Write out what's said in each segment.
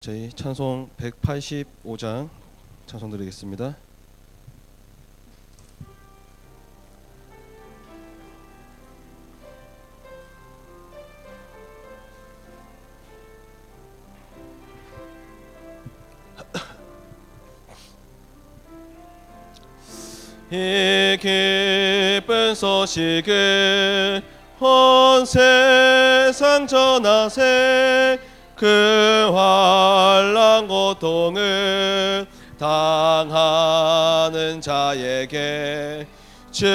저희 찬송 185장 찬송 드리겠습니다. 이 기쁜 소식을 온 세상 전하세. 그 환난 고통을 당하는 자에게 주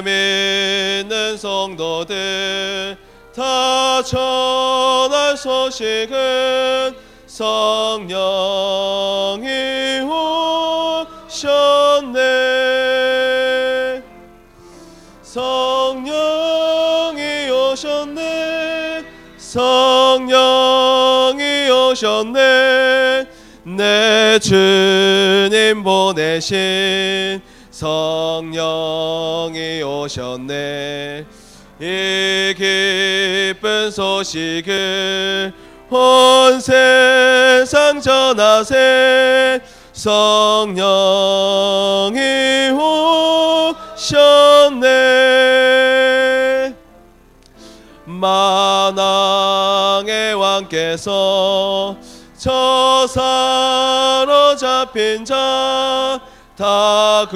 믿는 성도들 다 전할 소식은 성령이 오셨네. 성령이 오셨네. 성령이 오셨네. 내 주님 보내신 성령이 오셨네. 이 기쁜 소식을 온 세상 전하세. 성령이 오셨네. 만왕의 왕께서 저 사로잡힌 자 다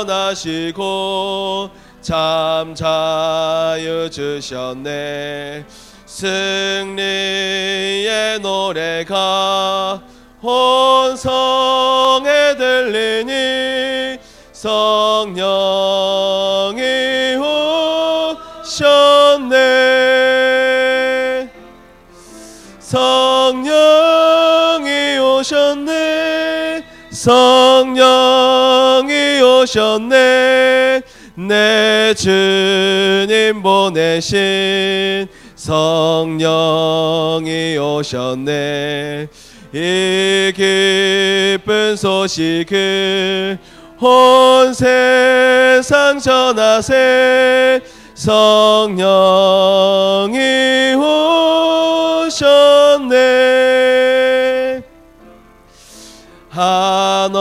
구원하시고 참 자유 주셨네. 승리의 노래가 온 성에 들리니 성령이 오셨네. 성령이 오셨네. 성령이 오셨네. 내 주님 보내신 성령이 오셨네. 이 기쁜 소식을 온 세상 전하세. 성령이 오셨네. 한없는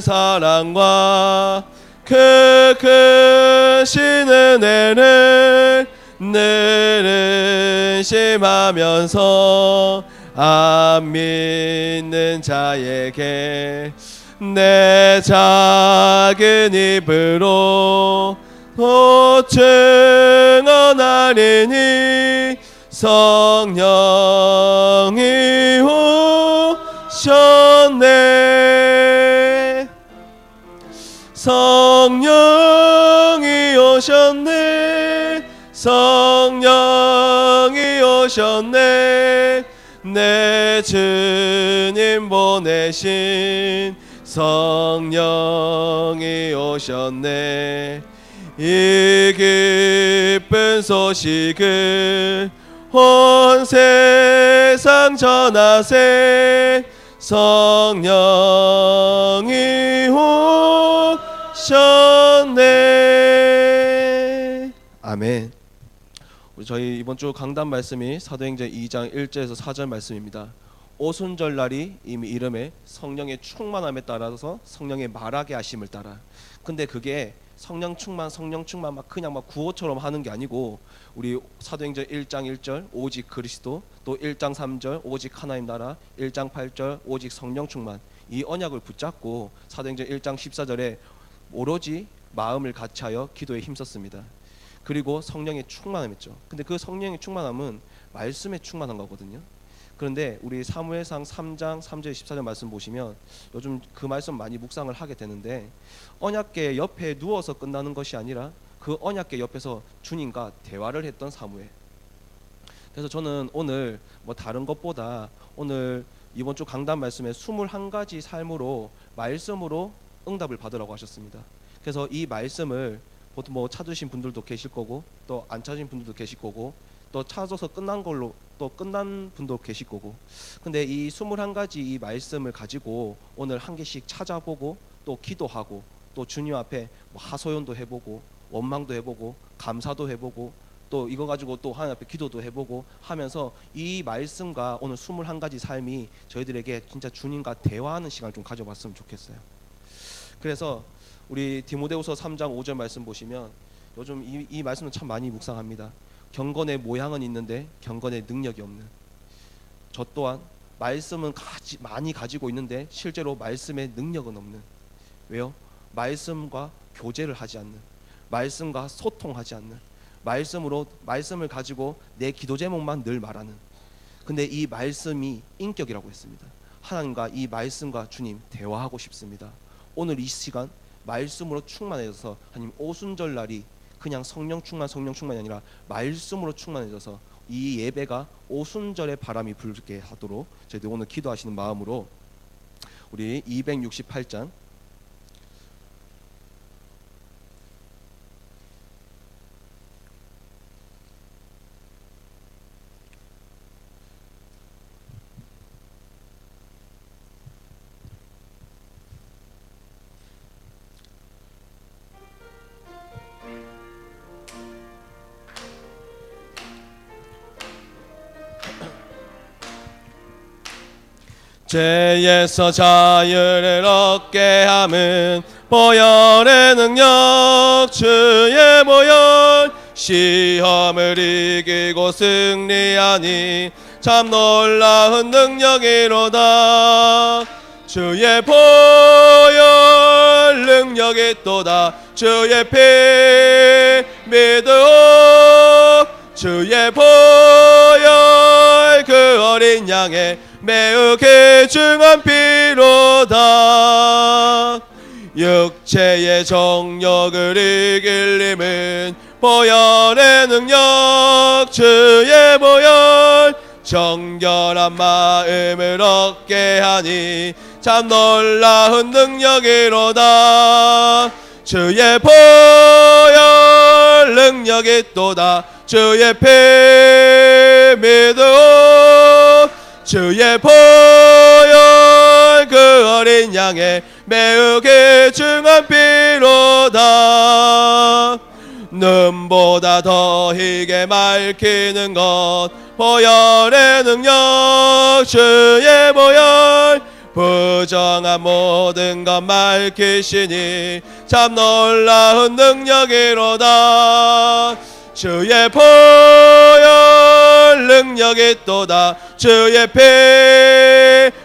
사랑과 그 크신 은혜를 늘 의심하면서 안 믿는 자에게 내 작은 입으로 또 증언하리니 성령이 오셨네. 성령이 오셨네. 성령이 오셨네. 내 주님 보내신 성령이 오셨네. 이 기쁜 소식을 온 세상 전하세. 성령이 오셨네. 아멘. 저희 이번 주 강단 말씀이 사도행전 2장 1절에서 4절 말씀입니다. 오순절날이 이미 이름에 성령의 충만함에 따라서 성령의 말하게 하심을 따라. 근데 그게 성령 충만 막 그냥 막 구호처럼 하는 게 아니고 우리 사도행전 1장 1절 오직 그리스도, 또 1장 3절 오직 하나님 나라, 1장 8절 오직 성령 충만, 이 언약을 붙잡고 사도행전 1장 14절에 오로지 마음을 같이하여 기도에 힘썼습니다. 그리고 성령의 충만함이죠. 근데 그 성령의 충만함은 말씀에 충만한 거거든요. 그런데 우리 사무엘상 3장 3절 14절 말씀 보시면 요즘 그 말씀 많이 묵상을 하게 되는데, 언약궤 옆에 누워서 끝나는 것이 아니라 그 언약궤 옆에서 주님과 대화를 했던 사무엘. 그래서 저는 오늘 뭐 다른 것보다 오늘 이번 주 강단 말씀에 21가지 삶으로 말씀으로 응답을 받으라고 하셨습니다. 그래서 이 말씀을 보통 뭐 찾으신 분들도 계실 거고 또 안 찾으신 분들도 계실 거고 또 찾아서 끝난 걸로 또 끝난 분도 계실 거고, 근데 이 21가지 이 말씀을 가지고 오늘 한 개씩 찾아보고 또 기도하고 또 주님 앞에 뭐 하소연도 해보고 원망도 해보고 감사도 해보고 또 이거 가지고 또 하나님 앞에 기도도 해보고 하면서 이 말씀과 오늘 21가지 삶이 저희들에게 진짜 주님과 대화하는 시간을 좀 가져봤으면 좋겠어요. 그래서 우리 디모데후서 3장 5절 말씀 보시면 요즘 이 말씀은 참 많이 묵상합니다. 경건의 모양은 있는데 경건의 능력이 없는, 저 또한 말씀은 많이 가지고 있는데 실제로 말씀의 능력은 없는. 왜요? 말씀과 교제를 하지 않는, 말씀과 소통하지 않는, 말씀을 가지고 내 기도 제목만 늘 말하는. 근데 이 말씀이 인격이라고 했습니다. 하나님과 이 말씀과 주님 대화하고 싶습니다. 오늘 이 시간 말씀으로 충만해져서 하나님 오순절 날이 그냥 성령이 아니라 말씀으로 충만해져서 이 예배가 오순절의 바람이 불게 하도록 저희들 오늘 기도하시는 마음으로 우리 268장 죄에서 자유를 얻게 함은 보혈의 능력 주의 보혈 시험을 이기고 승리하니 참 놀라운 능력이로다. 주의 보혈 능력이 또다. 주의 피 믿어 주의 보혈 그 어린 양의 매우 귀중한 피로다. 육체의 정욕을 이길 힘은 보혈의 능력 주의 보혈 정결한 마음을 얻게 하니 참 놀라운 능력이로다. 주의 보혈 능력이 또다. 주의 피 믿어 주의 보혈 그 어린 양의 매우 귀중한 피로다. 눈보다 더 희게 맑히는 것 보혈의 능력 주의 보혈 부정한 모든 것 맑히시니 참 놀라운 능력이로다. 주의 보혈 능력이 또다. 주의 피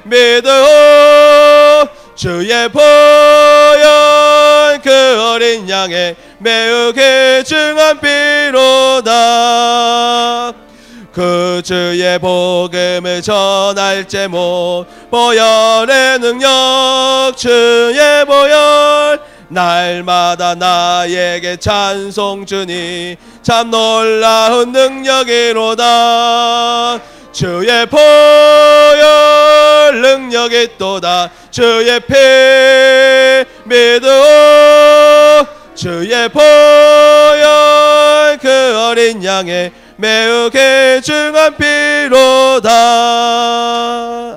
믿어 주의 보혈 그 어린 양의 매우 귀중한 피로다. 그 주의 복음을 전할 제목 보혈의 능력 주의 보혈 날마다 나에게 찬송 주니 참 놀라운 능력이로다. 주의 보혈 능력이 또다. 주의 피 믿어 주의 보혈 그 어린 양의 매우 귀중한 피로다.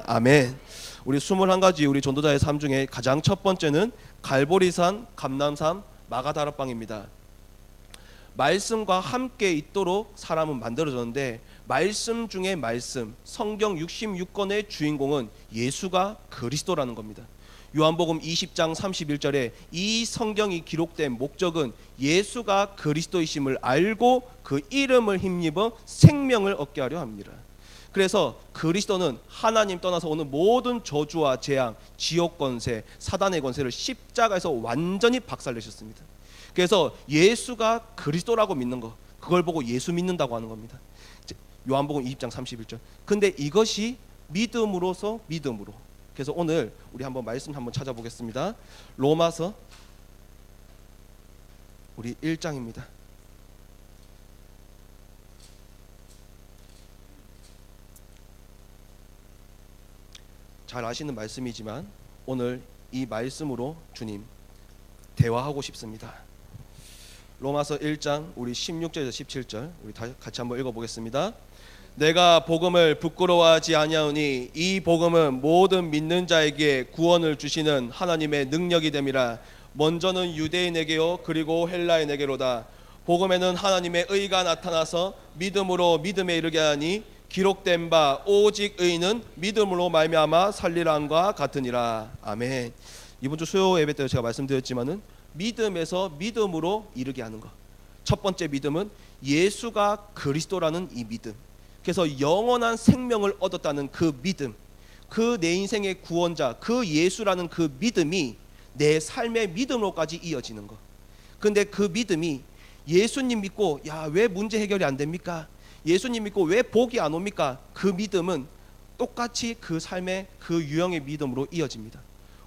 아멘. 우리 21가지 우리 전도자의 삶 중에 가장 첫 번째는 갈보리산, 감람산, 마가다락방입니다. 말씀과 함께 있도록 사람은 만들어졌는데 말씀 중에 말씀, 성경 66권의 주인공은 예수가 그리스도라는 겁니다. 요한복음 20장 31절에 이 성경이 기록된 목적은 예수가 그리스도이심을 알고 그 이름을 힘입어 생명을 얻게 하려 합니다. 그래서 그리스도는 하나님 떠나서 오는 모든 저주와 재앙, 지옥 권세, 사단의 권세를 십자가에서 완전히 박살내셨습니다. 그래서 예수가 그리스도라고 믿는 것, 그걸 보고 예수 믿는다고 하는 겁니다. 요한복음 20장 31절. 근데 이것이 믿음으로서 믿음으로. 그래서 오늘 우리 한번 말씀 한번 찾아보겠습니다. 로마서 우리 1장입니다. 잘 아시는 말씀이지만 오늘 이 말씀으로 주님 대화하고 싶습니다. 로마서 1장 우리 16절에서 17절 우리 같이 한번 읽어보겠습니다. 내가 복음을 부끄러워하지 아니하오니 이 복음은 모든 믿는 자에게 구원을 주시는 하나님의 능력이 됨이라. 먼저는 유대인에게요 그리고 헬라인에게로다. 복음에는 하나님의 의가 나타나서 믿음으로 믿음에 이르게 하니 기록된 바 오직 의인은 믿음으로 말미암아 살리란과 같으니라. 아멘. 이번 주 수요 예배 때 제가 말씀드렸지만은 믿음에서 믿음으로 이르게 하는 것. 첫 번째 믿음은 예수가 그리스도라는 이 믿음. 그래서 영원한 생명을 얻었다는 그 믿음, 그 내 인생의 구원자 그 예수라는 그 믿음이 내 삶의 믿음으로까지 이어지는 것. 근데 그 믿음이 예수님 믿고 야, 왜 문제 해결이 안 됩니까? 예수님 믿고 왜 복이 안 옵니까? 그 믿음은 똑같이 그 삶의 그 유형의 믿음으로 이어집니다.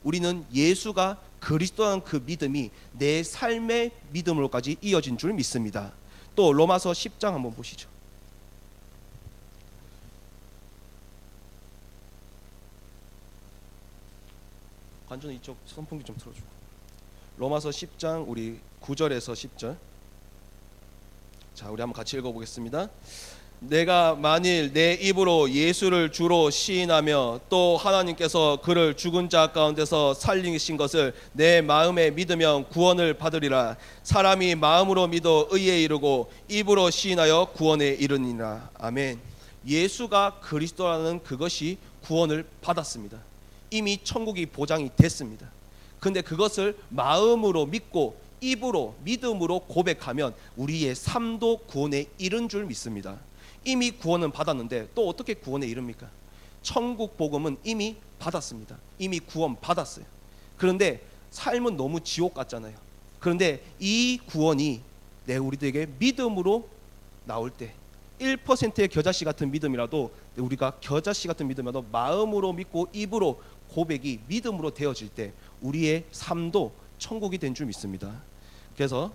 우리는 예수가 그리스도라는 그 믿음이 내 삶의 믿음으로까지 이어진 줄 믿습니다. 또 로마서 10장 한번 보시죠. 관전은 이쪽 선풍기 좀 틀어주고. 로마서 10장 우리 9절에서 10절. 자, 우리 한번 같이 읽어보겠습니다. 내가 만일 내 입으로 예수를 주로 시인하며 또 하나님께서 그를 죽은 자 가운데서 살리신 것을 내 마음에 믿으면 구원을 받으리라. 사람이 마음으로 믿어 의에 이르고 입으로 시인하여 구원에 이르니라. 아멘. 예수가 그리스도라는 그것이 구원을 받았습니다. 이미 천국이 보장이 됐습니다. 근데 그것을 마음으로 믿고 입으로 믿음으로 고백하면 우리의 삶도 구원에 이른 줄 믿습니다. 이미 구원은 받았는데 또 어떻게 구원에 이릅니까? 천국 복음은 이미 받았습니다. 이미 구원 받았어요. 그런데 삶은 너무 지옥 같잖아요. 그런데 이 구원이 우리들에게 믿음으로 나올 때 1%의 겨자씨 같은 믿음이라도 우리가 겨자씨 같은 믿음이라도 마음으로 믿고 입으로 고백이 믿음으로 되어질 때 우리의 삶도 천국이 된 줄 믿습니다. 그래서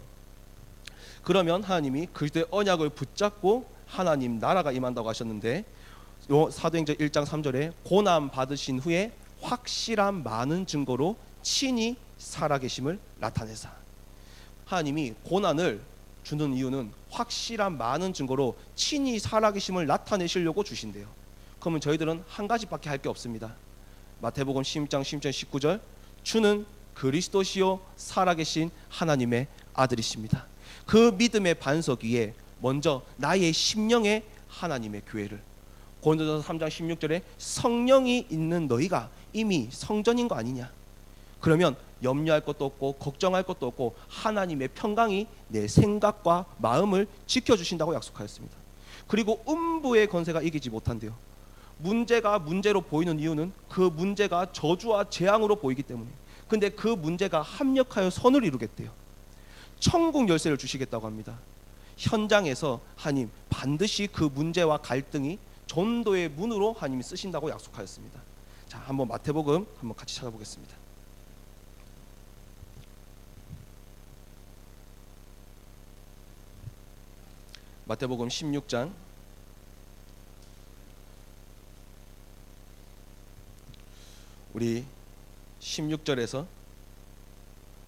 그러면 하나님이 그리스도의 언약을 붙잡고 하나님 나라가 임한다고 하셨는데 사도행전 1장 3절에 고난 받으신 후에 확실한 많은 증거로 친히 살아계심을 나타내사. 하나님이 고난을 주는 이유는 확실한 많은 증거로 친히 살아계심을 나타내시려고 주신대요. 그러면 저희들은 한 가지밖에 할 게 없습니다. 마태복음 16장 16절 19절 주는 그리스도시요 살아계신 하나님의 아들이십니다. 그 믿음의 반석 위에 먼저 나의 심령에 하나님의 교회를, 고린도전서 3장 16절에 성령이 있는 너희가 이미 성전인 거 아니냐. 그러면 염려할 것도 없고 걱정할 것도 없고 하나님의 평강이 내 생각과 마음을 지켜주신다고 약속하였습니다. 그리고 음부의 권세가 이기지 못한대요. 문제가 문제로 보이는 이유는 그 문제가 저주와 재앙으로 보이기 때문에. 근데 그 문제가 합력하여 선을 이루겠대요. 천국 열쇠를 주시겠다고 합니다. 현장에서 하나님 반드시 그 문제와 갈등이 전도의 문으로 하나님이 쓰신다고 약속하였습니다. 자, 한번 마태복음 한번 같이 찾아보겠습니다. 마태복음 16장 우리 16절에서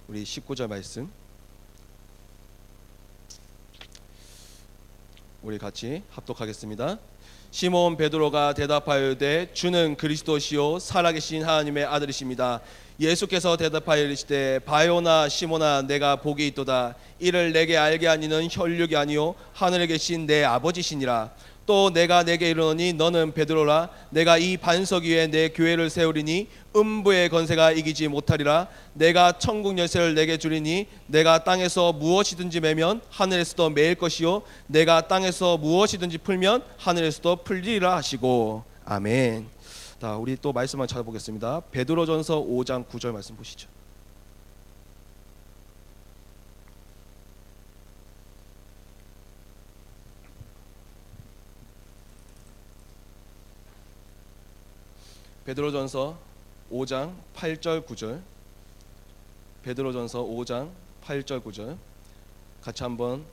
우리 19절 말씀 우리 같이 합독하겠습니다. 시몬 베드로가 대답하여되 주는 그리스도시요 살아계신 하나님의 아들이십니다. 예수께서 대답하여 이르시되 바요나 시몬아 내가 복이 있도다. 이를 내게 알게 하니는 혈육이 아니요 하늘에 계신 내 아버지시니라. 또 내가 내게 이르노니 너는 베드로라. 내가 이 반석 위에 내 교회를 세우리니 음부의 권세가 이기지 못하리라. 내가 천국 열쇠를 내게 주리니 내가 땅에서 무엇이든지 매면 하늘에서도 매일 것이요 내가 땅에서 무엇이든지 풀면 하늘에서도 풀리리라 하시고. 아멘. 자, 우리 또 말씀을 찾아보겠습니다. 베드로전서 5장 9절 말씀 보시죠. 베드로전서 5장 8절 9절. 베드로전서 5장 8절 9절 같이 한번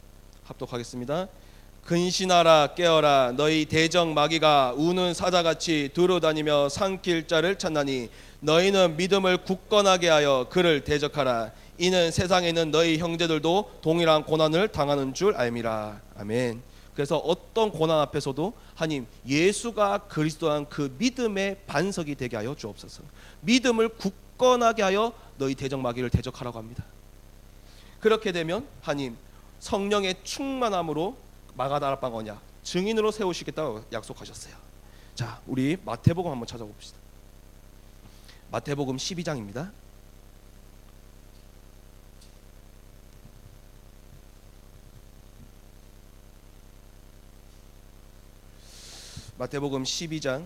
합독하겠습니다. 근신하라 깨어라 너희 대적 마귀가 우는 사자같이 두루다니며 삼킬 자를 찾나니 너희는 믿음을 굳건하게 하여 그를 대적하라. 이는 세상에 있는 너희 형제들도 동일한 고난을 당하는 줄 알미라. 아멘. 그래서 어떤 고난 앞에서도 하나님 예수가 그리스도한 그 믿음의 반석이 되게 하여 주옵소서. 믿음을 굳건하게 하여 너희 대적 마귀를 대적하라고 합니다. 그렇게 되면 하나님 성령의 충만함으로 마가다락방 언약 증인으로 세우시겠다고 약속하셨어요. 자, 우리 마태복음 한번 찾아봅시다. 마태복음 12장입니다. 마태복음 12장.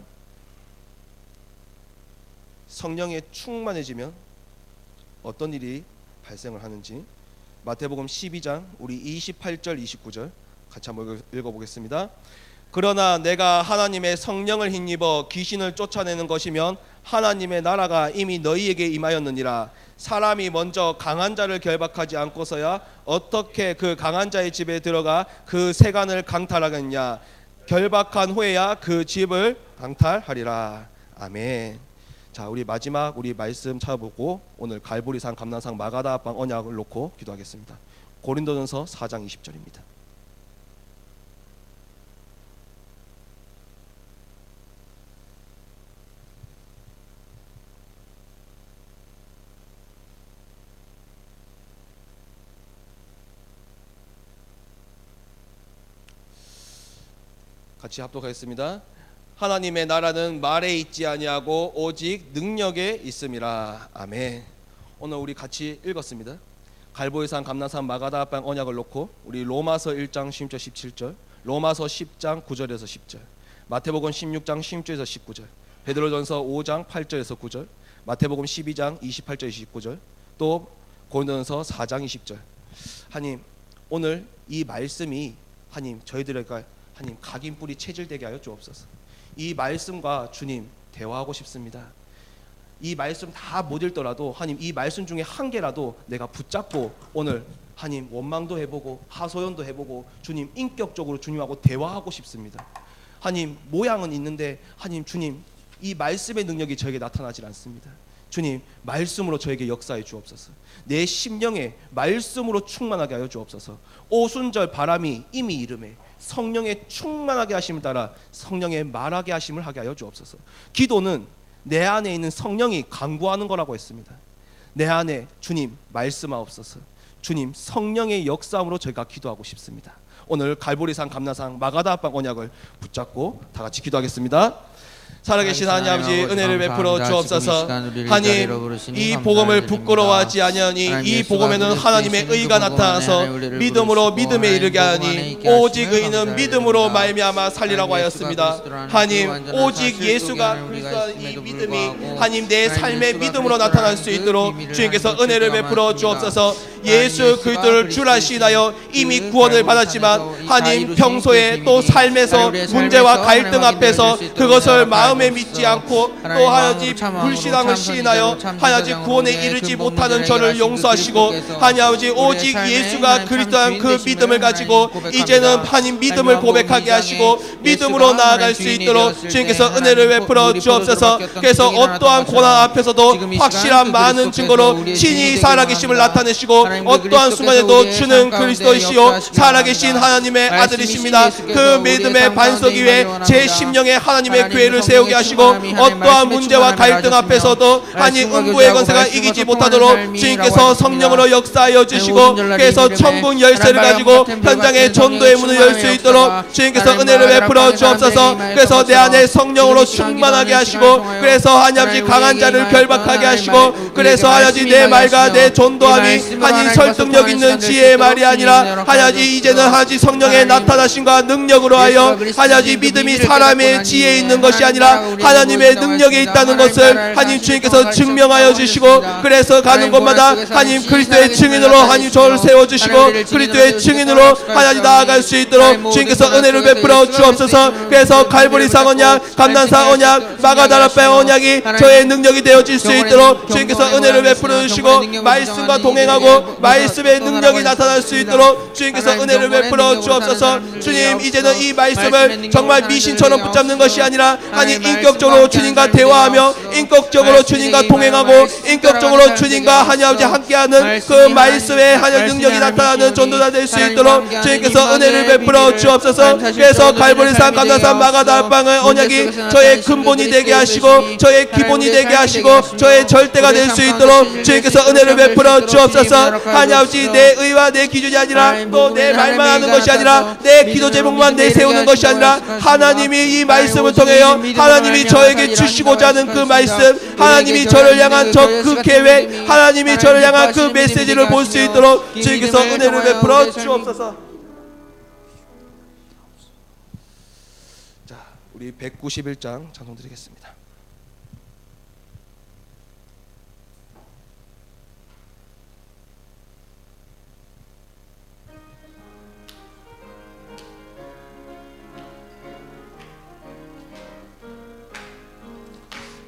성령에 충만해지면 어떤 일이 발생을 하는지 마태복음 12장 우리 28절 29절 같이 한번 읽어보겠습니다. 그러나 내가 하나님의 성령을 힘입어 귀신을 쫓아내는 것이면 하나님의 나라가 이미 너희에게 임하였느니라. 사람이 먼저 강한 자를 결박하지 않고서야 어떻게 그 강한 자의 집에 들어가 그 세간을 강탈하겠냐. 결박한 후에야 그 집을 강탈하리라. 아멘. 자, 우리 마지막 우리 말씀 찾아보고 오늘 갈보리산 감난산 마가다락방 언약을 놓고 기도하겠습니다. 고린도전서 4장 20절입니다. 같이 합독하겠습니다. 하나님의 나라는 말에 있지 아니하고 오직 능력에 있음이라. 아멘. 오늘 우리 같이 읽었습니다. 갈보리산 감난산 마가다락방 언약을 놓고 우리 로마서 1장 16절 17절, 로마서 10장 9절에서 10절, 마태복음 16장 16절에서 19절, 베드로전서 5장 8절에서 9절, 마태복음 12장 28절 29절, 또 고린도전서 4장 20절. 하나님, 오늘 이 말씀이 하나님 저희들에게 하나님 각인뿌리 체질되게 하여 주옵소서. 이 말씀과 주님 대화하고 싶습니다. 이 말씀 다 못 읽더라도 하나님 이 말씀 중에 한 개라도 내가 붙잡고 오늘 하나님 원망도 해보고 하소연도 해보고 주님 인격적으로 주님하고 대화하고 싶습니다. 하나님 모양은 있는데 하나님 주님 이 말씀의 능력이 저에게 나타나질 않습니다. 주님 말씀으로 저에게 역사해 주옵소서. 내 심령에 말씀으로 충만하게 하여 주옵소서. 오순절 바람이 이미 이름에 성령의 충만하게 하심을 따라 성령의 말하게 하심을 하게 하여 주옵소서. 기도는 내 안에 있는 성령이 강구하는 거라고 했습니다. 내 안에 주님 말씀하옵소서. 주님 성령의 역사함으로 저희가 기도하고 싶습니다. 오늘 갈보리산 감난산 마가다락방 언약을 붙잡고 다 같이 기도하겠습니다. 살아계신 하나님 아버지 은혜를 베풀어 주옵소서. 하나님 이 복음을 부끄러워하지 아니하니 이 복음에는 하나님의 의가 나타나서 믿음으로 믿음에 이르게 하니 오직 의는 믿음으로 말미암아 살리라고 하였습니다. 하나님 오직 예수가 그리스도의 이 믿음이 하나님 내 삶의 믿음으로 나타날 수 있도록 주님께서 은혜를 베풀어 주옵소서. 예수 그리스도를 주라 시인하여 이미 구원을 받았지만 하나님 평소에 또 삶에서 문제와 갈등 앞에서 그것을 마음에 믿지 않고 또 하나님 불신앙을 시인하여 하나님 구원에 이르지 못하는 저를 용서하시고 하나님 오직 예수가 그리스도한 그 믿음을 가지고 이제는 하나님 믿음을 고백하게 하시고 믿음으로 나아갈 수 있도록 주님께서 은혜를 베풀어 주옵소서. 그래서 어떠한 고난 앞에서도 확실한 많은 증거로 친히 살아계심을 나타내시고 어떠한 순간에도 주는 그리스도이시요 살아계신 하나님의 아들이십니다. 그 믿음의 반석 위에 제 심령에 하나님의 교회를 세우게 하시고 어떠한 문제와 갈등 앞에서도 하나님 음부의 권세가 이기지 못하도록 주님께서 성령으로 역사하여 주시고 그래서 천국 열쇠를 가지고 현장에 전도의 문을 열 수 있도록 주님께서 은혜를 베풀어 주옵소서. 그래서 내 안에 성령으로 충만하게 하시고 그래서 하나님 강한 자를 결박하게 하시고 그래서 하나님 내 말과 내 전도함이 하나님 설득력 있는 지혜의 말이 아니라 하나님 이제는 하나님 성령의 나타나심과 능력으로 하여 하나님 믿음이 사람의 지혜에 있는 것이 아니라 하나님의 능력에 있다는 것을 하나님 주님께서 증명하여 주시고 그래서 가는 곳마다 하나님 그리스도의 증인으로 하나님 저를 세워주시고 그리스도의 증인으로 하나님 나아갈 수 있도록 주님께서 은혜를 베풀어 주옵소서. 그래서 갈보리산 언약 감난산 언약 마가다락방 언약이 저의 능력이 되어질 수 있도록 주님께서 은혜를 베풀어 주시고 말씀과 동행하고 말씀의 능력이 나타날 수 있도록 주님께서 은혜를 베풀어 주옵소서. 주님 이제는 이 말씀을 정말 미신처럼 붙잡는 것이 아니라 하나님 인격적으로 주님과 대화하며 인격적으로 주님과 동행하고 인격적으로 주님과 하나님 아버지 함께하는 그 말씀의 하나님 능력이 나타나는 전도자 될 수 있도록 주님께서 은혜를 베풀어 주옵소서. 그래서 갈보리산 감람산 마가다락방의 언약이 저의 근본이 되게 하시고 저의 기본이 되게 하시고 저의 절대가 될 수 있도록 주님께서 은혜를 베풀어 주옵소서. 하나님 아버지 내 의와 내 기준이 아니라 또 내 말만 하는 것이 아니라 내 기도 제목만 내세우는 것이 아니라 하나님이 이 말씀을 통하여 하나님이 저에게 주시고자 하는 그 말씀, 하나님이 저를 향한 저 그 계획, 하나님이 저를 향한 그 메시지를 볼 수 있도록 주님께서 은혜를 베풀어 주옵소서. 자, 우리 191장 찬송 드리겠습니다.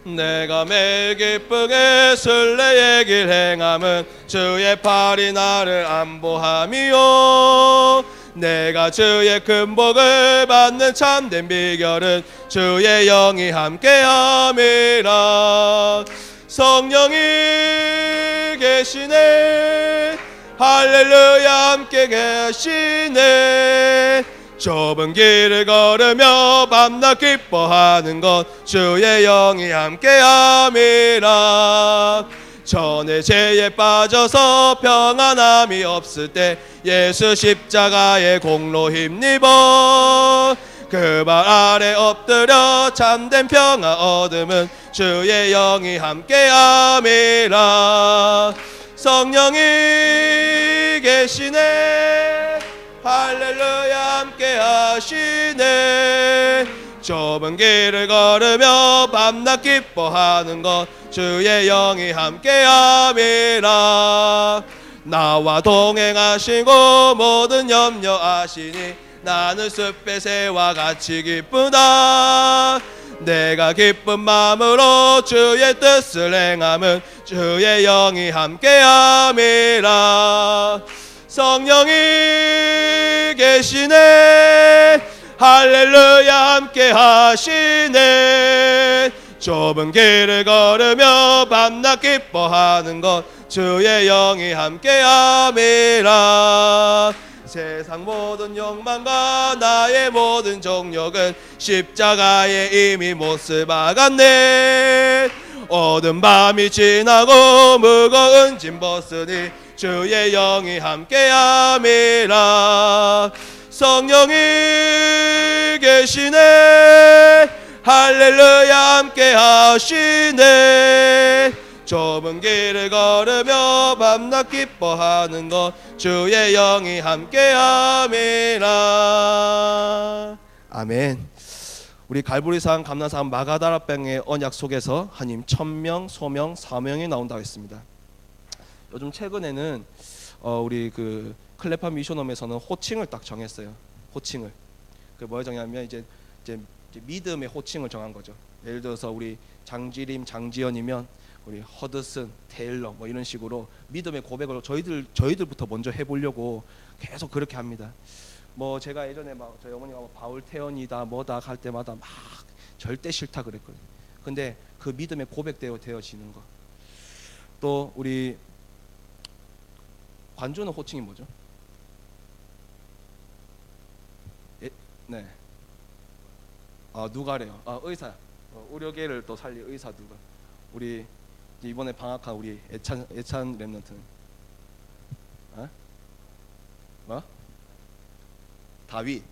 내가 매일 기쁘게 순례의 길 행함은 주의 팔이 나를 안보함이요. 내가 주의 큰 복을 받는 참된 비결은 주의 영이 함께함이라. 성령이 계시네, 할렐루야 함께 계시네. 좁은 길을 걸으며 밤낮 기뻐하는 것 주의 영이 함께함이라. 전에 죄에 빠져서 평안함이 없을 때 예수 십자가의 공로 힘입어 그 발 아래 엎드려 참된 평화 얻음은 주의 영이 함께함이라. 성령이 계시네, 할렐루야 함께 하시네. 좁은 길을 걸으며 밤낮 기뻐하는 것 주의 영이 함께함이라. 나와 동행하시고 모든 염려 아시니 나는 숲의 새와 같이 기쁘다. 내가 기쁜 마음으로 주의 뜻을 행함은 주의 영이 함께함이라. 성령이 계시네, 할렐루야 함께 하시네. 좁은 길을 걸으며 밤낮 기뻐하는 것 주의 영이 함께함이라. 세상 모든 욕망과 나의 모든 정욕은 십자가에 이미 못을 박았네. 어두운 밤이 지나고 무거운 짐 벗으니 주의 영이 함께함이라. 성령이 계시네, 할렐루야 함께 하시네. 좁은 길을 걸으며 밤낮 기뻐하는 것 주의 영이 함께함이라. 아멘. 우리 갈보리산 감람산 마가다락방의 언약 속에서 하나님 천명, 소명, 사명이 나온다고 했습니다. 요즘 최근에는 우리 그 클레파 미션홈에서는 호칭을 딱 정했어요. 호칭을 그 뭘 정하냐면 이제 믿음의 호칭을 정한 거죠. 예를 들어서 우리 장지림, 장지연이면 우리 허드슨, 테일러 뭐 이런 식으로 믿음의 고백을 저희들부터 먼저 해보려고 계속 그렇게 합니다. 뭐 제가 예전에 막 저희 어머니가 바울 태연이다 뭐다 할 때마다 막 절대 싫다 그랬거든요. 근데 그 믿음의 고백되어지는 거. 또 우리 관주는 호칭이 뭐죠? 네. 누가래요? 의사. 의료계를 또 살릴 의사 누가? 우리 이번에 방학한 우리 애찬 랩런트는? 뭐? 다윗.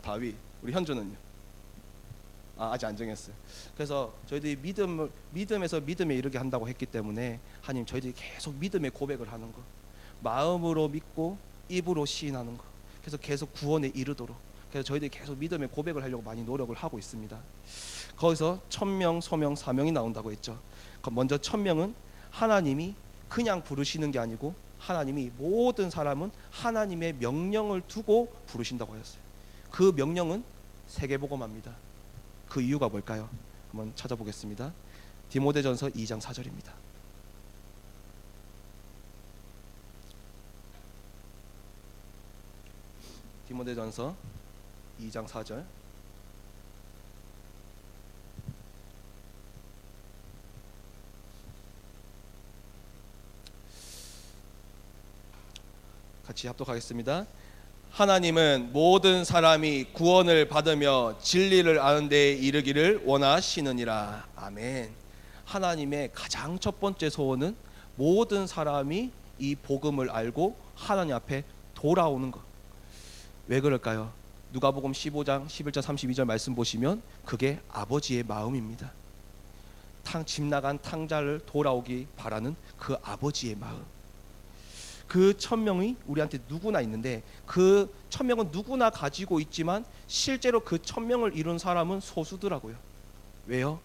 다윗. 우리 현주는요? 아직 안 정했어요. 그래서 저희들이 믿음에서 믿음에 이르게 한다고 했기 때문에 하나님 저희들이 계속 믿음의 고백을 하는 거, 마음으로 믿고 입으로 시인하는 거, 그래서 계속 구원에 이르도록, 그래서 저희들이 계속 믿음의 고백을 하려고 많이 노력을 하고 있습니다. 거기서 천명, 소명, 사명이 나온다고 했죠. 먼저 천명은 하나님이 그냥 부르시는 게 아니고 하나님이 모든 사람은 하나님의 명령을 두고 부르신다고 하셨어요. 그 명령은 세계복음화입니다. 그 이유가 뭘까요? 한번 찾아보겠습니다. 디모데전서 2장 4절입니다. 디모데전서 2장 4절. 같이 합독하겠습니다. 하나님은 모든 사람이 구원을 받으며 진리를 아는 데에 이르기를 원하시느니라. 아멘. 하나님의 가장 첫 번째 소원은 모든 사람이 이 복음을 알고 하나님 앞에 돌아오는 것. 왜 그럴까요? 누가복음 15장 11절 32절 말씀 보시면 그게 아버지의 마음입니다. 집 나간 탕자를 돌아오기 바라는 그 아버지의 마음. 그 천명이 우리한테 누구나 있는데 그 천명은 누구나 가지고 있지만 실제로 그 천명을 이룬 사람은 소수더라고요. 왜요?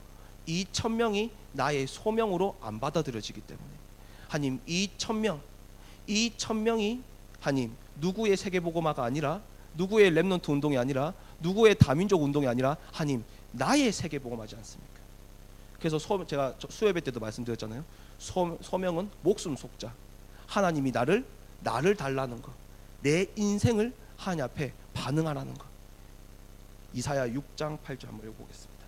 이 천명이 나의 소명으로 안 받아들여지기 때문에. 하나님, 이 천명이 하나님 누구의 세계복음화가 아니라, 누구의 렘넌트 운동이 아니라, 누구의 다민족 운동이 아니라 하나님 나의 세계복음하지 않습니까? 그래서 제가 수요예배 때도 말씀드렸잖아요. 소명은 목숨 속자. 하나님이 나를 달라는 것, 내 인생을 하나님 앞에 반응하라는 것. 이사야 6장 8절 한번 읽어보겠습니다.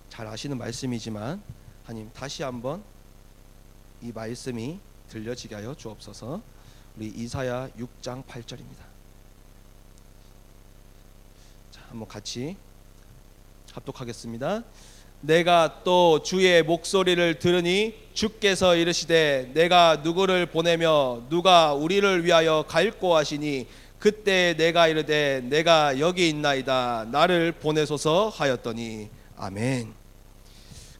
잘 아시는 말씀이지만 하나님 다시 한번 이 말씀이 들려지게 하여 주옵소서. 우리 이사야 6장 8절입니다. 자, 한번 같이 합독하겠습니다. 내가 또 주의 목소리를 들으니 주께서 이르시되 내가 누구를 보내며 누가 우리를 위하여 갈고 하시니 그때 내가 이르되 내가 여기 있나이다 나를 보내소서 하였더니. 아멘.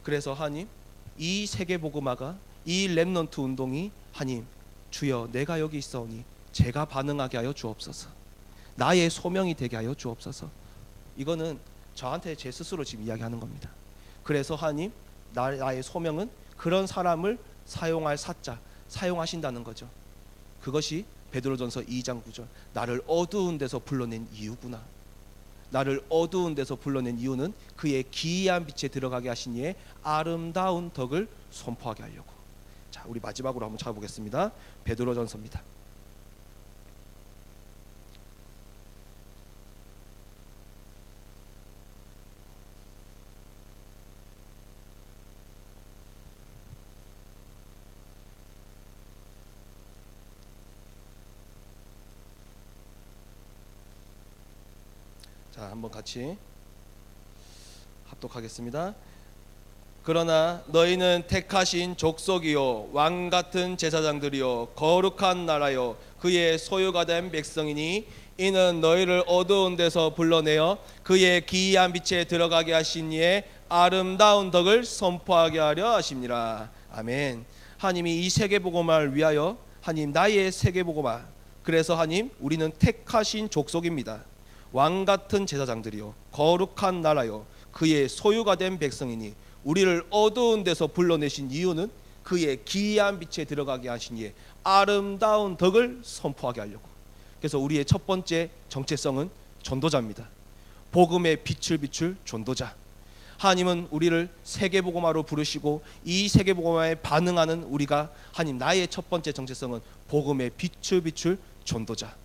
그래서 하나님 이 세계복음화가, 이 렘넌트 운동이 하나님 주여 내가 여기 있사오니 제가 반응하게 하여 주옵소서. 나의 소명이 되게 하여 주옵소서. 이거는 저한테 제 스스로 지금 이야기하는 겁니다. 그래서 하나님 나의 소명은 그런 사람을 사용할 사용하신다는 거죠. 그것이 베드로전서 2장 9절 나를 어두운 데서 불러낸 이유구나. 나를 어두운 데서 불러낸 이유는 그의 기이한 빛에 들어가게 하신 이의 아름다운 덕을 선포하게 하려고. 자, 우리 마지막으로 한번 찾아보겠습니다. 베드로전서입니다. 자, 한번 같이 합독하겠습니다. 그러나 너희는 택하신 족속이요 왕 같은 제사장들이요 거룩한 나라요 그의 소유가 된 백성이니 이는 너희를 어두운 데서 불러내어 그의 기이한 빛에 들어가게 하신 이의 아름다운 덕을 선포하게 하려 하심니라. 아멘. 하나님이 이 세계복음화를 위하여 하나님 나의 세계복음화. 그래서 하나님 우리는 택하신 족속입니다. 왕 같은 제사장들이요 거룩한 나라요 그의 소유가 된 백성이니 우리를 어두운 데서 불러내신 이유는 그의 기이한 빛에 들어가게 하신 이의 아름다운 덕을 선포하게 하려고. 그래서 우리의 첫 번째 정체성은 전도자입니다. 복음의 빛을 비출 전도자. 하나님은 우리를 세계복음화로 부르시고 이 세계복음화에 반응하는 우리가 하나님 나의 첫 번째 정체성은 복음의 빛을 비출 전도자.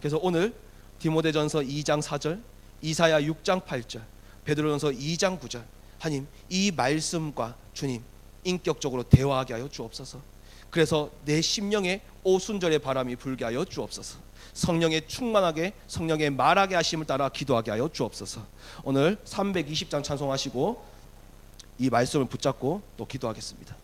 그래서 오늘 디모데전서 2장 4절, 이사야 6장 8절, 베드로전서 2장 9절 하나님 이 말씀과 주님 인격적으로 대화하게 하여 주옵소서. 그래서 내 심령에 오순절의 바람이 불게 하여 주옵소서. 성령에 충만하게 성령의 말하게 하심을 따라 기도하게 하여 주옵소서. 오늘 320장 찬송하시고 이 말씀을 붙잡고 또 기도하겠습니다.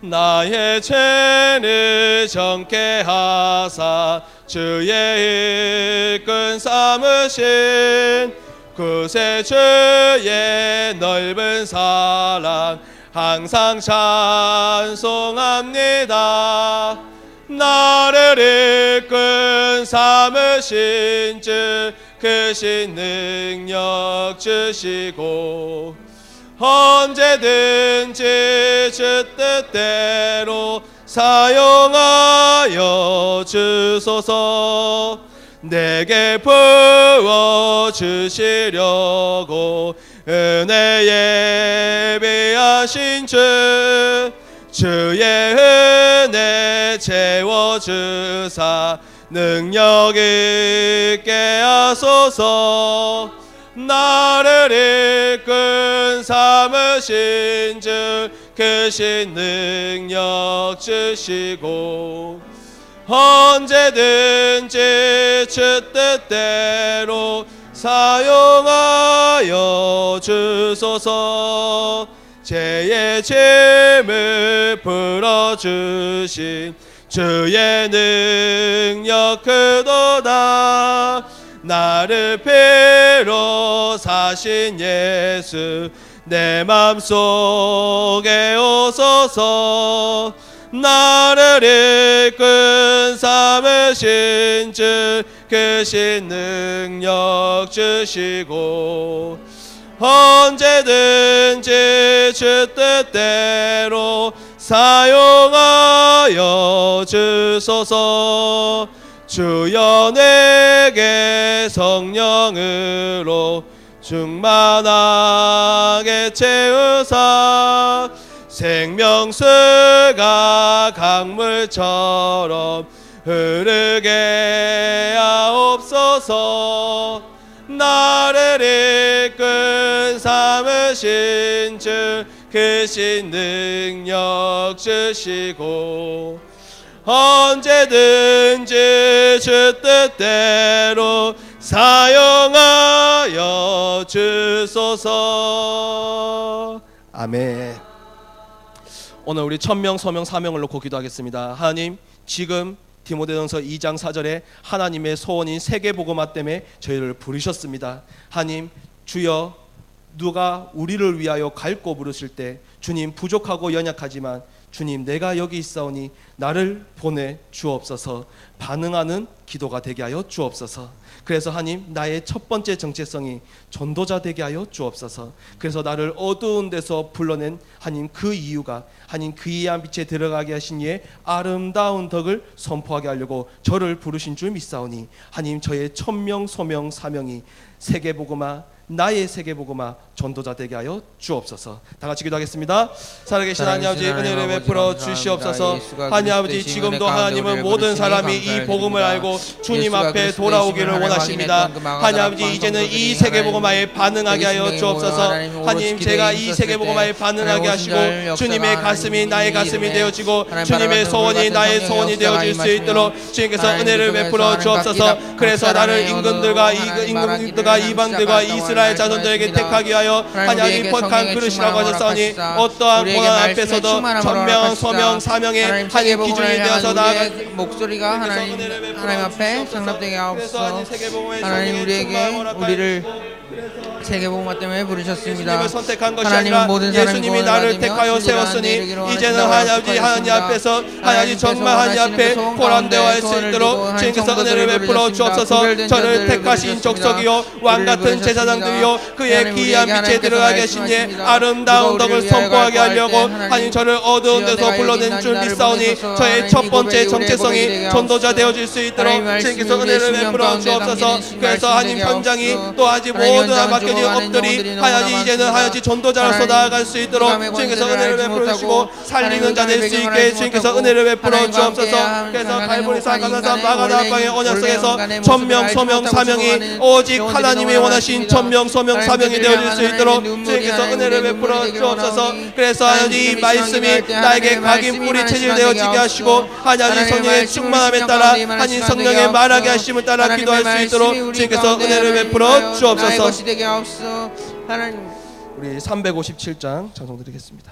나의 죄를 정케 하사 주의 일꾼 삼으신 구세주의 넓은 사랑 항상 찬송합니다. 나를 일꾼 삼으신 주 크신 능력 주시고 언제든지 주 뜻대로 사용하여 주소서. 내게 부어 주시려고 은혜에 예비하신 주의 은혜 채워주사 능력 있게 하소서. 나를 이끈 삼으신 주 크신 능력 주시고 언제든지 주 뜻대로 사용하여 주소서. 죄의 짐을 풀어주신 주의 능력 크도다. 나를 피로 사신 예수 내 맘속에 오소서. 나를 이끈 삼으신 주 크신 능력 주시고 언제든지 주 뜻대로 사용하여 주소서. 주여 내게 성령으로 충만하게 채우사 생명수가 강물처럼 흐르게 하옵소서. 나를 이끈 삼으신 주 크신 능력 주시고 언제든지 주 뜻대로 사용하여 주소서. 아멘. 오늘 우리 천명 소명 사명을 놓고 기도하겠습니다. 하나님, 지금 디모데전서 2장 4절에 하나님의 소원인 세계복음화 때문에 저희를 부르셨습니다. 하나님, 주여 누가 우리를 위하여 갈고 부르실 때 주님 부족하고 연약하지만 주님 내가 여기 있사오니 나를 보내 주옵소서. 반응하는 기도가 되게 하여 주옵소서. 그래서 하나님, 나의 첫 번째 정체성이 전도자 되게 하여 주옵소서. 그래서 나를 어두운 데서 불러낸 하나님 그 이유가 하나님 그 이한 빛에 들어가게 하신 이의 아름다운 덕을 선포하게 하려고 저를 부르신 줄 믿사오니 하나님, 저의 천명 소명 사명이 세계복음화, 나의 세계복음화 전도자 되게 하여 주옵소서. 다 같이 기도하겠습니다. 살아계신 하나님 아버지, 은혜를 베풀어 주시옵소서. 하나님 아버지, 지금도 하나님은 모든 사람이 이 복음을 알고 주님 앞에 돌아오기를 원하십니다. 하나님 아버지, 이제는 이 세계복음화에 반응하게 하여 주옵소서. 하나님, 제가 이 세계복음화에 반응하게 하시고 주님의 가슴이 나의 가슴이 되어지고 주님의 소원이 나의 소원이 되어질 수 있도록 주님께서 은혜를 베풀어 주옵소서. 그래서 나를 임금들과 이방들과 이스라엘 자손들에게 택하게 하여 하나님 퍽한 그릇이라고 하셨사오니 어떠한 고난 앞에서도 천명 소명 사명의 하나님 기준이 되어서 나아가 목소리가 하나님 앞에 상납되게 하옵소서. 하나님, 우리를 세계복음화 때문에 부르셨습니다. 선택한 것이 하나님은 아니라 모든 사람이 예수님이 나를 택하여 세웠으니 이제는 하나님 앞에서 하나님 정말 하나님 앞에 보람되어 수 있도록 주님께서 은혜를 베풀어 주옵소서. 저를 택하신 족속이요 왕같은 제사장들이요 그의 기이한 빛에 들어가게 하신 예 아름다운 덕을 선포하게 하려고 하나님 저를 어두운 데서 불러낸 줄 믿사오니 저의 첫 번째 정체성이 전도자 되어질 수 있도록 주님께서 은혜를 베풀어 주옵소서. 그래서 하나님 현장이 또 아직 모든 맡겨진 업들이 하나님 이제는 하나님 전도자로서 나아갈 수 있도록 주님께서 은혜를 베풀어 주시고 살리는 자 될 수 있게 주님께서 은혜를 베풀어 주옵소서. 그래서 갈보리산 감사산 마가다락방의 언약 속에서 천명 소명 사명이 오직 하나님이 원하신 천명 소명 사명이 되어질 수 있도록 주님께서 은혜를 베풀어 주옵소서. 그래서 하나님 이 말씀이 나에게 각인 뿌리 체질 되어지게 하시고 하나님 성령의 충만함에 따라 하나님 성령의 말하게 하심을 따라 기도할 수 있도록 주님께서 은혜를 베풀어 주옵소서. 우리 357장 찬송드리겠습니다.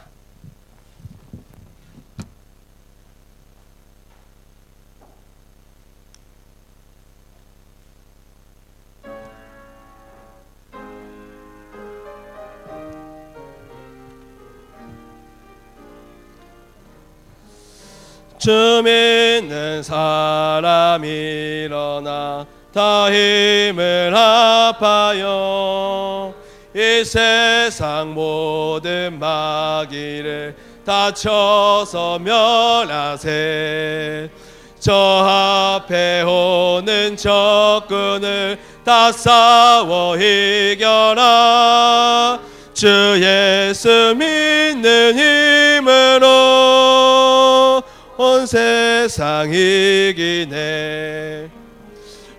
주 믿는 사람이 일어나 다 힘을 합하여 이 세상 모든 마귀를 다 쳐서 멸하세. 저 앞에 오는 적군을 다 싸워 이겨라. 주 예수 믿는 힘으로 온 세상 이기네.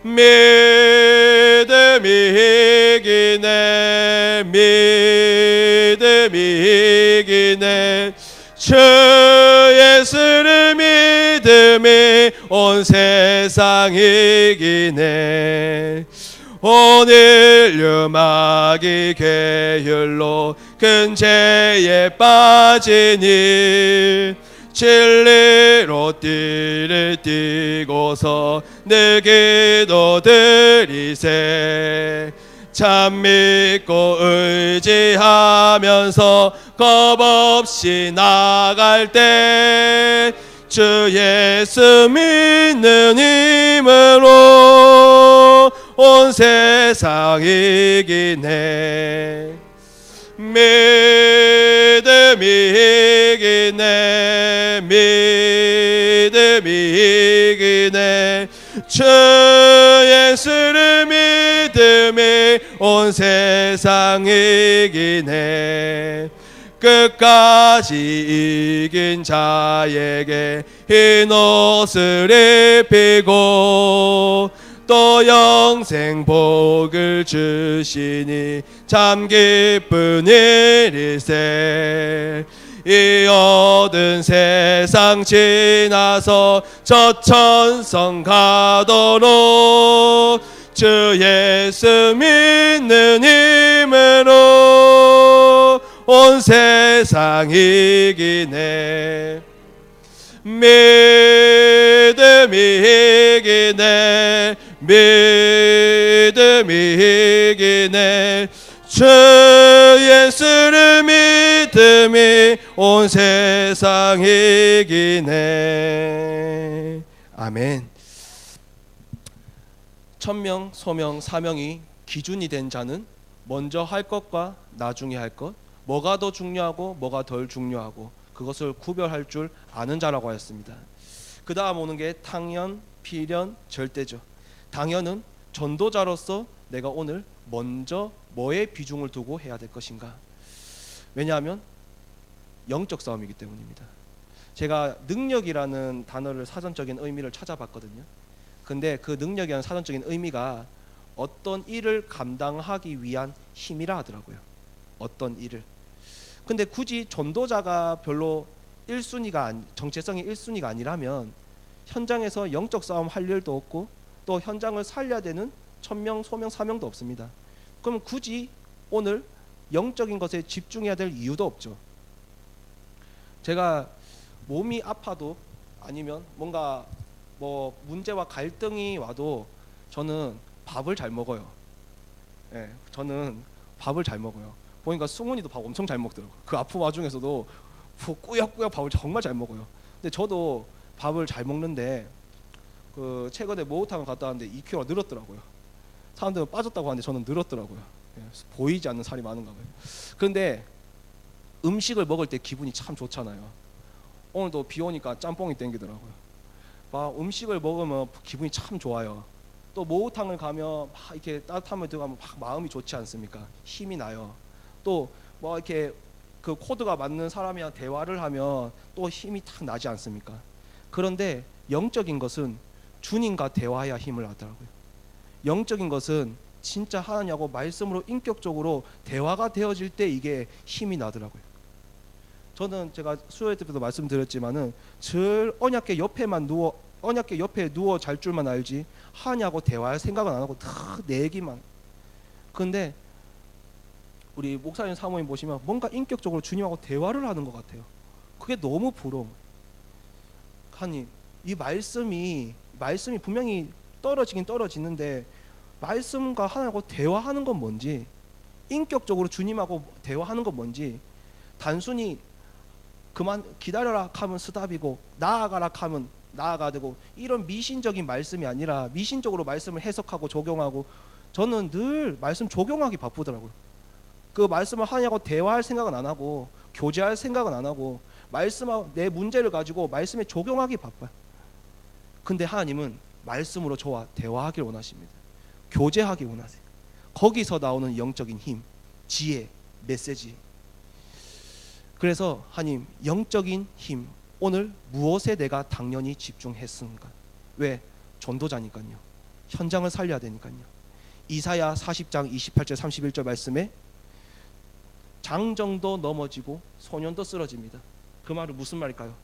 믿음이 이기네. 믿음이 이기네. 주 예수를 믿음이 온 세상 이기네. 오늘 유마기 계율로 큰 죄에 빠지니 진리로 띠를 띠고서 늘 기도드리세. 참 믿고 의지하면서 겁없이 나갈 때 주 예수 믿는 힘으로 온 세상 이기네. 믿음이 이기네. 믿음이 이기네. 주 예수를 믿음이 온 세상 이기네. 끝까지 이긴 자에게 흰 옷을 입히고 또 영생 복을 주시니 참 기쁜 일일세. 이 얻은 세상 지나서 저 천성 가도록 주 예수 믿는 힘으로 온 세상 이기네. 믿음이 이기네. 믿음이 이기네. 주 예수를 믿음이 온 세상 이기네. 아멘. 천명, 소명, 사명이 기준이 된 자는 먼저 할 것과 나중에 할 것, 뭐가 더 중요하고 뭐가 덜 중요하고 그것을 구별할 줄 아는 자라고 하였습니다. 그 다음 오는 게 당연, 필연, 절대죠. 당연은 전도자로서 내가 오늘 먼저 뭐에 비중을 두고 해야 될 것인가. 왜냐하면 영적 싸움이기 때문입니다. 제가 능력이라는 단어를 사전적인 의미를 찾아봤거든요. 근데 그 능력이라는 사전적인 의미가 어떤 일을 감당하기 위한 힘이라 하더라고요. 어떤 일을. 근데 굳이 전도자가 별로 1순위가 정체성이 1순위가 아니라면 현장에서 영적 싸움 할 일도 없고 또 현장을 살려야 되는 천명, 소명, 사명도 없습니다. 그럼 굳이 오늘 영적인 것에 집중해야 될 이유도 없죠. 제가 몸이 아파도 아니면 뭔가 뭐 문제와 갈등이 와도 저는 밥을 잘 먹어요. 예, 저는 밥을 잘 먹어요. 보니까 승훈이도 밥 엄청 잘 먹더라고요. 그 아픈 와중에서도 꾸역꾸역 밥을 정말 잘 먹어요. 근데 저도 밥을 잘 먹는데 그 최근에 목욕탕을 갔다 왔는데 2kg가 늘었더라고요. 사람들은 빠졌다고 하는데 저는 늘었더라고요. 예, 보이지 않는 살이 많은가 봐요. 그런데 음식을 먹을 때 기분이 참 좋잖아요. 오늘도 비 오니까 짬뽕이 땡기더라고요. 막 음식을 먹으면 기분이 참 좋아요. 또 목욕탕을 가면 막 이렇게 따뜻한 물 들어가면 막 마음이 좋지 않습니까? 힘이 나요. 또 뭐 이렇게 그 코드가 맞는 사람이랑 대화를 하면 또 힘이 탁 나지 않습니까? 그런데 영적인 것은 주님과 대화해야 힘을 나더라고요. 영적인 것은 진짜 하나님하고 말씀으로 인격적으로 대화가 되어질 때 이게 힘이 나더라고요. 저는 제가 수요일 때도 말씀드렸지만은 늘 언약궤 옆에만 언약궤 옆에 누워 잘 줄만 알지 하나님하고 대화할 생각은 안 하고 다 내 얘기만. 근데 우리 목사님 사모님 보시면 뭔가 인격적으로 주님하고 대화를 하는 것 같아요. 그게 너무 부러워요. 하나님, 이 말씀이 분명히 떨어지긴 떨어지는데 말씀과 하나님하고 대화하는 건 뭔지, 인격적으로 주님하고 대화하는 건 뭔지, 단순히 그만 기다려라 하면 스탑이고 나아가라 하면 나아가 되고 이런 미신적인 말씀이 아니라 미신적으로 말씀을 해석하고 적용하고 저는 늘 말씀 적용하기 바쁘더라고요. 그 말씀을 하냐고 대화할 생각은 안 하고 교제할 생각은 안 하고 말씀하고 내 문제를 가지고 말씀에 적용하기 바빠요. 근데 하나님은 말씀으로 저와 대화하길 원하십니다. 교제하기 원하세요. 거기서 나오는 영적인 힘, 지혜, 메시지. 그래서 하나님, 영적인 힘, 오늘 무엇에 내가 당연히 집중했습니까? 왜? 전도자니까요. 현장을 살려야 되니까요. 이사야 40장 28절 31절 말씀에 장정도 넘어지고 소년도 쓰러집니다. 그 말은 무슨 말일까요?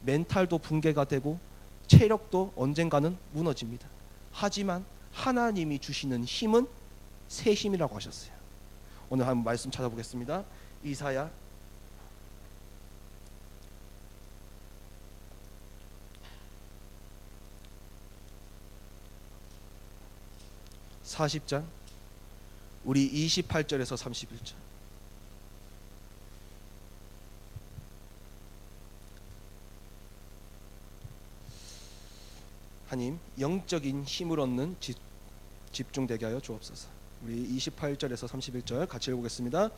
멘탈도 붕괴가 되고 체력도 언젠가는 무너집니다. 하지만 하나님이 주시는 힘은 새 힘이라고 하셨어요. 오늘 한번 말씀 찾아보겠습니다. 이사야 40장 우리 28절에서 31절. 하나님, 영적인 힘을 얻는 집중되게 하여 주옵소서. 우리 28절에서 31절 같이 읽어보겠습니다.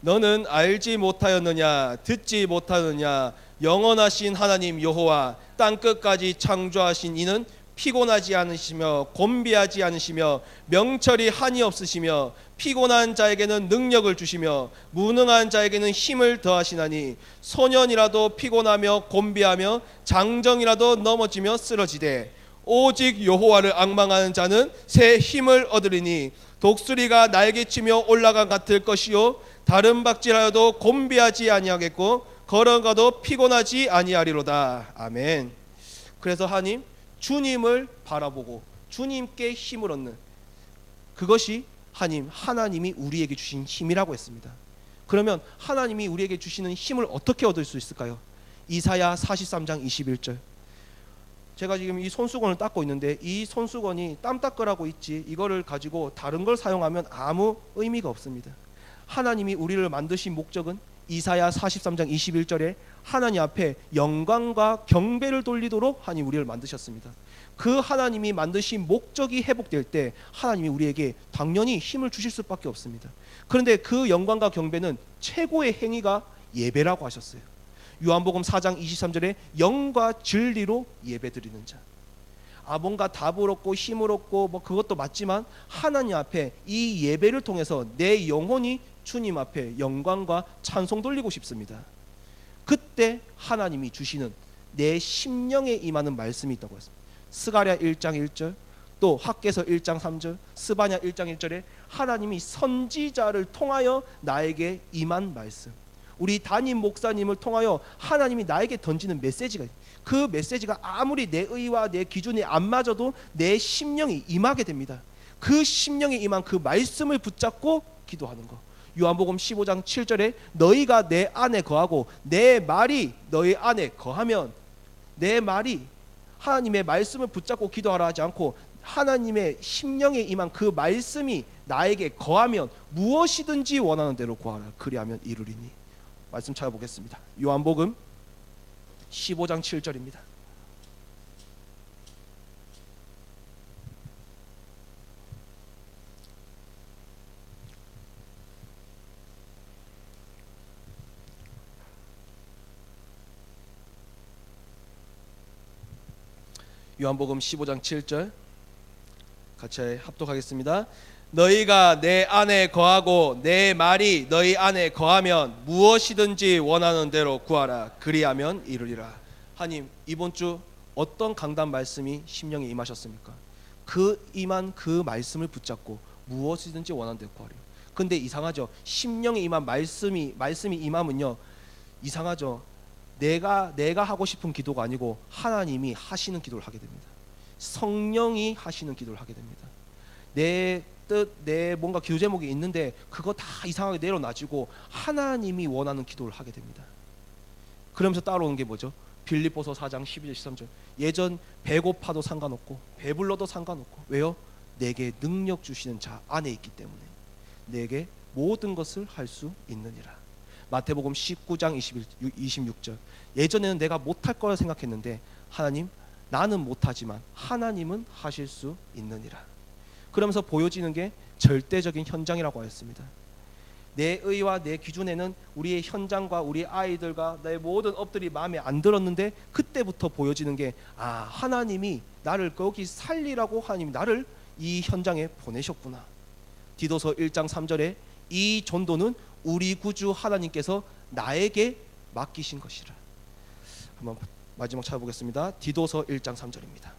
너는 알지 못하였느냐, 듣지 못하느냐, 영원하신 하나님 여호와 땅 끝까지 창조하신 이는 피곤하지 않으시며 곤비하지 않으시며 명철이 한이 없으시며 피곤한 자에게는 능력을 주시며 무능한 자에게는 힘을 더하시나니 소년이라도 피곤하며 곤비하며 장정이라도 넘어지며 쓰러지되 오직 여호와를 앙망하는 자는 새 힘을 얻으리니 독수리가 날개치며 올라간 같을 것이요 다른 박질하여도 곤비하지 아니하겠고 걸어가도 피곤하지 아니하리로다. 아멘. 그래서 하나님, 주님을 바라보고 주님께 힘을 얻는 그것이 하나님이 우리에게 주신 힘이라고 했습니다. 그러면 하나님이 우리에게 주시는 힘을 어떻게 얻을 수 있을까요? 이사야 43장 21절. 제가 지금 이 손수건을 닦고 있는데 이 손수건이 땀 닦으라고 있지 이거를 가지고 다른 걸 사용하면 아무 의미가 없습니다. 하나님이 우리를 만드신 목적은 이사야 43장 21절에 하나님 앞에 영광과 경배를 돌리도록 하나님 우리를 만드셨습니다. 그 하나님이 만드신 목적이 회복될 때 하나님이 우리에게 당연히 힘을 주실 수밖에 없습니다. 그런데 그 영광과 경배는 최고의 행위가 예배라고 하셨어요. 요한복음 4장 23절에 영과 진리로 예배드리는 자. 뭔가 답을 얻고 힘을 얻고 그것도 맞지만 하나님 앞에 이 예배를 통해서 내 영혼이 주님 앞에 영광과 찬송 돌리고 싶습니다. 그때 하나님이 주시는 내 심령에 임하는 말씀이 있다고 했습니다. 스가랴 1장 1절, 또 학개서 1장 3절, 스바냐 1장 1절에 하나님이 선지자를 통하여 나에게 임한 말씀. 우리 담임 목사님을 통하여 하나님이 나에게 던지는 메시지가 있어요. 그 메시지가 아무리 내 의와 내 기준이 안 맞아도 내 심령이 임하게 됩니다. 그 심령에 임한 그 말씀을 붙잡고 기도하는 거. 요한복음 15장 7절에 너희가 내 안에 거하고 내 말이 너희 안에 거하면, 내 말이 하나님의 말씀을 붙잡고 기도하라 하지 않고 하나님의 심령에 임한 그 말씀이 나에게 거하면 무엇이든지 원하는 대로 구하라 그리하면 이루리니. 말씀 찾아보겠습니다. 요한복음 15장 7절입니다. 요한복음 15장 7절 같이 합독하겠습니다. 너희가 내 안에 거하고 내 말이 너희 안에 거하면 무엇이든지 원하는 대로 구하라 그리하면 이루리라. 하나님, 이번 주 어떤 강단 말씀이 심령에 임하셨습니까? 그 임한 그 말씀을 붙잡고 무엇이든지 원하는 대로 구하라. 근데 이상하죠. 심령에 임한 말씀이 임하면요, 이상하죠. 내가 하고 싶은 기도가 아니고 하나님이 하시는 기도를 하게 됩니다. 성령이 하시는 기도를 하게 됩니다. 내 뜻, 내 뭔가 기도 제목이 있는데 그거 다 이상하게 내려놔지고 하나님이 원하는 기도를 하게 됩니다. 그러면서 따라오는 게 뭐죠? 빌립보서 4장 12절 13절. 예전 배고파도 상관없고 배불러도 상관없고. 왜요? 내게 능력 주시는 자 안에 있기 때문에 내게 모든 것을 할 수 있느니라. 마태복음 19장 26절. 예전에는 내가 못할 거라 생각했는데 하나님, 나는 못하지만 하나님은 하실 수 있느니라. 그러면서 보여지는 게 절대적인 현장이라고 하였습니다. 내 의와 내 기준에는 우리의 현장과 우리 아이들과 내 모든 업들이 마음에 안 들었는데 그때부터 보여지는 게 하나님이 나를 거기 살리라고 하나님이 나를 이 현장에 보내셨구나. 디도서 1장 3절에 이 전도는 우리 구주 하나님께서 나에게 맡기신 것이라. 한번 마지막 찾아보겠습니다. 디도서 1장 3절입니다.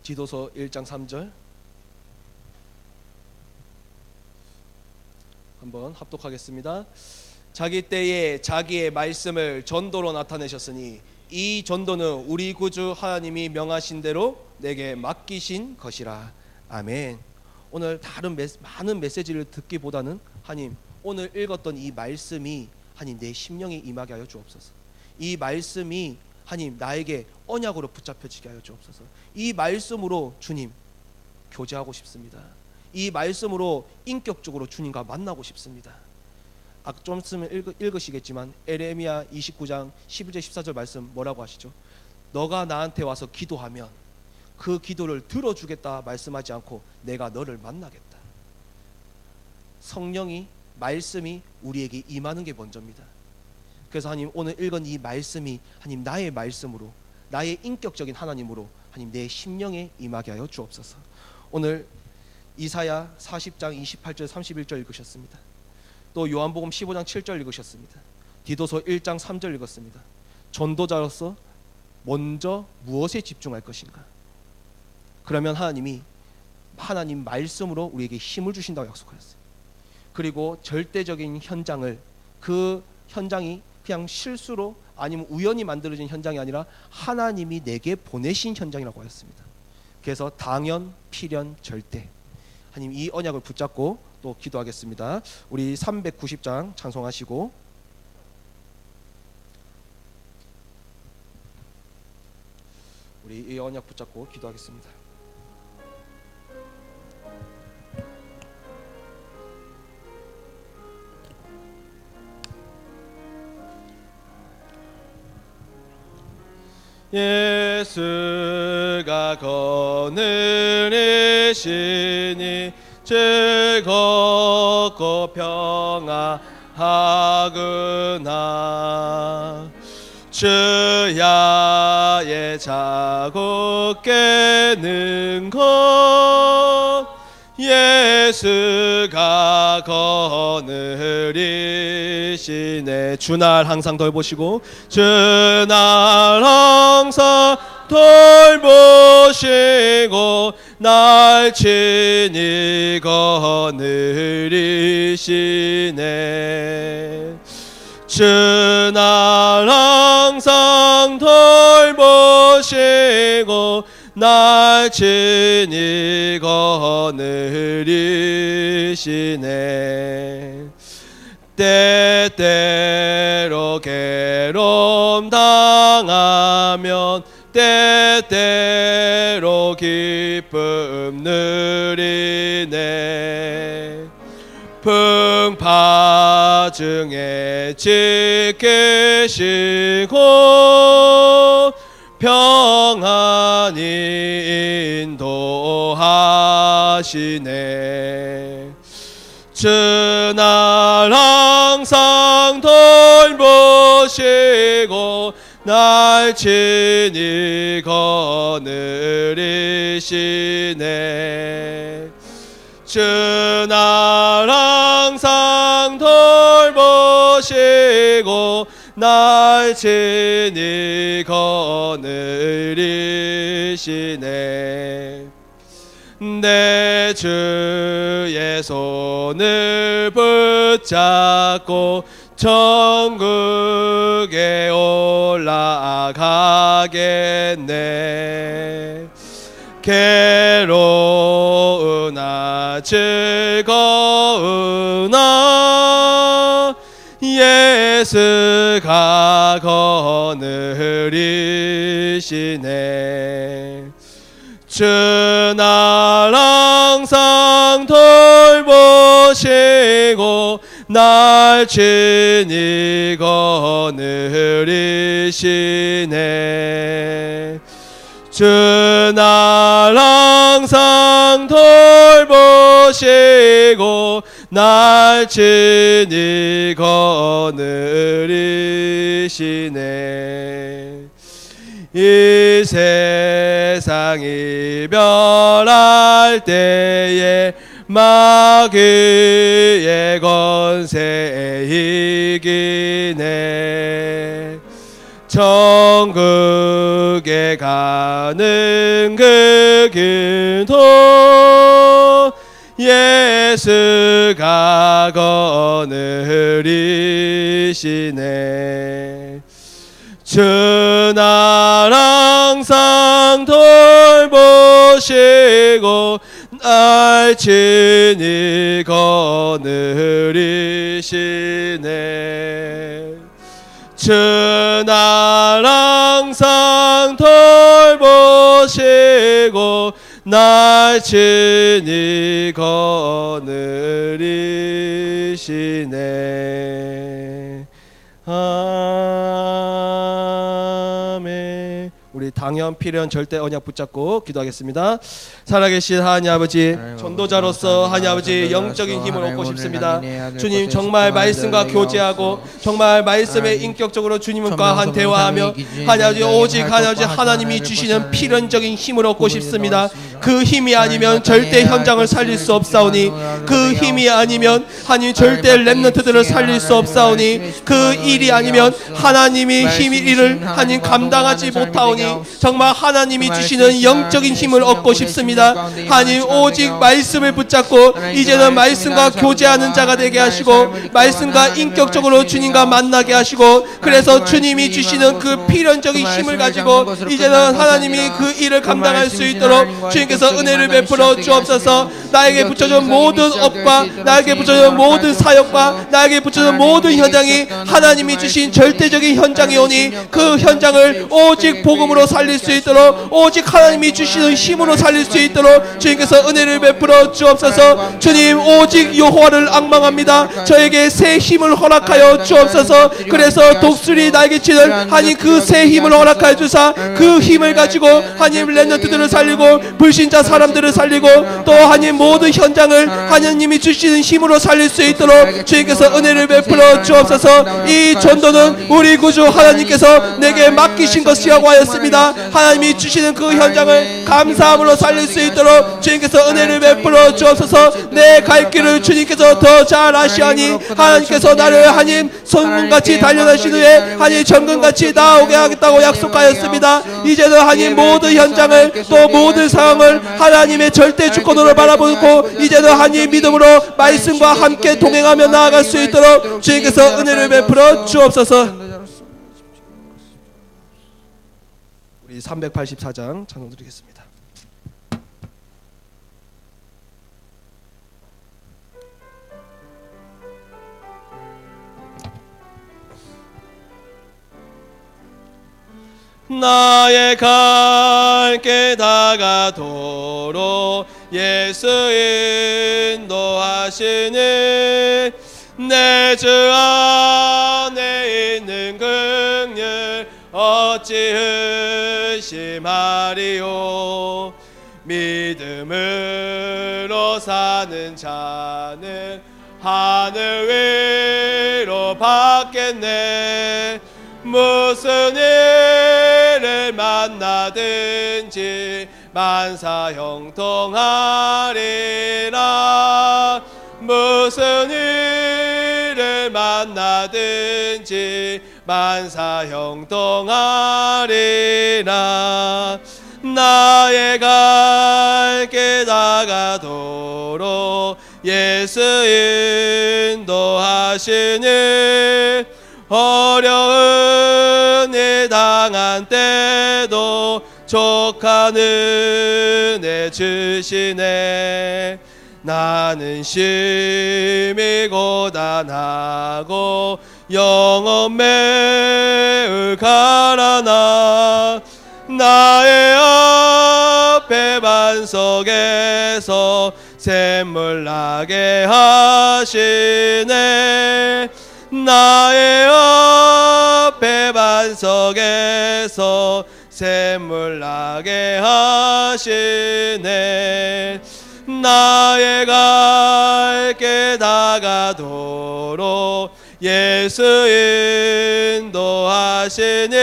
디도서 1장 3절 한번 합독하겠습니다. 자기 때에 자기의 말씀을 전도로 나타내셨으니 이 전도는 우리 구주 하나님이 명하신 대로 내게 맡기신 것이라. 아멘. 오늘 다른 많은 메시지를 듣기보다는 하나님 오늘 읽었던 이 말씀이 하나님 내 심령에 임하게 하여 주옵소서. 이 말씀이 하나님 나에게 언약으로 붙잡혀지게 하여 주옵소서. 이 말씀으로 주님 교제하고 싶습니다. 이 말씀으로 인격적으로 주님과 만나고 싶습니다. 좀 있으면 읽으시겠지만 에레미야 29장 11절 14절 말씀 뭐라고 하시죠? 너가 나한테 와서 기도하면 그 기도를 들어주겠다 말씀하지 않고 내가 너를 만나겠다. 성령이 말씀이 우리에게 임하는 게 먼저입니다. 그래서 하나님 오늘 읽은 이 말씀이 하나님 나의 말씀으로 나의 인격적인 하나님으로 하나님 내 심령에 임하게 하여 주옵소서. 오늘 이사야 40장 28절 31절 읽으셨습니다. 또 요한복음 15장 7절 읽으셨습니다. 디도서 1장 3절 읽었습니다. 전도자로서 먼저 무엇에 집중할 것인가? 그러면 하나님이 하나님 말씀으로 우리에게 힘을 주신다고 약속하셨어요. 그리고 절대적인 현장을 그 현장이 그냥 실수로 아니면 우연히 만들어진 현장이 아니라 하나님이 내게 보내신 현장이라고 하였습니다. 그래서 당연, 필연, 절대 하나님 이 언약을 붙잡고 또 기도하겠습니다. 우리 390장 찬송하시고 우리 이 언약 붙잡고 기도하겠습니다. 예수가 거느리시니 즐겁고 평안하구나. 주야의 자국 깨는 것 예수가 거느리시네. 주날 항상 돌보시고 주날 항상 돌보시고 날 친히 거느리시네. 주날 항상 돌보시고 날 친히 거느리시네. 때때로 괴로움 당하면 때때로 기쁨 누리네. 풍파 중에 지키시고 평안히 인도하시네. 주날 항상 돌보시고 날 친히 거느리시네. 주날 항상 돌보시고 날 친히 거느리시네. 내 주의 손을 붙잡고 천국에 올라가겠네. 괴로우나 즐거우나 예수가 거느리시네. 주날 항상 돌보시고 날 친히 거느리시네. 주 날 항상 돌보시고 날 친히 거느리시네. 이 세상 이별할 때에 마귀의 권세 이기네. 천국에 가는 그 길도 예수가 거느리시네. 주 날 항상 돌보시고 날 친히 거느리시네. 주 날 항상 돌보시고 날 친히 거느리시네. 아멘. 우리 당연 필연 절대 언약 붙잡고 기도하겠습니다. 살아계신 하나님 아버지, 전도자로서 하나님 아버지 영적인 힘을 얻고 싶습니다. 주님, 정말 말씀과 교제하고 정말 말씀에 인격적으로 주님과 한 대화하며 하나님 아버지 오직 하나님 아버지 하나님이 주시는 필연적인 힘을 얻고 싶습니다. 그 힘이 아니면 절대 현장을 살릴 수 없사오니, 그 힘이 아니면 하나님 절대 렘넌트들을 살릴 수 없사오니, 그 일이 아니면 하나님이 힘이 일을 하나님 감당하지 못하오니, 정말 하나님이 주시는 영적인 힘을 얻고 싶습니다. 하나님 오직 말씀을 붙잡고 이제는 말씀과 교제하는 자가 되게 하시고 말씀과 인격적으로 주님과 만나게 하시고, 그래서 주님이 주시는 그 필연적인 힘을 가지고 이제는 하나님이 그 일을 감당할 수 있도록 주님께서 은혜를 베풀어 주옵소서. 나에게 붙여준 모든 업과 나에게 붙여준 모든 사역과 나에게 붙여준 모든 현장이 하나님이 주신 절대적인 현장이 오니, 그 현장을 오직 복음으로 살릴 수 있도록 오직 하나님이 주시는 힘으로 살릴 수 있도록 주님께서 은혜를 베풀어 주옵소서. 주님, 오직 여호와를 앙망합니다. 저에게 새 힘을 허락하여 주옵소서. 그래서 독수리 날개치는 하나님 그 새 힘을 허락하여 주사 그 힘을 가지고 하나님 렘넌트들을 살리고 불신자 사람들을 살리고 또 하나님 모든 현장을 하나님이 주시는 힘으로 살릴 수 있도록 주님께서 은혜를 베풀어 주옵소서. 이 전도는 우리 구주 하나님께서 내게 맡기신 것이라고 하였습니다. 하나님이 주시는 그 현장을 감사함으로 살릴 수 있도록 주님께서 은혜를 베풀어 주옵소서. 내 갈 길을 주님께서 더 잘 아시하니 하나님께서 나를 하나님 손문같이 단련하신 후에 하나님 정금같이 나오게 하겠다고 약속하였습니다. 이제는 하나님 모든 현장을 또 모든 상황을 하나님의 절대 주권으로 바라보고 이제는 하나님 믿음으로 말씀과 함께 동행하며 나아갈 수 있도록 주님께서 은혜를 베풀어 주옵소서. 우리 384장 찬송 드리겠습니다. 나의 갈 길 다가도록 예수 인도하시니 내 주 안에 있는 긍휼 어찌 의심하리요. 믿음으로 사는 자는 하늘 위로 받겠네. 무슨 일을 만나든지 만사 형통하리라. 무슨 일을 만나든지 만사 형통하리라. 나의 갈 길 다가도록 예수 인도하시니 어려운 일 당한 때도 족한 은혜 주시네. 나는 심히 고단하고 영혼 매우 가라나 나의 앞에 반석에서 샘물 나게 하시네. 나의 앞에 반석에서 샘물 나게 하시네. 나의 갈 길 다가도록 예수 인도하시니.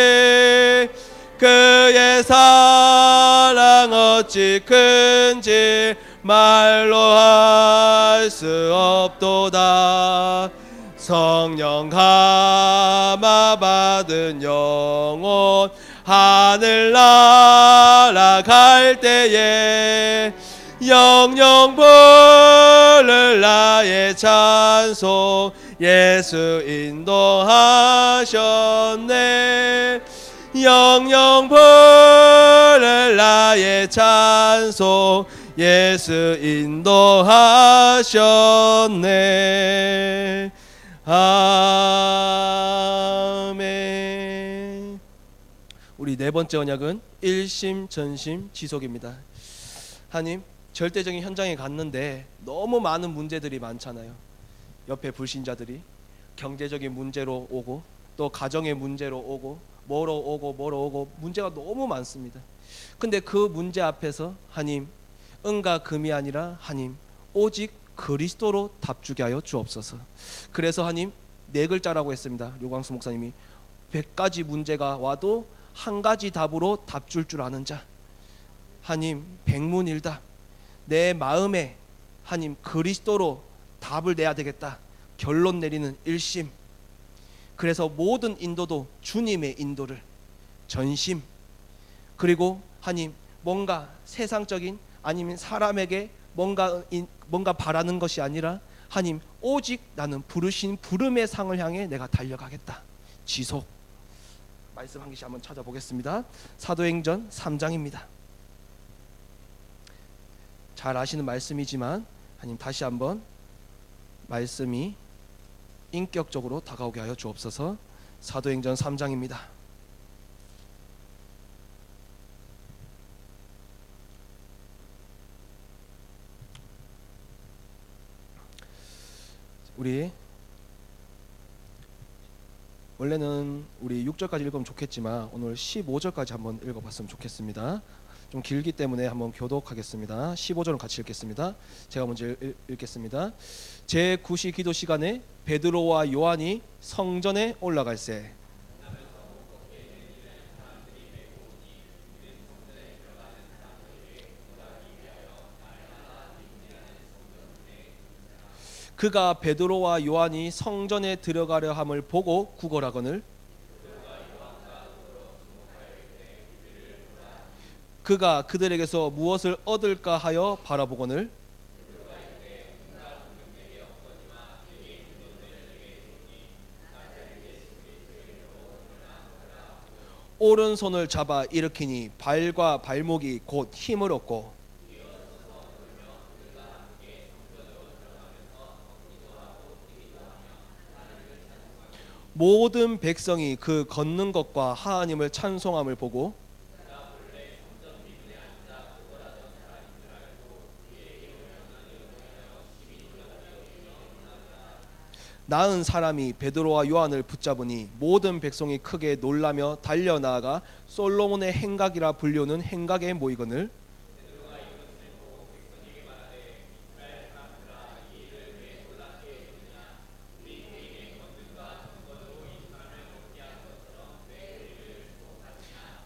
그의 사랑 어찌 큰지 말로 할 수 없도다. 성령 감화 받은 영혼 하늘 날아갈 때에 영영 부를 나의 찬송 예수 인도하셨네. 영영 부를 나의 찬송 예수 인도하셨네. 아멘. 우리 네 번째 언약은 일심 전심 지속입니다. 하나님, 절대적인 현장에 갔는데 너무 많은 문제들이 많잖아요. 옆에 불신자들이 경제적인 문제로 오고 또 가정의 문제로 오고 뭐로 오고 문제가 너무 많습니다. 근데 그 문제 앞에서 하나님, 은과 금이 아니라 하나님 오직 그리스도로 답주게 하여 주옵소서. 그래서 하나님 네 글자라고 했습니다. 류광수 목사님이 100가지 문제가 와도 한 가지 답으로 답줄 줄 아는 자. 하나님 백문일답. 내 마음에 하나님 그리스도로 답을 내야 되겠다. 결론 내리는 일심. 그래서 모든 인도도 주님의 인도를 전심. 그리고 하나님 뭔가 세상적인 아니면 사람에게 뭔가 바라는 것이 아니라 하나님 오직 나는 부르신 부름의 상을 향해 내가 달려가겠다. 지속. 말씀 한 개씩 한번 찾아보겠습니다. 사도행전 3장입니다. 잘 아시는 말씀이지만 하나님 다시 한번 말씀이 인격적으로 다가오게 하여 주옵소서. 사도행전 3장입니다. 우리 원래는 우리 6절까지 읽으면 좋겠지만 오늘 15절까지 한번 읽어봤으면 좋겠습니다. 좀 길기 때문에 한번 교독하겠습니다. 15절은 같이 읽겠습니다. 제가 먼저 읽겠습니다. 제9시 기도 시간에 베드로와 요한이 성전에 올라갈새 그가 베드로와 요한이 성전에 들어가려 함을 보고 구걸하거늘 그가 그들에게서 무엇을 얻을까 하여 바라보거늘 오른손을 잡아 일으키니 발과 발목이 곧 힘을 얻고 모든 백성이 그 걷는 것과 하나님을 찬송함을 보고 나은 사람이 베드로와 요한을 붙잡으니 모든 백성이 크게 놀라며 달려나아가 솔로몬의 행각이라 불리우는 행각에 모이거늘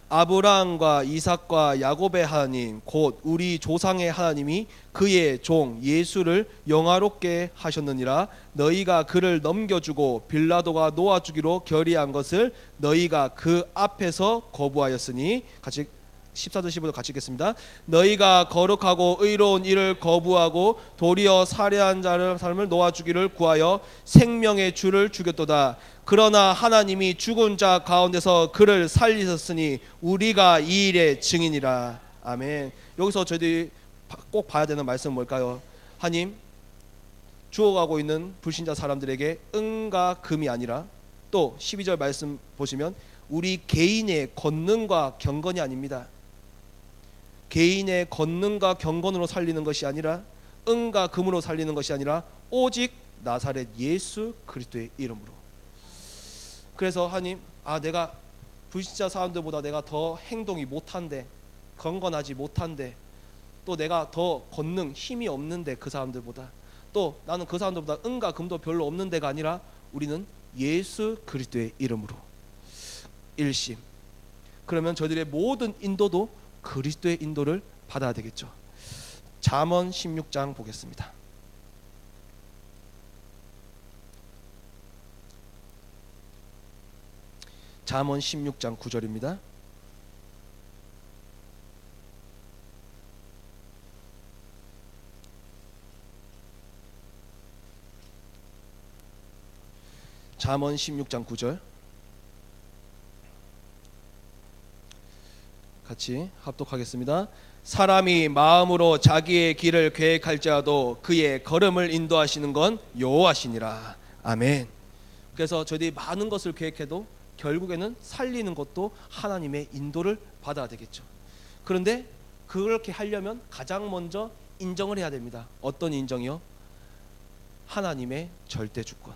아브라함과 이삭과 야곱의 하나님 곧 우리 조상의 하나님이 그의 종 예수를 영화롭게 하셨느니라. 너희가 그를 넘겨주고 빌라도가 놓아주기로 결의한 것을 너희가 그 앞에서 거부하였으니 같이 14절 15절 같이 읽겠습니다. 너희가 거룩하고 의로운 일을 거부하고 도리어 살해한 사람을 놓아주기를 구하여 생명의 주를 죽였도다. 그러나 하나님이 죽은 자 가운데서 그를 살리셨으니 우리가 이 일의 증인이라. 아멘. 여기서 저희들이 꼭 봐야 되는 말씀은 뭘까요? 하나님 죽어가고 있는 불신자 사람들에게 은과 금이 아니라 또 12절 말씀 보시면 우리 개인의 권능과 경건이 아닙니다. 개인의 권능과 경건으로 살리는 것이 아니라 은과 금으로 살리는 것이 아니라 오직 나사렛 예수 그리스도의 이름으로. 그래서 하나님, 내가 불신자 사람들보다 내가 더 행동이 못한데, 경건하지 못한데, 또 내가 더 권능 힘이 없는데 그 사람들보다, 또 나는 그 사람들보다 은과 금도 별로 없는 데가 아니라 우리는 예수 그리스도의 이름으로 일심. 그러면 저희들의 모든 인도도 그리스도의 인도를 받아야 되겠죠. 잠언 16장 보겠습니다. 잠언 16장 9절입니다. 잠언 16장 9절 같이 합독하겠습니다. 사람이 마음으로 자기의 길을 계획할지라도 그의 걸음을 인도하시는 건 여호와시니라. 아멘. 그래서 저희들이 많은 것을 계획해도 결국에는 살리는 것도 하나님의 인도를 받아야 되겠죠. 그런데 그렇게 하려면 가장 먼저 인정을 해야 됩니다. 어떤 인정이요? 하나님의 절대 주권.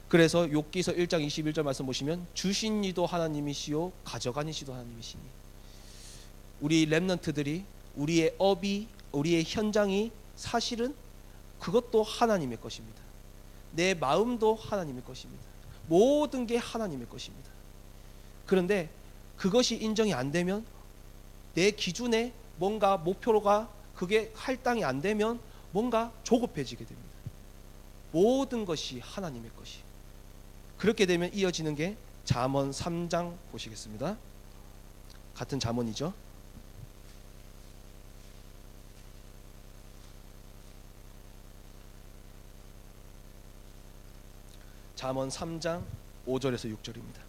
그래서 욥기서 1장 21절 말씀 보시면 주신 이도 하나님이시요 가져간 이시도 하나님이시니, 우리 렘넌트들이, 우리의 업이, 우리의 현장이 사실은 그것도 하나님의 것입니다. 내 마음도 하나님의 것입니다. 모든 게 하나님의 것입니다. 그런데 그것이 인정이 안 되면, 내 기준에 뭔가 목표가 그게 할당이 안 되면 뭔가 조급해지게 됩니다. 모든 것이 하나님의 것이. 그렇게 되면 이어지는 게 잠언 3장 보시겠습니다. 같은 잠언이죠. 잠언 3장 5절에서 6절입니다.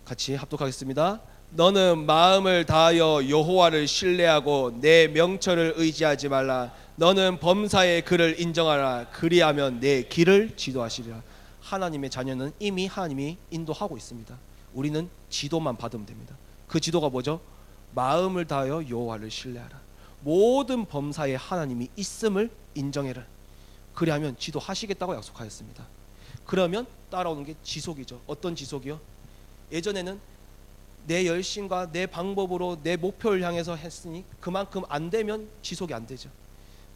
같이 합독하겠습니다. 너는 마음을 다하여 여호와를 신뢰하고 내 명철을 의지하지 말라. 너는 범사의 그를 인정하라. 그리하면 내 길을 지도하시리라. 하나님의 자녀는 이미 하나님이 인도하고 있습니다. 우리는 지도만 받으면 됩니다. 그 지도가 뭐죠? 마음을 다하여 여호와를 신뢰하라. 모든 범사에 하나님이 있음을 인정해라. 그리하면 지도하시겠다고 약속하였습니다. 그러면 따라오는 게 지속이죠. 어떤 지속이요? 예전에는 내 열심과 내 방법으로 내 목표를 향해서 했으니 그만큼 안 되면 지속이 안 되죠.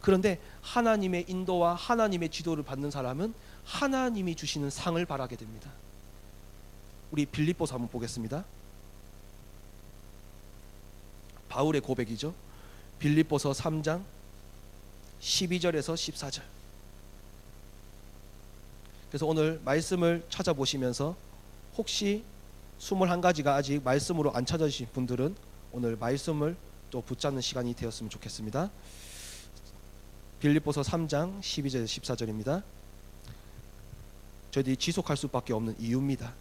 그런데 하나님의 인도와 하나님의 지도를 받는 사람은 하나님이 주시는 상을 바라게 됩니다. 우리 빌립보서 한번 보겠습니다. 바울의 고백이죠. 빌립보서 3장 12절에서 14절. 그래서 오늘 말씀을 찾아보시면서 혹시 21가지가 아직 말씀으로 안 찾아주신 분들은 오늘 말씀을 또 붙잡는 시간이 되었으면 좋겠습니다. 빌립보서 3장 12절 14절입니다. 저희들이 지속할 수밖에 없는 이유입니다.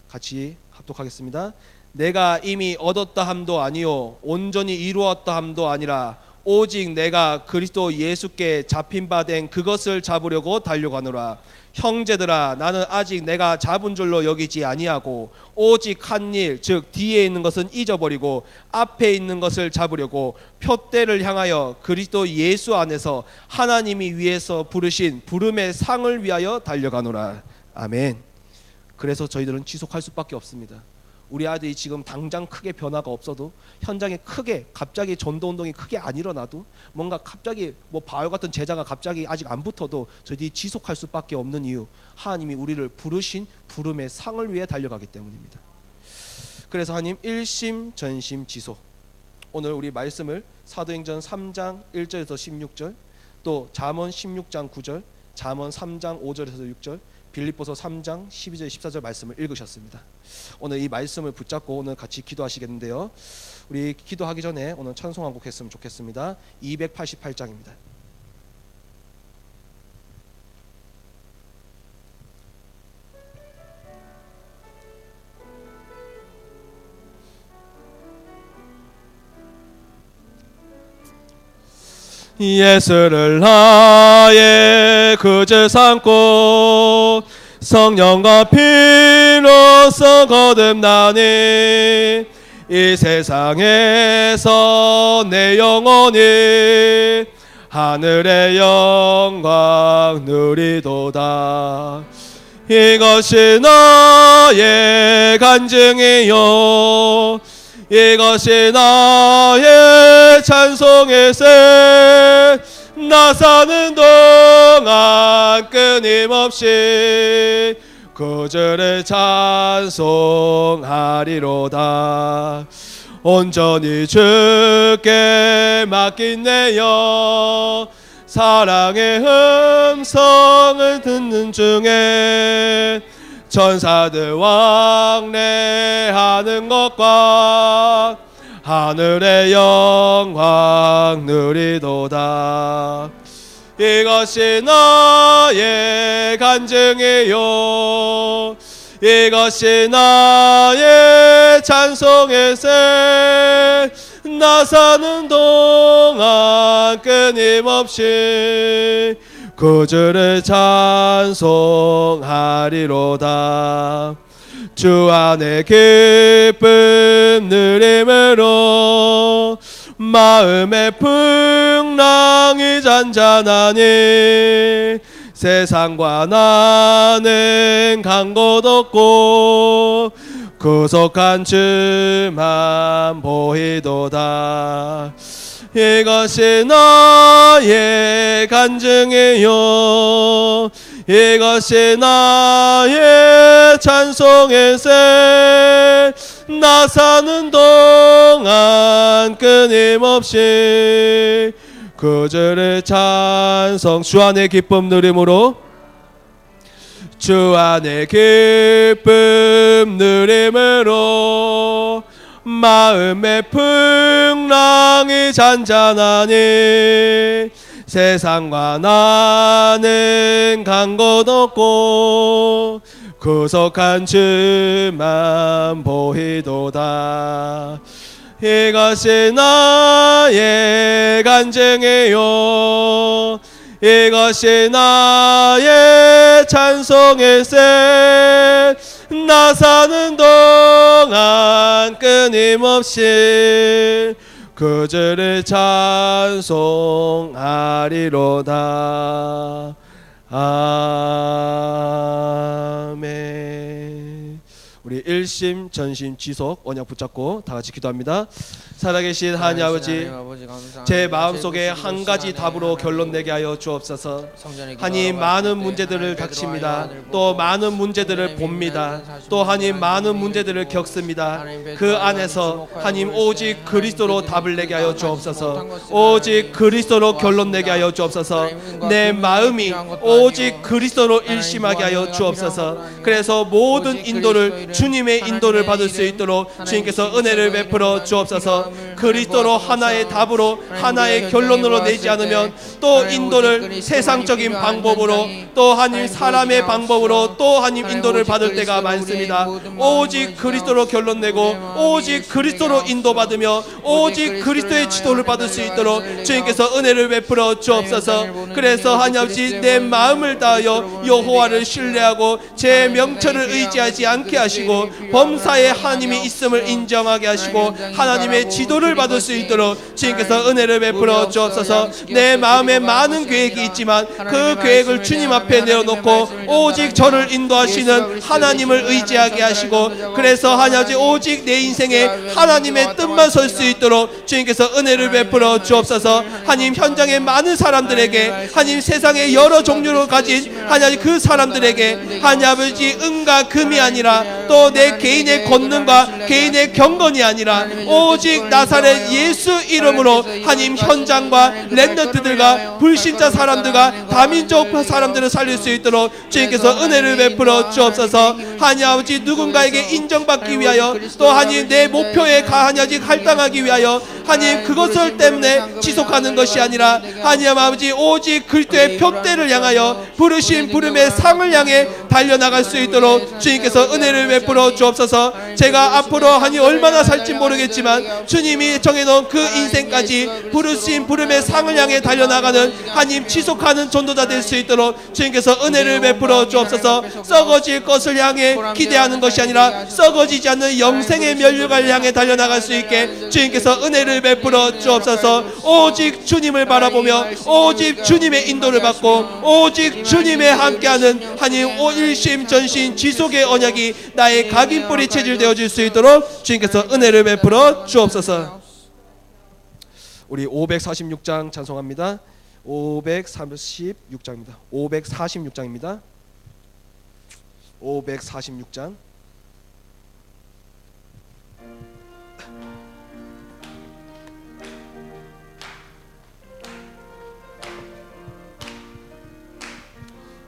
같이 합독하겠습니다. 내가 이미 얻었다 함도 아니요 온전히 이루었다 함도 아니라 오직 내가 그리스도 예수께 잡힌 바 된 그것을 잡으려고 달려가노라. 형제들아, 나는 아직 내가 잡은 줄로 여기지 아니하고 오직 한 일, 즉 뒤에 있는 것은 잊어버리고 앞에 있는 것을 잡으려고 표대를 향하여 그리스도 예수 안에서 하나님이 위에서 부르신 부름의 상을 위하여 달려가노라. 아멘. 그래서 저희들은 지속할 수밖에 없습니다. 우리 아들이 지금 당장 크게 변화가 없어도, 현장에 크게 갑자기 전도운동이 크게 안 일어나도, 뭔가 갑자기 바울 같은 제자가 갑자기 아직 안 붙어도 저희들이 지속할 수밖에 없는 이유, 하나님이 우리를 부르신 부름의 상을 위해 달려가기 때문입니다. 그래서 하나님 일심 전심 지속. 오늘 우리 말씀을 사도행전 3장 1절에서 16절, 또 잠언 16장 9절, 잠언 3장 5절에서 6절, 빌립보서 3장 12절 14절 말씀을 읽으셨습니다. 오늘 이 말씀을 붙잡고 오늘 같이 기도하시겠는데요. 우리 기도하기 전에 오늘 찬송 한 곡 했으면 좋겠습니다. 288장입니다. 예수를 나의 구주 삼고 성령과 피로써 거듭나니 이 세상에서 내 영혼이 하늘의 영광 누리도다. 이것이 나의 간증이요 이것이 나의 찬송의 새 나 사는 동안 끊임없이 구주를 찬송하리로다. 온전히 주께 맡긴 내 영 사랑의 음성을 듣는 중에 천사들 왕래하는 것과 하늘의 영광 누리도다. 이것이 나의 간증이요 이것이 나의 찬송의 새 나 사는 동안 끊임없이 구주를 찬송하리로다. 주 안에 기쁨 누림으로 마음의 풍랑이 잔잔하니 세상과 나는 간 곳 없고 구속한 주만 보이도다. 이것이 나의 간증이요 이것이 나의 찬송의 새 나 사는 동안 끊임없이 구주를 찬송. 주 안의 기쁨 누림으로 주 안의 기쁨 누림으로 마음의 풍랑이 잔잔하니 세상과 나는 간 곳 없고 구속한 주만 보이도다. 이것이 나의 간증이요 이것이 나의 찬송의 새 나 사는 동안 끊임없이 구주를 찬송하리로다. 아멘. 우리 일심 전심 지속 언약 붙잡고 다 같이 기도합니다. 살아계신 하나님 아버지, 제 마음속에 한 가지 답으로 결론 내게 하여 주옵소서. 하나님 많은 문제들을 닥칩니다. 또 많은 문제들을 봅니다. 또 하나님 많은 문제들을 겪습니다. 그 안에서 하나님 오직 그리스도로 답을 내게 하여 주옵소서. 오직 그리스도로 결론 내게 하여 주옵소서. 내 마음이 오직 그리스도로 일심하게 하여 주옵소서. 그래서 모든 인도를 주님의 인도를 받을 수 있도록 주님께서 은혜를 베풀어 주옵소서. 그리스도로 하나의 답으로 하나의 결론으로 내지 않으면 또 인도를 세상적인 방법으로 또 하나님 사람의 방법으로 또 하나님 인도를 받을 때가 많습니다. 오직 그리스도로 결론 내고 오직 그리스도로 인도받으며 오직 그리스도의 지도를 받을 수 있도록 주님께서 은혜를 베풀어 주옵소서. 그래서 하나님 아버지 내 마음을 다하여 여호와를 신뢰하고 제 명철을 의지하지 않게 하시고 범사에 하나님이 있음을 인정하게 하시고 하나님의 지도를 받을 수 있도록 주님께서 은혜를 베풀어 주옵소서. 내 마음에 많은 계획이 있지만 그 계획을 주님 앞에 내어놓고 오직 저를 인도하시는 하나님을 의지하게 하시고 그래서 하나님 오직 내 인생에 하나님의 뜻만 설 수 있도록 주님께서 은혜를 베풀어 주옵소서. 하나님 현장에 많은 사람들에게 하나님 세상의 여러 종류로 가진 하나님 그 사람들에게 하나님 아버지 은과 금이 아니라 또 내 개인의 권능과 개인의 경건이 아니라 오직 나사렛 예수 이름으로 하나님 현장과 랩런트들과 불신자 사람들과 다민족 사람들을 살릴 수 있도록 주님께서 은혜를 베풀어 주옵소서. 하나님 아버지 누군가에게 인정받기 위하여 또 하나님 내 목표에 하나님 할당하기 위하여 하나님 그것을 때문에 지속하는 것이 아니라 하나님 아버지 오직 그리스도의 표대를 향하여 부르신 부름의 상을 향해 달려나갈 수 있도록 주님께서 은혜를 베풀어 주옵소서. 제가 앞으로 하니 얼마나 살지 모르겠지만 주님이 정해놓은 그 인생까지 부르신 부름의 상을 향해 달려나가는 하나님 지속하는 전도자 될 수 있도록 주님께서 은혜를 베풀어 주옵소서. 썩어질 것을 향해 기대하는 것이 아니라 썩어지지 않는 영생의 면류관을 향해 달려나갈 수 있게 주님께서 은혜를 베풀어 주옵소서. 오직 주님을 바라보며 오직 주님의 인도를 받고 오직 주님의 함께하는 하나님 일심전심 지속의 언약이 나의 각인뿌리 체질 되어질 수 있도록 주님께서 은혜를 베풀어 주옵소서. 우리 546장 찬송합니다. 546장입니다. 546장입니다. 546장.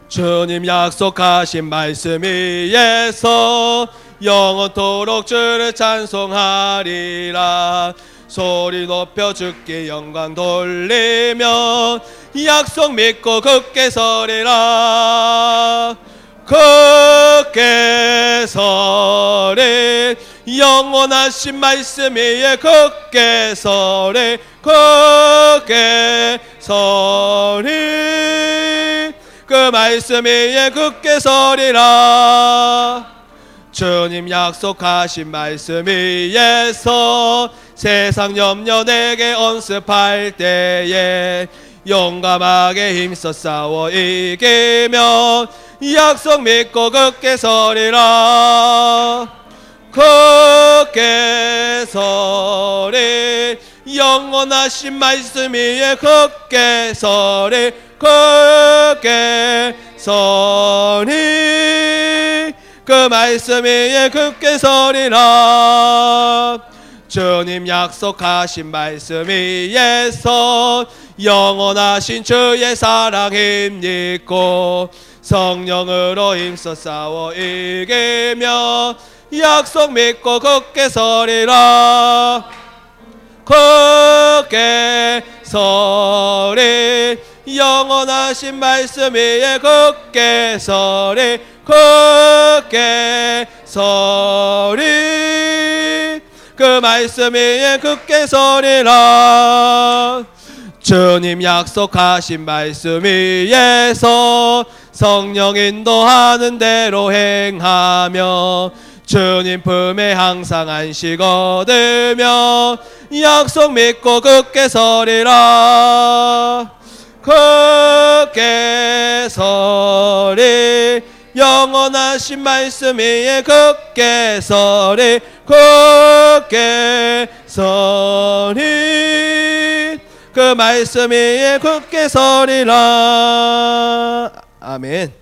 주님 약속하신 말씀 위에서 영원토록 주를 찬송하리라. 소리 높여 주께 영광 돌리며 약속 믿고 굳게 서리라. 굳게 서리. 영원하신 말씀 위에 굳게 서리. 굳게 서리. 그 말씀 위에 굳게 서리라. 주님 약속하신 말씀 위에서 세상 염려 내게 언습할 때에 용감하게 힘써 싸워 이기며 약속 믿고 굳게 서리라. 굳게 서리. 영원하신 말씀 위에 굳게 서리. 굳게 서리. 그 말씀 위에 굳게 서리라. 주님 약속하신 말씀 위에서 영원하신 주의 사랑 힘입고 성령으로 힘써 싸워 이기며 약속 믿고 굳게 서리라. 굳게 서리. 영원하신 말씀 위에 굳게 서리. 굳게 서리. 그 말씀 위에 굳게 서리라. 주님 약속하신 말씀 위에서 성령 인도하는 대로 행하며 주님 품에 항상 안식 얻으며 약속 믿고 굳게 서리라. 굳게 서리. 영원하신 말씀 위에 굳게 서리. 굳게 서리. 그 말씀 위에 굳게 서리라. 아멘.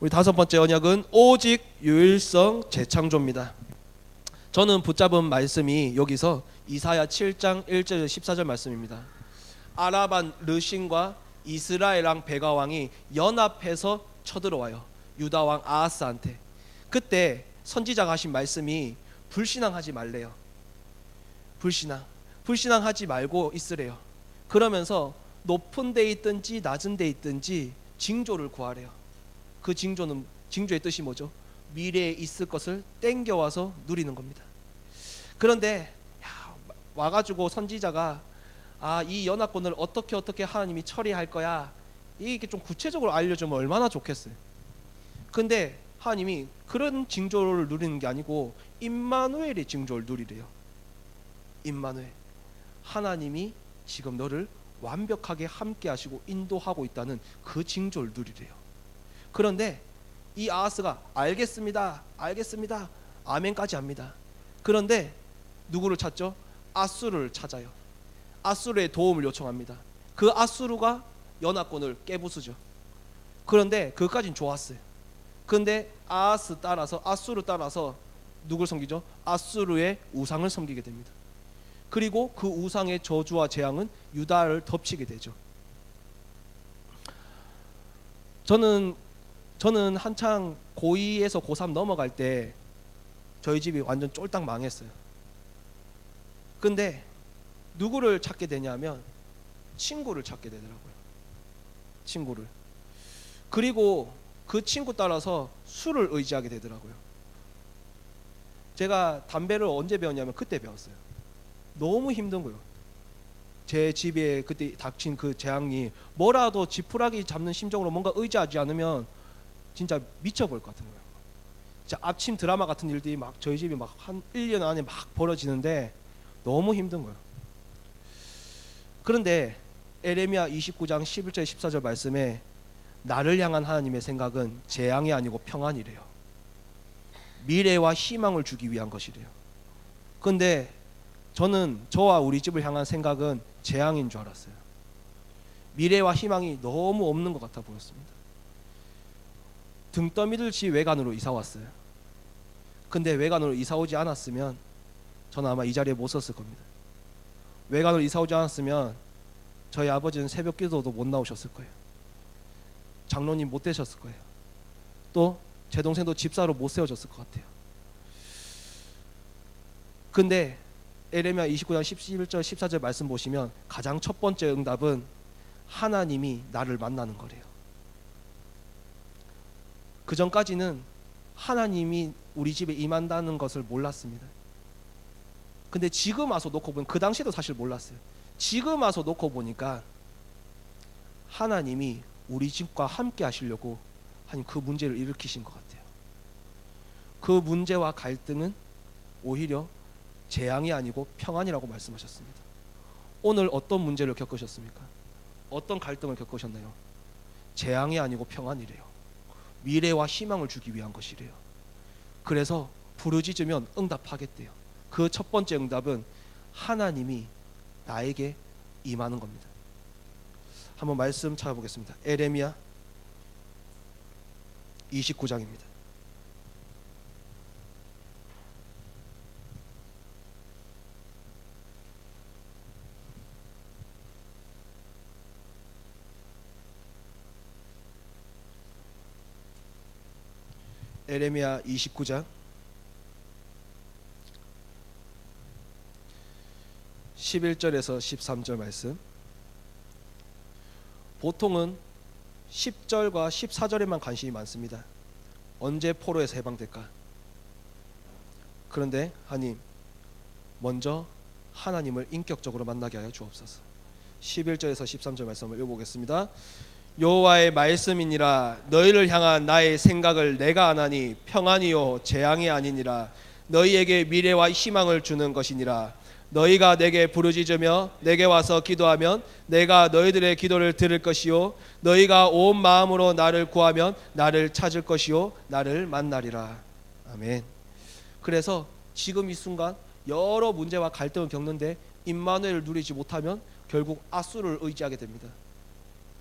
우리 다섯 번째 언약은 오직 유일성 재창조입니다. 저는 붙잡은 말씀이 여기서 이사야 7장 1절 14절 말씀입니다. 아랍 르신과 이스라엘 왕 베가 왕이 연합해서 쳐들어와요. 유다 왕 아하스한테. 그때 선지자가 하신 말씀이 불신앙하지 말래요. 불신앙하지 말고 있으래요. 그러면서 높은 데 있든지 낮은 데 있든지 징조를 구하래요. 그 징조의 뜻이 뭐죠? 미래에 있을 것을 땡겨와서 누리는 겁니다. 그런데 와가지고 선지자가 이 연합군을 어떻게 하나님이 처리할 거야, 이게 좀 구체적으로 알려주면 얼마나 좋겠어요. 근데 하나님이 그런 징조를 누리는 게 아니고 임마누엘의 징조를 누리래요. 임마누엘, 하나님이 지금 너를 완벽하게 함께 하시고 인도하고 있다는 그 징조를 누리래요. 그런데 이 아하스가 알겠습니다 아멘까지 합니다. 그런데 누구를 찾죠? 아수르를 찾아요. 아수르의 도움을 요청합니다. 그 아수르가 연합군을 깨부수죠. 그런데 그것까진 좋았어요. 그런데 아수르 따라서 누굴 섬기죠? 아수르의 우상을 섬기게 됩니다. 그리고 그 우상의 저주와 재앙은 유다를 덮치게 되죠. 저는 한창 고2에서 고3 넘어갈 때 저희 집이 완전 쫄딱 망했어요. 근데 누구를 찾게 되냐면 친구를 찾게 되더라고요. 친구를. 그리고 그 친구 따라서 술을 의지하게 되더라고요. 제가 담배를 언제 배웠냐면 그때 배웠어요. 너무 힘든 거예요. 제 집에 그때 닥친 그 재앙이 뭐라도 지푸라기 잡는 심정으로 뭔가 의지하지 않으면 진짜 미쳐버릴 것 같은 거예요. 진짜 아침 드라마 같은 일들이 막 저희 집이 막 한 1년 안에 막 벌어지는데 너무 힘든 거예요. 그런데 에레미야 29장 11절 14절 말씀에 나를 향한 하나님의 생각은 재앙이 아니고 평안이래요. 미래와 희망을 주기 위한 것이래요. 그런데 저는 저와 우리 집을 향한 생각은 재앙인 줄 알았어요. 미래와 희망이 너무 없는 것 같아 보였습니다. 등 떠미들지 외관으로 이사 왔어요. 근데 외관으로 이사 오지 않았으면 저는 아마 이 자리에 못 섰을 겁니다. 외관으로 이사 오지 않았으면 저희 아버지는 새벽 기도도 못 나오셨을 거예요. 장로님 못 되셨을 거예요. 또 제 동생도 집사로 못 세워졌을 것 같아요. 근데 에레미야 29장 11절 14절 말씀 보시면 가장 첫 번째 응답은 하나님이 나를 만나는 거래요. 그 전까지는 하나님이 우리 집에 임한다는 것을 몰랐습니다. 근데 지금 와서 놓고 보면, 그 당시에도 사실 몰랐어요. 지금 와서 놓고 보니까 하나님이 우리 집과 함께 하시려고 하나님 그 문제를 일으키신 것 같아요. 그 문제와 갈등은 오히려 재앙이 아니고 평안이라고 말씀하셨습니다. 오늘 어떤 문제를 겪으셨습니까? 어떤 갈등을 겪으셨나요? 재앙이 아니고 평안이래요. 미래와 희망을 주기 위한 것이래요. 그래서 부르짖으면 응답하겠대요. 그 첫 번째 응답은 하나님이 나에게 임하는 겁니다. 한번 말씀 찾아보겠습니다. 에레미야 29장입니다. 에레미야 29장 11절에서 13절 말씀. 보통은 10절과 14절에만 관심이 많습니다. 언제 포로에서 해방될까? 그런데 하나님, 먼저 하나님을 인격적으로 만나게 하여 주옵소서. 11절에서 13절 말씀을 읽어보겠습니다. 여호와의 말씀이니라. 너희를 향한 나의 생각을 내가 아나니 평안이요 재앙이 아니니라. 너희에게 미래와 희망을 주는 것이니라. 너희가 내게 부르짖으며 내게 와서 기도하면 내가 너희들의 기도를 들을 것이요 너희가 온 마음으로 나를 구하면 나를 찾을 것이요 나를 만나리라. 아멘. 그래서 지금 이 순간 여러 문제와 갈등을 겪는데 임마누엘을 누리지 못하면 결국 아수르를 의지하게 됩니다.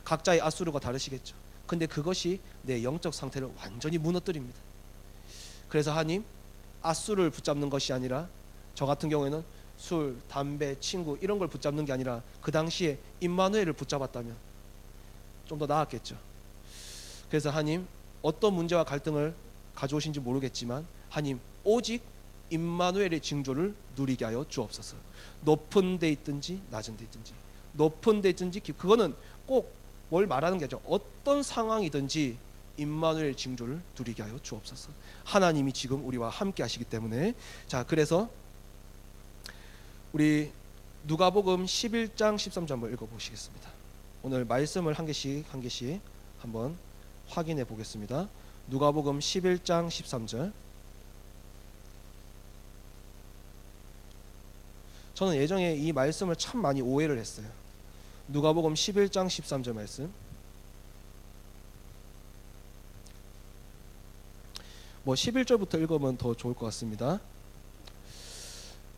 각자의 아수르가 다르시겠죠. 근데 그것이 내 영적 상태를 완전히 무너뜨립니다. 그래서 하나님, 아수르를 붙잡는 것이 아니라 저 같은 경우에는 술, 담배, 친구 이런 걸 붙잡는 게 아니라 그 당시에 임마누엘을 붙잡았다면 좀 더 나았겠죠. 그래서 하나님, 어떤 문제와 갈등을 가져오신지 모르겠지만 하나님, 오직 임마누엘의 징조를 누리게 하여 주옵소서. 높은 데 있든지 낮은 데 있든지, 높은 데 있든지 그거는 꼭 뭘 말하는 게 아니죠. 어떤 상황이든지 임마누엘 징조를 누리게 하여 주옵소서. 하나님이 지금 우리와 함께 하시기 때문에. 자, 그래서 우리 누가복음 11장 13절 한번 읽어보시겠습니다. 오늘 말씀을 한 개씩 한번 확인해 보겠습니다. 누가복음 11장 13절. 저는 예전에 이 말씀을 참 많이 오해를 했어요. 누가복음 11장 13절 말씀. 뭐 11절부터 읽으면 더 좋을 것 같습니다.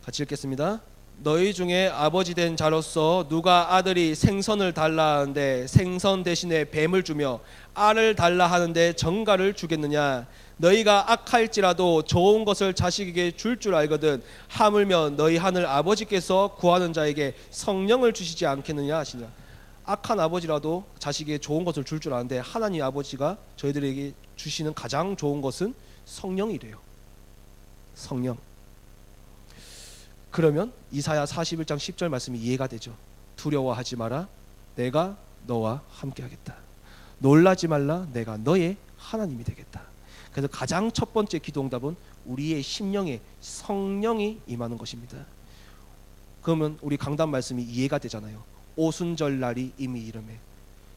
같이 읽겠습니다. 너희 중에 아버지 된 자로서 누가 아들이 생선을 달라 하는데 생선 대신에 뱀을 주며 알을 달라 하는데 정갈을 주겠느냐? 너희가 악할지라도 좋은 것을 자식에게 줄 줄 알거든 하물며 너희 하늘 아버지께서 구하는 자에게 성령을 주시지 않겠느냐 하시냐. 악한 아버지라도 자식에게 좋은 것을 줄 줄 아는데 하나님 아버지가 저희들에게 주시는 가장 좋은 것은 성령이래요. 성령. 그러면 이사야 41장 10절 말씀이 이해가 되죠. 두려워하지 마라. 내가 너와 함께 하겠다. 놀라지 말라 내가 너의 하나님이 되겠다. 그래서 가장 첫 번째 기도 응답은 우리의 심령에 성령이 임하는 것입니다. 그러면 우리 강단 말씀이 이해가 되잖아요. 오순절 날이 이미 이름에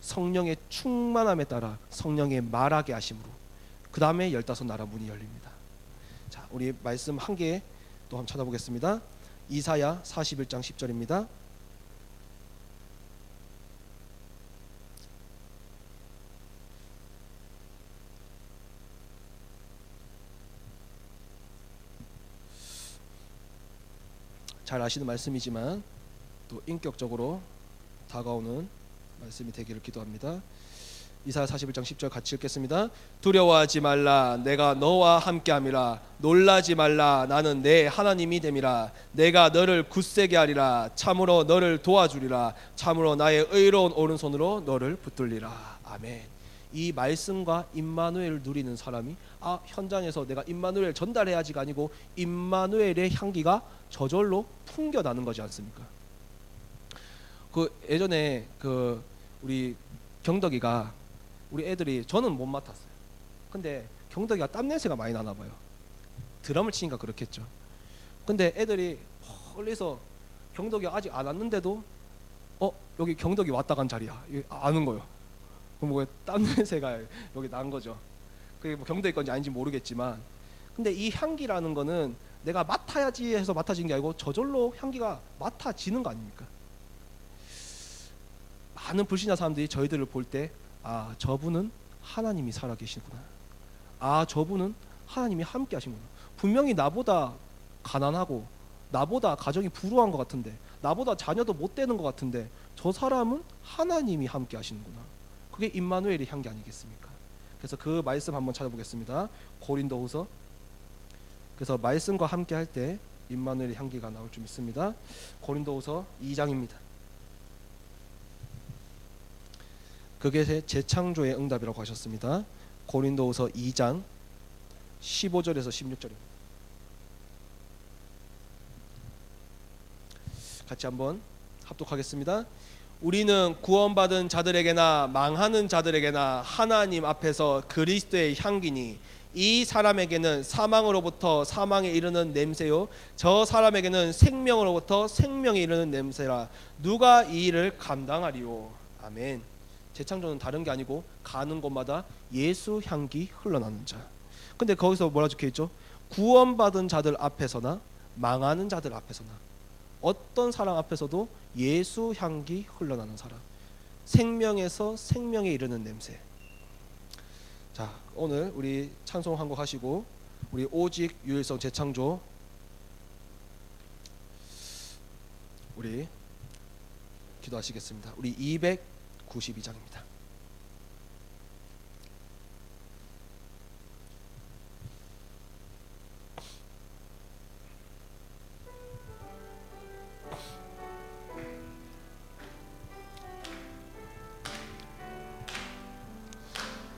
성령의 충만함에 따라 성령의 말하게 하심으로 그 다음에 15나라 문이 열립니다. 자, 우리 말씀 한 개 또 한번 찾아보겠습니다. 이사야 41장 10절입니다. 잘 아시는 말씀이지만 또 인격적으로 다가오는 말씀이 되기를 기도합니다. 이사야 41장 10절 같이 읽겠습니다. 두려워하지 말라 내가 너와 함께함이라. 놀라지 말라 나는 내 하나님이 됨이라. 내가 너를 굳세게 하리라. 참으로 너를 도와주리라. 참으로 나의 의로운 오른손으로 너를 붙들리라. 아멘. 이 말씀과 임마누엘을 누리는 사람이 현장에서 내가 임마누엘 전달해야지가 아니고 임마누엘의 향기가 저절로 풍겨나는 거지 않습니까? 그 예전에 그 우리 경덕이가 우리 애들이 저는 못 맡았어요. 근데 경덕이가 땀 냄새가 많이 나나 봐요. 드럼을 치니까 그렇겠죠. 근데 애들이 멀리서 경덕이가 아직 안 왔는데도 여기 경덕이 왔다 간 자리야. 아는 거요. 그럼 뭐 땀 냄새가 여기 난 거죠. 그게 뭐 경덕이 건지 아닌지 모르겠지만, 근데 이 향기라는 거는 내가 맡아야지 해서 맡아진 게 아니고 저절로 향기가 맡아지는 거 아닙니까? 많은 불신자 사람들이 저희들을 볼 때 저분은 하나님이 살아계시구나. 저분은 하나님이 함께 하시구나. 분명히 나보다 가난하고 나보다 가정이 불우한 것 같은데 나보다 자녀도 못 되는 것 같은데 저 사람은 하나님이 함께 하시는구나. 그게 임마누엘의 향기 아니겠습니까? 그래서 그 말씀 한번 찾아보겠습니다. 고린도후서. 그래서 말씀과 함께 할 때 임마누엘의 향기가 나올 줄 믿습니다. 고린도후서 2장입니다. 그게 재창조의 응답이라고 하셨습니다. 고린도후서 2장 15절에서 16절입니다. 같이 한번 합독하겠습니다. 우리는 구원받은 자들에게나 망하는 자들에게나 하나님 앞에서 그리스도의 향기니 이 사람에게는 사망으로부터 사망에 이르는 냄새요 저 사람에게는 생명으로부터 생명에 이르는 냄새라. 누가 이 일을 감당하리요. 아멘. 재창조는 다른 게 아니고 가는 곳마다 예수 향기 흘러나는 자. 근데 거기서 뭐라 적혀있죠? 구원받은 자들 앞에서나 망하는 자들 앞에서나 어떤 사람 앞에서도 예수 향기 흘러나는 사람. 생명에서 생명에 이르는 냄새. 자, 오늘 우리 찬송 한 곡 하시고 우리 오직 유일성 재창조 우리 기도하시겠습니다. 우리 292장입니다.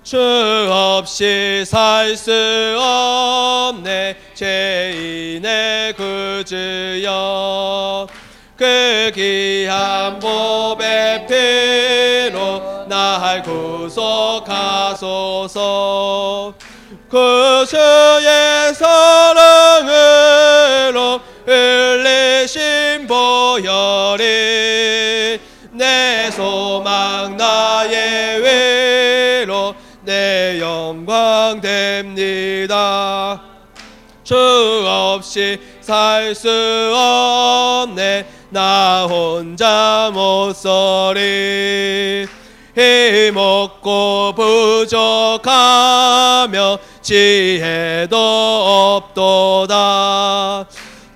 주 없이 살 수 없네 죄인의 구주여. 그 귀한 보배 피로 날 구속하소서. 그 주의 사랑으로 흘리신 보혈이 내 소망 나의 위로 내 영광 됩니다. 주 없이 살 수 없네 나 혼자 못 서리. 힘없고 부족하며 지혜도 없도다.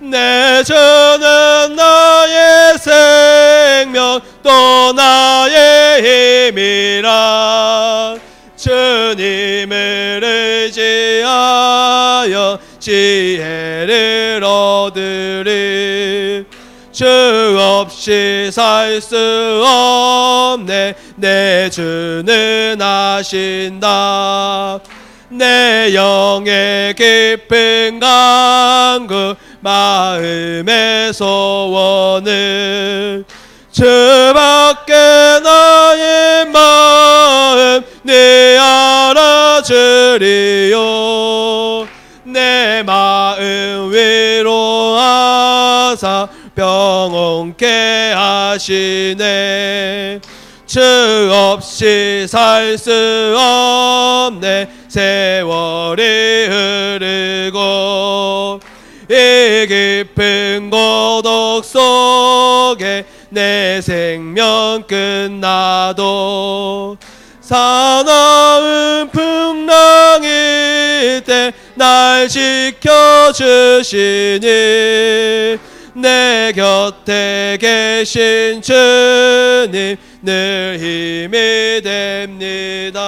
내 주는 나의 생명 또 나의 힘이라. 주님을 의지하여 지혜를 얻으리. 주 없이 살 수 없네 내 주는 아신다. 내 영의 깊은 간구 마음의 소원은 주밖에 나의 마음 영원케 하시네. 주 없이 살 수 없네. 세월이 흐르고 이 깊은 고독 속에 내 생명 끝나도 사나운 풍랑일 때 날 지켜주시니 내 곁에 계신 주님 늘 힘이 됩니다.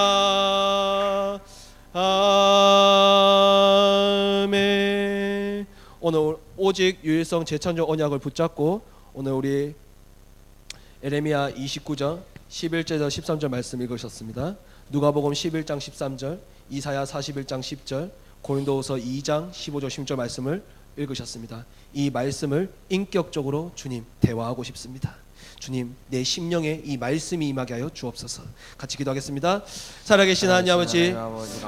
아멘. 오늘 오직 유일성 재창조 언약을 붙잡고 오늘 우리 에레미야 29장 11절에서 13절 말씀 읽으셨습니다. 누가복음 11장 13절, 이사야 41장 10절, 고린도후서 2장 15절 16절 말씀을 읽으셨습니다. 이 말씀을 인격적으로 주님 대화하고 싶습니다. 주님 내 심령에 이 말씀이 임하게 하여 주옵소서. 같이 기도하겠습니다. 살아계신 하나님 아버지,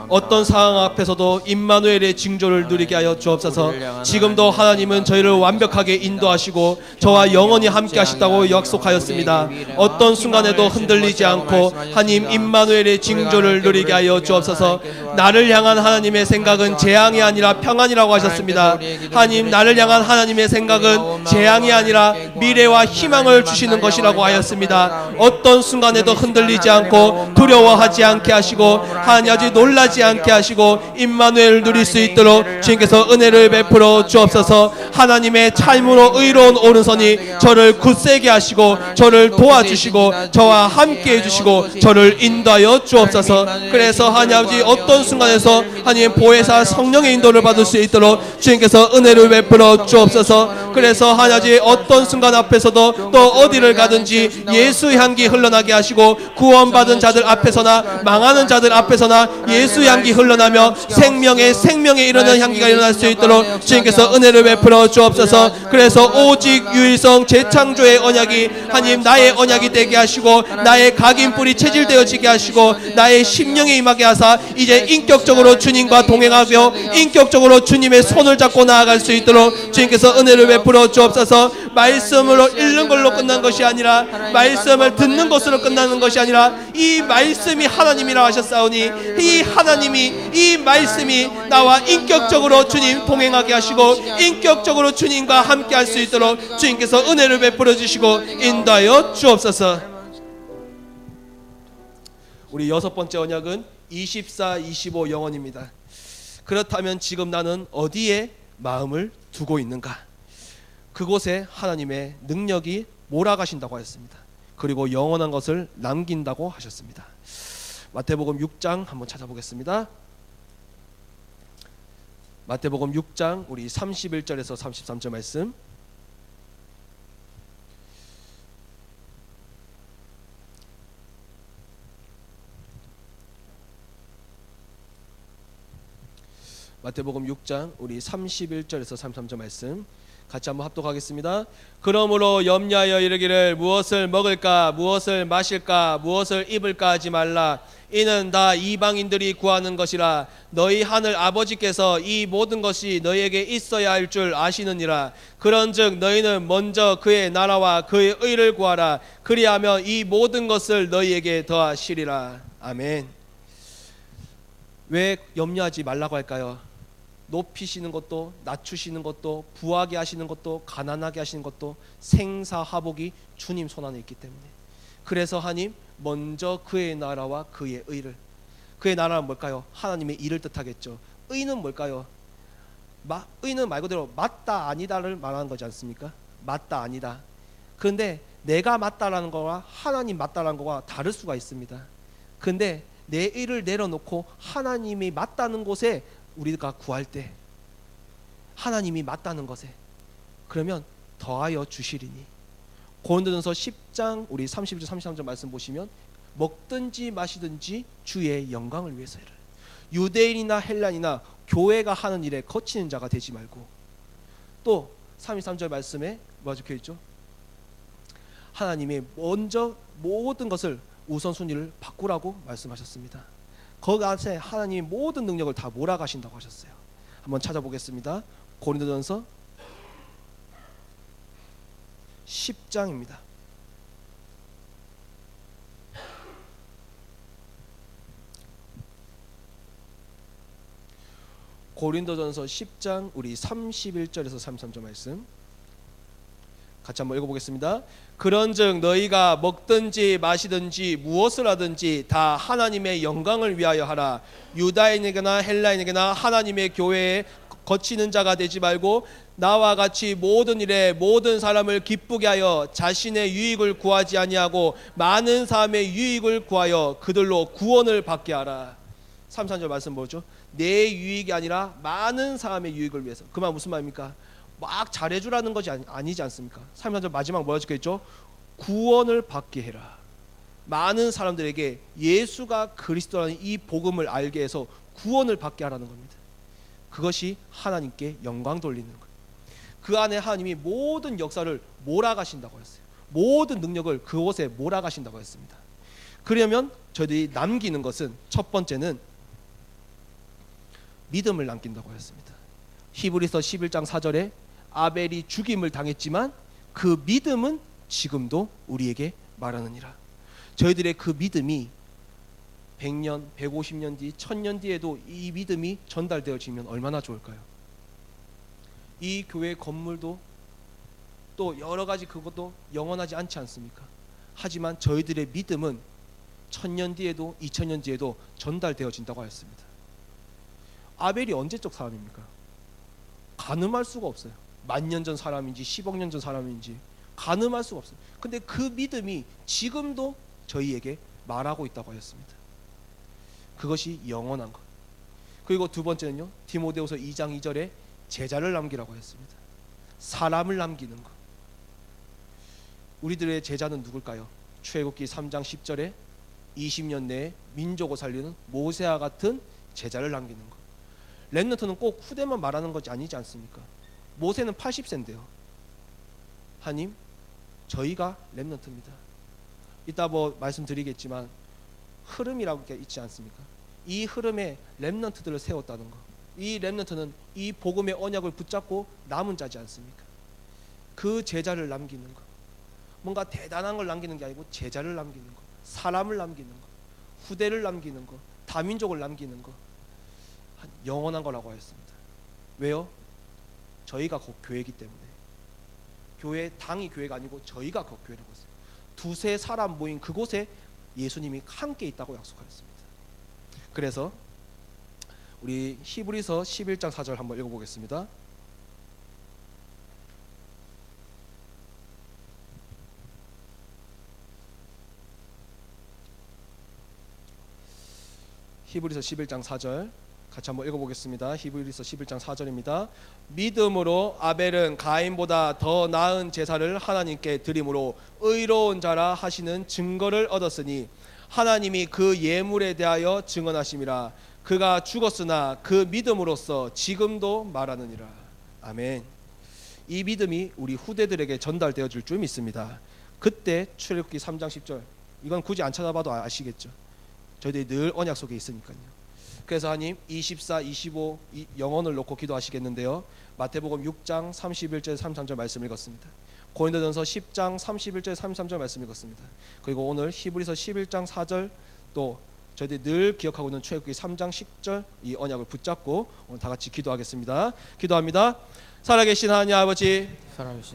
어떤 상황 앞에서도 임마누엘의 징조를 누리게 하여 주옵소서. 지금도 하나님은 저희를 완벽하게 인도하시고 저와 영원히 함께 하시다고 약속하였습니다. 어떤 순간에도 흔들리지 않고 하나님 임마누엘의 징조를 누리게 하여 주옵소서. 나를 향한 하나님의 생각은 재앙이 아니라 평안이라고 하셨습니다. 하나님 나를 향한 하나님의 생각은 재앙이 아니라 미래와 희망을 주시는 것이라고 하였습니다. 어떤 순간에도 흔들리지 않고 두려워하지 않게 하시고 하나님 아버지 놀라지 않게 하시고 임마누엘을 누릴 수 있도록 주님께서 은혜를 베풀어 주옵소서. 하나님의 참으로 의로운 오른손이 저를 굳세게 하시고 저를 도와주시고 저와 함께 해주시고 저를 인도하여 주옵소서. 그래서 하나님 아버지 어떤 순간에서 하나님 보혜사 성령의 인도를 받을 수 있도록 주님께서 은혜를 베풀어 주옵소서. 그래서 하나님 아버지 어떤 순간 앞에서도 또 어디를 가든지 예수 향기 흘러나게 하시고 구원받은 자들 앞에서나 망하는 자들 앞에서나 예수 향기 흘러나며 생명에 이르는 향기가 일어날 수 있도록 주님께서 은혜를 베풀어 주옵소서. 그래서 오직 유일성 재창조의 언약이 하나님 나의 언약이 되게 하시고 나의 각인뿔이 체질되어지게 하시고 나의 심령에 임하게 하사 이제 인격적으로 주님과 동행하며 인격적으로 주님의 손을 잡고 나아갈 수 있도록 주님께서 은혜를 베풀어 주옵소서. 말씀으로 읽는 걸로 끝난 것이 아니라 말씀을 듣는 것으로 끝나는 것이 아니라 이 말씀이 하나님이라 하셨사오니 이 하나님이 이 말씀이 나와 인격적으로 주님 동행하게 하시고 인격적으로 주님과 함께 할 수 있도록 주님께서 은혜를 베풀어 주시고 인도하여 주옵소서. 우리 여섯 번째 언약은 24, 25 영원입니다. 그렇다면 지금 나는 어디에 마음을 두고 있는가? 그곳에 하나님의 능력이 몰아가신다고 하였습니다. 그리고 영원한 것을 남긴다고 하셨습니다. 마태복음 6장 한번 찾아보겠습니다. 마태복음 6장 우리 31절에서 33절 말씀. 마태복음 6장 우리 31절에서 33절 말씀 같이 한번 합독하겠습니다. 그러므로 염려하여 이르기를 무엇을 먹을까 무엇을 마실까 무엇을 입을까 하지 말라. 이는 다 이방인들이 구하는 것이라. 너희 하늘 아버지께서 이 모든 것이 너희에게 있어야 할 줄 아시느니라. 그런즉 너희는 먼저 그의 나라와 그의 의를 구하라. 그리하면 이 모든 것을 너희에게 더하시리라. 아멘. 왜 염려하지 말라고 할까요? 높이시는 것도 낮추시는 것도 부하게 하시는 것도 가난하게 하시는 것도 생사하복이 주님 손안에 있기 때문에. 그래서 하나님 먼저 그의 나라와 그의 의를. 그의 나라는 뭘까요? 하나님의 일을 뜻하겠죠. 의는 뭘까요? 의는 말 그대로 맞다 아니다를 말하는 거지 않습니까? 맞다 아니다. 그런데 내가 맞다라는 거와 하나님 맞다라는 거와 다를 수가 있습니다. 근데 내 의를 내려놓고 하나님이 맞다는 곳에 우리가 구할 때 하나님이 맞다는 것에 그러면 더하여 주시리니. 고린도전서 10장 우리 31절 33절 말씀 보시면 먹든지 마시든지 주의 영광을 위해서라. 유대인이나 헬란이나 교회가 하는 일에 거치는 자가 되지 말고. 또 33절 말씀에 뭐가 적혀있죠? 하나님이 먼저 모든 것을 우선순위를 바꾸라고 말씀하셨습니다. 거기 앞에 하나님이 모든 능력을 다 몰아가신다고 하셨어요. 한번 찾아보겠습니다. 고린도전서 10장입니다. 고린도전서 10장 우리 31절에서 33절 말씀 같이 한번 읽어보겠습니다. 그런즉 너희가 먹든지 마시든지 무엇을 하든지 다 하나님의 영광을 위하여 하라. 유다인에게나 헬라인에게나 하나님의 교회에 거치는 자가 되지 말고 나와 같이 모든 일에 모든 사람을 기쁘게 하여 자신의 유익을 구하지 아니하고 많은 사람의 유익을 구하여 그들로 구원을 받게 하라. 33절 말씀 뭐죠? 내 유익이 아니라 많은 사람의 유익을 위해서. 그 말 무슨 말입니까? 막 잘해주라는 것이 아니지 않습니까? 33절 마지막 뭐라 적혀있죠? 구원을 받게 해라. 많은 사람들에게 예수가 그리스도라는 이 복음을 알게 해서 구원을 받게 하라는 겁니다. 그것이 하나님께 영광 돌리는 거예요. 그 안에 하나님이 모든 역사를 몰아가신다고 했어요. 모든 능력을 그곳에 몰아가신다고 했습니다. 그러면 저희들이 남기는 것은 첫 번째는 믿음을 남긴다고 했습니다. 히브리서 11장 4절에 아벨이 죽임을 당했지만 그 믿음은 지금도 우리에게 말하느니라. 저희들의 그 믿음이 100년, 150년 뒤, 1000년 뒤에도 이 믿음이 전달되어지면 얼마나 좋을까요? 이 교회 건물도 또 여러 가지 그것도 영원하지 않지 않습니까? 하지만 저희들의 믿음은 1000년 뒤에도 2000년 뒤에도 전달되어진다고 하였습니다. 아벨이 언제적 사람입니까? 가늠할 수가 없어요. 10,000년 전 사람인지 10억 년 전 사람인지 가늠할 수가 없어요. 근데 그 믿음이 지금도 저희에게 말하고 있다고 하였습니다. 그것이 영원한 것. 그리고 두 번째는요, 디모데후서 2장 2절에 제자를 남기라고 했습니다. 사람을 남기는 것. 우리들의 제자는 누굴까요? 출애굽기 3장 10절에 20년 내에 민족을 살리는 모세와 같은 제자를 남기는 것. 렘넌트는 꼭 후대만 말하는 것이 아니지 않습니까? 모세는 80세인데요. 하나님, 저희가 렘넌트입니다. 이따 뭐 말씀드리겠지만 흐름이라고 있지 않습니까? 이 흐름에 렘넌트들을 세웠다는 것. 이 렘넌트는 이 복음의 언약을 붙잡고 남은 자지 않습니까? 그 제자를 남기는 것. 뭔가 대단한 걸 남기는 게 아니고 제자를 남기는 것, 사람을 남기는 것, 후대를 남기는 것, 다민족을 남기는 것. 영원한 거라고 하였습니다. 왜요? 저희가 곧 교회이기 때문에. 교회 당이 교회가 아니고 저희가 곧 교회라고 했어요. 두세 사람 모인 그곳에 예수님이 함께 있다고 약속하였습니다. 그래서 우리 히브리서 11장 4절 한번 읽어보겠습니다. 히브리서 11장 4절 같이 한번 읽어보겠습니다. 히브리서 11장 4절입니다. 믿음으로 아벨은 가인보다 더 나은 제사를 하나님께 드림으로 의로운 자라 하시는 증거를 얻었으니 하나님이 그 예물에 대하여 증언하심이라. 그가 죽었으나 그 믿음으로써 지금도 말하느니라. 아멘. 이 믿음이 우리 후대들에게 전달되어질 줄 믿습니다. 그때 출애굽기 3장 10절, 이건 굳이 안 찾아봐도 아시겠죠. 저희들이 늘 언약 속에 있으니까요. 그래서 하나님 24, 25 영혼을 놓고 기도하시겠는데요. 마태복음 6장 31절 33절 말씀 읽었습니다. 고린도전서 10장 31절 33절 말씀 읽었습니다. 그리고 오늘 히브리서 11장 4절 또 저희들이 늘 기억하고 있는 출애굽기 3장 10절 이 언약을 붙잡고 오늘 다 같이 기도하겠습니다. 기도합니다. 살아계신 하나님 아버지,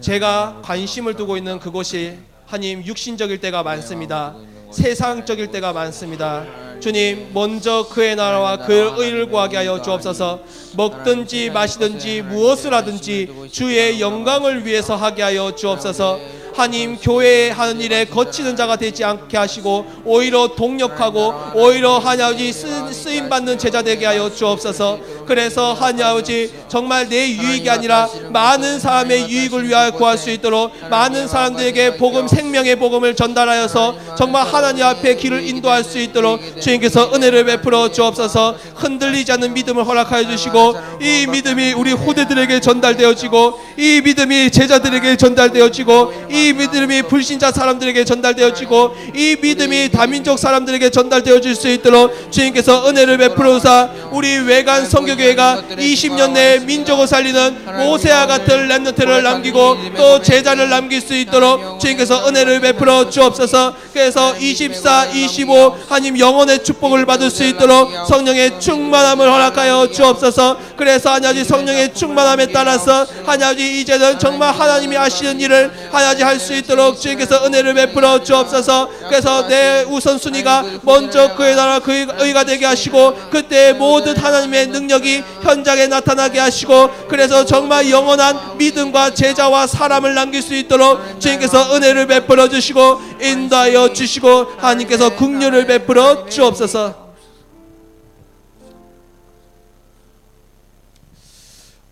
제가 관심을 두고 있는 그곳이 하나님 육신적일 때가 많습니다. 세상적일 때가 많습니다. 주님, 먼저 그의 나라와 그의 의를 구하게 하여 주옵소서. 먹든지 마시든지 무엇을 하든지 주의 영광을 위해서 하게 하여 주옵소서. 하나님, 교회에 하는 일에 거치는 자가 되지 않게 하시고 오히려 동력하고 오히려 하나님 쓰임받는 제자 되게 하여 주옵소서. 그래서 하나님 아버지, 정말 내 유익이 아니라 많은 사람의 유익을 위하여 구할 수 있도록 많은 사람들에게 복음, 생명의 복음을 전달하여서 정말 하나님 앞에 길을 인도할 수 있도록 주님께서 은혜를 베풀어 주옵소서. 흔들리지 않는 믿음을 허락하여 주시고 이 믿음이 우리 후대들에게 전달되어지고 이 믿음이 제자들에게 전달되어지고 이 믿음이 불신자 사람들에게 전달되어지고 이 믿음이 다민족 사람들에게 전달되어질 수 있도록 주님께서 은혜를 베풀어주사 우리 외관 성교교회가 20년 내에 민족을 살리는 모세와 같은 렘넌트를 남기고 또 제자를 남길 수 있도록 주님께서 은혜를 베풀어 주옵소서. 그래서 24, 25 하나님 영혼의 축복을 받을 수 있도록 성령의 충만함을 허락하여 주옵소서. 그래서 하나님 성령의 충만함에 따라서 하나님 이제는 정말 하나님이 하시는 일을 하나님 할 수 있도록 주님께서 은혜를 베풀어 주옵소서. 그래서 내 우선순위가 먼저 그의 나라 그의 의가 되게 하시고 그때 모든 하나님의 능력이 현장에 나타나게 하시고 그래서 정말 영원한 믿음과 제자와 사람을 남길 수 있도록 주님께서 은혜를 베풀어 주시고 인도하여 주시고 하나님께서 긍휼을 베풀어 주옵소서.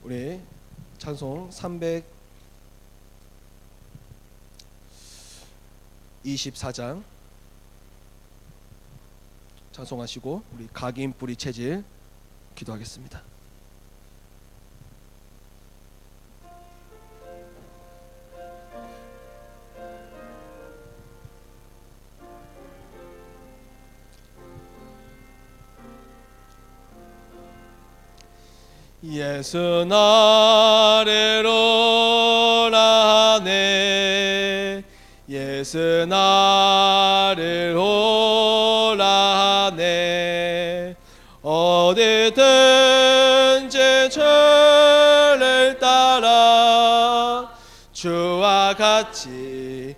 우리 찬송 324장 찬송하시고 우리 각인 뿌리 체질 기도하겠습니다. 예수 나를 오라네 예수 나를 오라네 어디든지 주를 따라 주와 같이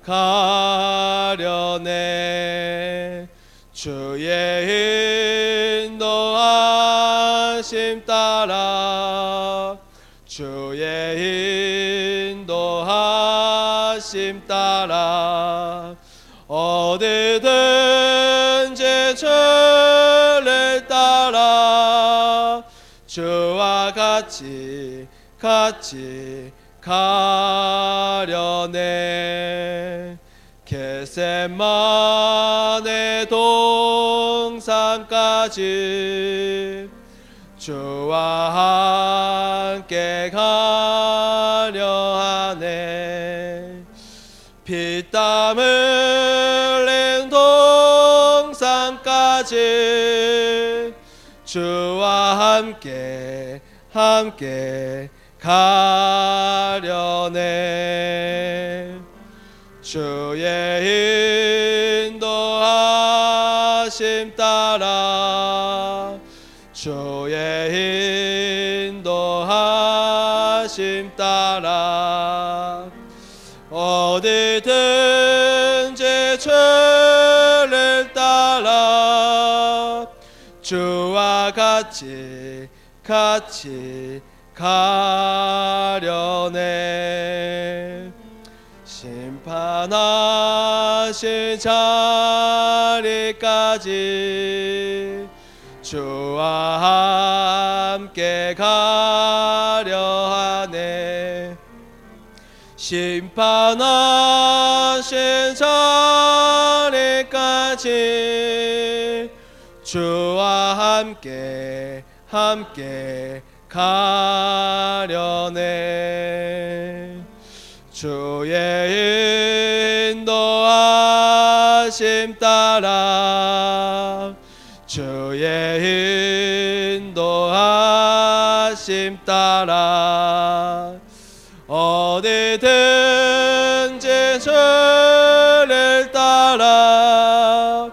가려네 주의 인도하심 따라 주의 인도하심 따라 어디든지 주를 따라 주와 같이 가려네 겟세마네 동산까지 주와 함께 가려 하네 피땀 흘린 동산까지 주와 함께 가려네 주의 인도하심 따라 주의 인도하심 따라 어디든지 주를 따라 주와 같이 가려네 심판하신 자리까지 주와 함께 가려 하네 심판하신 자리까지 주와 함께 가려네 주의 인도하심 따라 주의 인도하심 따라 어디든지 주를 따라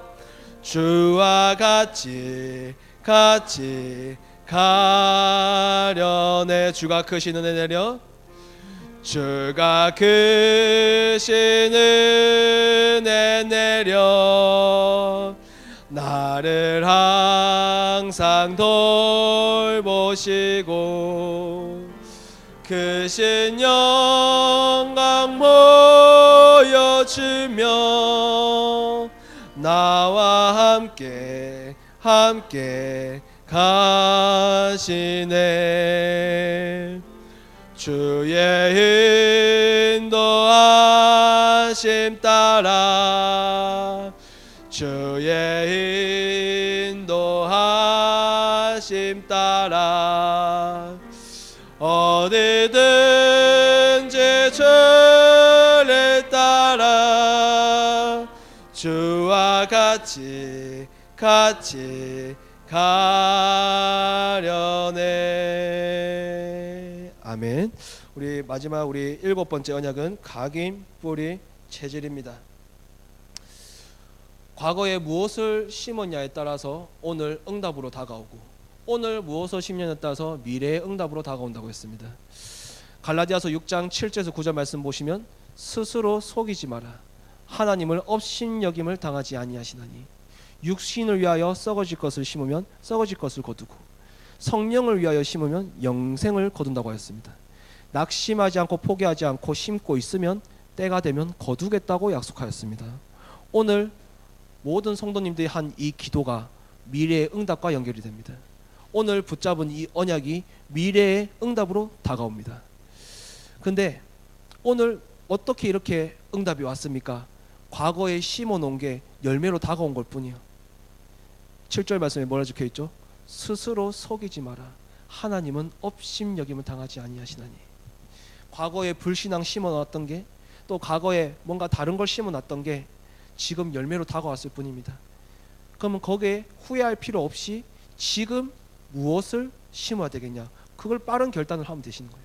주와 같이 가려네 주가 크신 은혜 내려 주가 크신 은혜 내려 나를 항상 돌보시고 크신 영광 보여주며 나와 함께 가시네 주의 인도하심 따라 주의 인도 주와 같이 가려네. 아멘. 우리 마지막 우리 7번째 언약은 각인 뿌리 체질입니다. 과거에 무엇을 심었냐에 따라서 오늘 응답으로 다가오고, 오늘 무엇을 심냐에 따라서 미래의 응답으로 다가온다고 했습니다. 갈라디아서 6장 7절에서 9절 말씀 보시면 스스로 속이지 마라. 하나님을 업신여김을 당하지 아니하시나니 육신을 위하여 썩어질 것을 심으면 썩어질 것을 거두고 성령을 위하여 심으면 영생을 거둔다고 하였습니다. 낙심하지 않고 포기하지 않고 심고 있으면 때가 되면 거두겠다고 약속하였습니다. 오늘 모든 성도님들이 한 이 기도가 미래의 응답과 연결이 됩니다. 오늘 붙잡은 이 언약이 미래의 응답으로 다가옵니다. 근데 오늘 어떻게 이렇게 응답이 왔습니까? 과거에 심어놓은 게 열매로 다가온 걸 뿐이요. 7절 말씀에 뭐라 적혀있죠? 스스로 속이지 마라. 하나님은 업심여김을 당하지 아니하시나니. 과거에 불신앙 심어놨던 게, 또 과거에 뭔가 다른 걸 심어놨던 게 지금 열매로 다가왔을 뿐입니다. 그러면 거기에 후회할 필요 없이 지금 무엇을 심어야 되겠냐, 그걸 빠른 결단을 하면 되시는 거예요.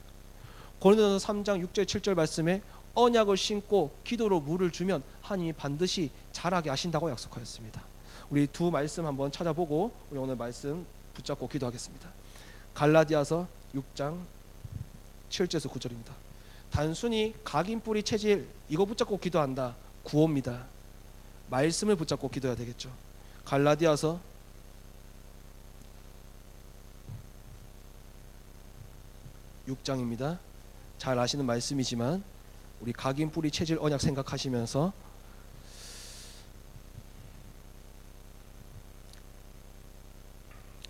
고린도전서 3장 6절 7절 말씀에 언약을 심고 기도로 물을 주면 하나님이 반드시 자라게 하신다고 약속하였습니다. 우리 두 말씀 한번 찾아보고 우리 오늘 말씀 붙잡고 기도하겠습니다. 갈라디아서 6장 7절에서 9절입니다. 단순히 각인 뿌리 체질 이거 붙잡고 기도한다, 구호입니다. 말씀을 붙잡고 기도해야 되겠죠. 갈라디아서 6장입니다. 잘 아시는 말씀이지만 우리 각인 뿌리 체질 언약 생각하시면서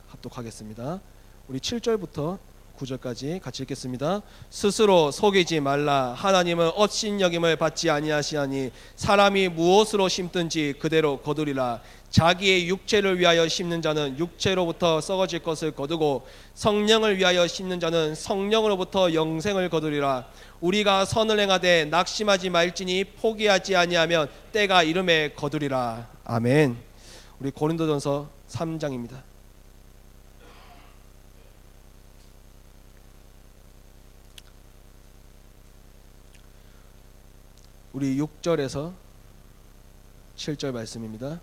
합독하겠습니다. 우리 7절부터 9절까지 같이 읽겠습니다. 스스로 속이지 말라. 하나님은 업신여김을 받지 아니하시나니 사람이 무엇으로 심든지 그대로 거두리라. 자기의 육체를 위하여 심는 자는 육체로부터 썩어질 것을 거두고 성령을 위하여 심는 자는 성령으로부터 영생을 거두리라. 우리가 선을 행하되 낙심하지 말지니 포기하지 아니하면 때가 이름에 거두리라. 아멘. 우리 고린도전서 3장입니다. 우리 6절에서 7절 말씀입니다.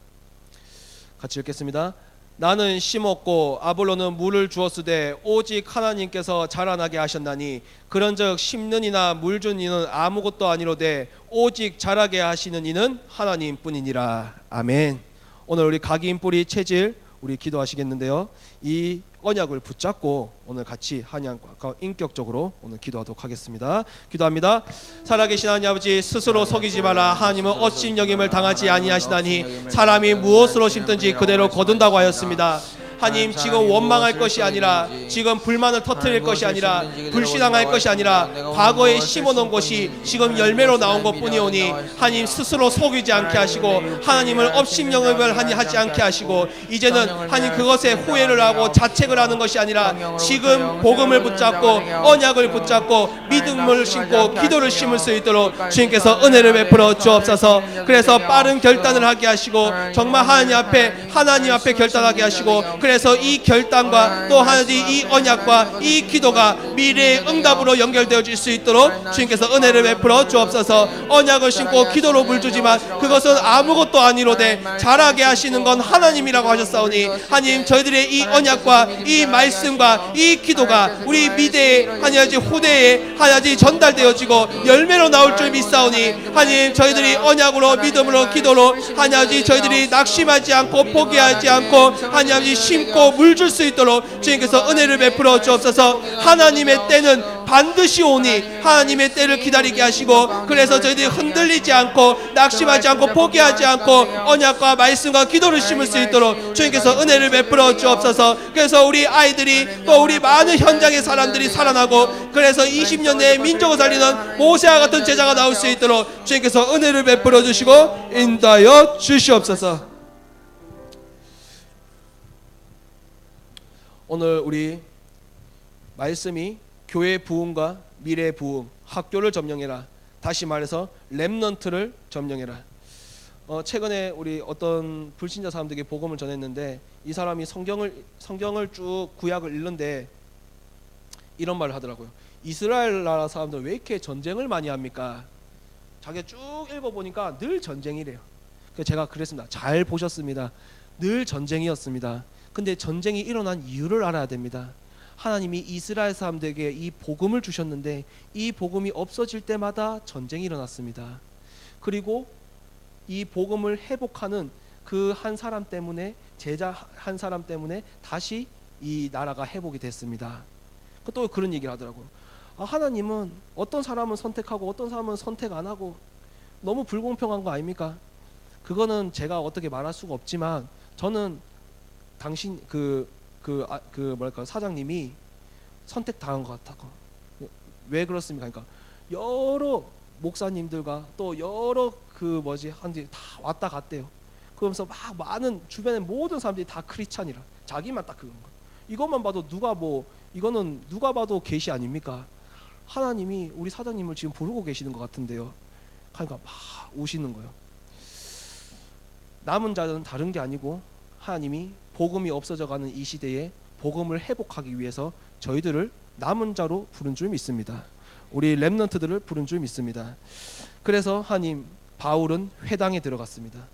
같이 읽겠습니다. 나는 심었고 아볼로는 물을 주었으되 오직 하나님께서 자라나게 하셨나니 그런즉 심는 이나 물 준 이는 아무것도 아니로되 오직 자라게 하시는 이는 하나님뿐이니라. 아멘. 오늘 우리 각인 뿌리 체질 우리 기도하시겠는데요, 이 언약을 붙잡고 오늘 같이 한양과 인격적으로 오늘 기도하도록 하겠습니다. 기도합니다. 살아계신 하나님 아버지, 스스로 속이지 마라. 하나님은 업신여김을 당하지 아니하시나니 사람이 무엇으로 심든지 그대로 거둔다고 하였습니다. 하나님, 지금 원망할 것이 아니라, 지금 불만을 터뜨릴 것이 아니라, 불신앙할 것이 아니라 과거에 심어놓은 것이 지금 열매로 나온 것뿐이오니 하나님 스스로 속이지 않게 하시고 하나님을 업신여김을 하지 않게 하시고 이제는 하나님 그것에 후회를 하고 자책을 하는 것이 아니라 지금 복음을 붙잡고 언약을 붙잡고 믿음을 심고 기도를 심을 수 있도록 주님께서 은혜를 베풀어 주옵소서. 그래서 빠른 결단을 하게 하시고 정말 하나님 앞에 결단하게 하시고, 그래서 이 결단과 또 하나님 이 언약과 이 기도가 미래의 응답으로 연결되어질 수 있도록 주님께서 은혜를 베풀어 주옵소서. 언약을 심고 기도로 물주지만 그것은 아무것도 아니로되 자라게 하시는 건 하나님이라고 하셨사오니 하나님, 저희들의 이 언약과 이 말씀과 이 기도가 우리 미래에 하나님 후대에 하나님 전달되어지고 열매로 나올 줄 믿사오니 하나님, 저희들이 언약으로 믿음으로 기도로 하나님 저희들이 낙심하지 않고 포기하지 않고 하나님 심고 물 줄 수 있도록 주님께서 은혜를 베풀어 주옵소서. 하나님의 때는 반드시 오니 하나님의 때를 기다리게 하시고, 그래서 저희들이 흔들리지 않고 낙심하지 않고 포기하지 않고 언약과 말씀과 기도를 심을 수 있도록 주님께서 은혜를 베풀어 주옵소서. 그래서 우리 아이들이 또 우리 많은 현장의 사람들이 살아나고, 그래서 20년 내에 민족을 살리는 모세와 같은 제자가 나올 수 있도록 주님께서 은혜를 베풀어 주시고 인도하여 주시옵소서. 오늘 우리 말씀이 교회의 부흥과 미래의 부흥, 학교를 점령해라, 다시 말해서 렘넌트를 점령해라. 최근에 우리 어떤 불신자 사람들에게 복음을 전했는데 이 사람이 성경을 쭉 구약을 읽는데 이런 말을 하더라고요. 이스라엘 나라 사람들 왜 이렇게 전쟁을 많이 합니까? 자기가 쭉 읽어보니까 늘 전쟁이래요. 그래서 제가 그랬습니다. 잘 보셨습니다. 늘 전쟁이었습니다. 근데 전쟁이 일어난 이유를 알아야 됩니다. 하나님이 이스라엘 사람들에게 이 복음을 주셨는데 이 복음이 없어질 때마다 전쟁이 일어났습니다. 그리고 이 복음을 회복하는 그 한 사람 때문에, 제자 한 사람 때문에 다시 이 나라가 회복이 됐습니다. 또 그런 얘기를 하더라고요. 하나님은 어떤 사람은 선택하고 어떤 사람은 선택 안 하고 너무 불공평한 거 아닙니까? 그거는 제가 어떻게 말할 수가 없지만 저는 당신 뭐랄까 사장님이 선택당한 것 같다고. 왜 그렇습니까? 그러니까 여러 목사님들과 또 여러 한들이 다 왔다 갔대요. 그러면서 막 많은 주변의 모든 사람들이 다 크리스찬이라 자기만 딱 그런 거. 이것만 봐도 이거는 누가 봐도 계시 아닙니까? 하나님이 우리 사장님을 지금 부르고 계시는 것 같은데요. 그러니까 막 우시는 거예요. 남은 자는 다른 게 아니고 하나님이 복음이 없어져가는 이 시대에 복음을 회복하기 위해서 저희들을 남은 자로 부른 줄 믿습니다. 우리 렘넌트들을 부른 줄 믿습니다. 그래서 하나님 바울은 회당에 들어갔습니다.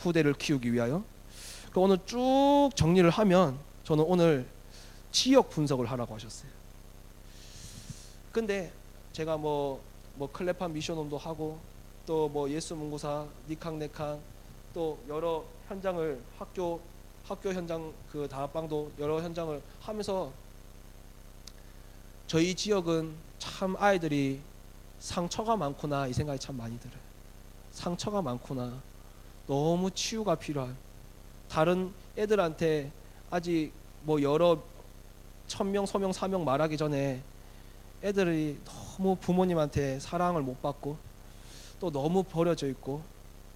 후대를 키우기 위하여. 오늘 쭉 정리를 하면 저는 오늘 지역 분석을 하라고 하셨어요. 근데 제가 뭐 클레판 미션홈도 하고 또 뭐 예수문고사, 니캉네캉 또 여러 현장을 학교 현장 그 다락방도 여러 현장을 하면서 저희 지역은 참 아이들이 상처가 많구나 이 생각이 참 많이 들어요. 상처가 많구나. 너무 치유가 필요한. 다른 애들한테 아직 뭐 여러 1000명, 서명, 사명 말하기 전에 애들이 너무 부모님한테 사랑을 못 받고 또 너무 버려져 있고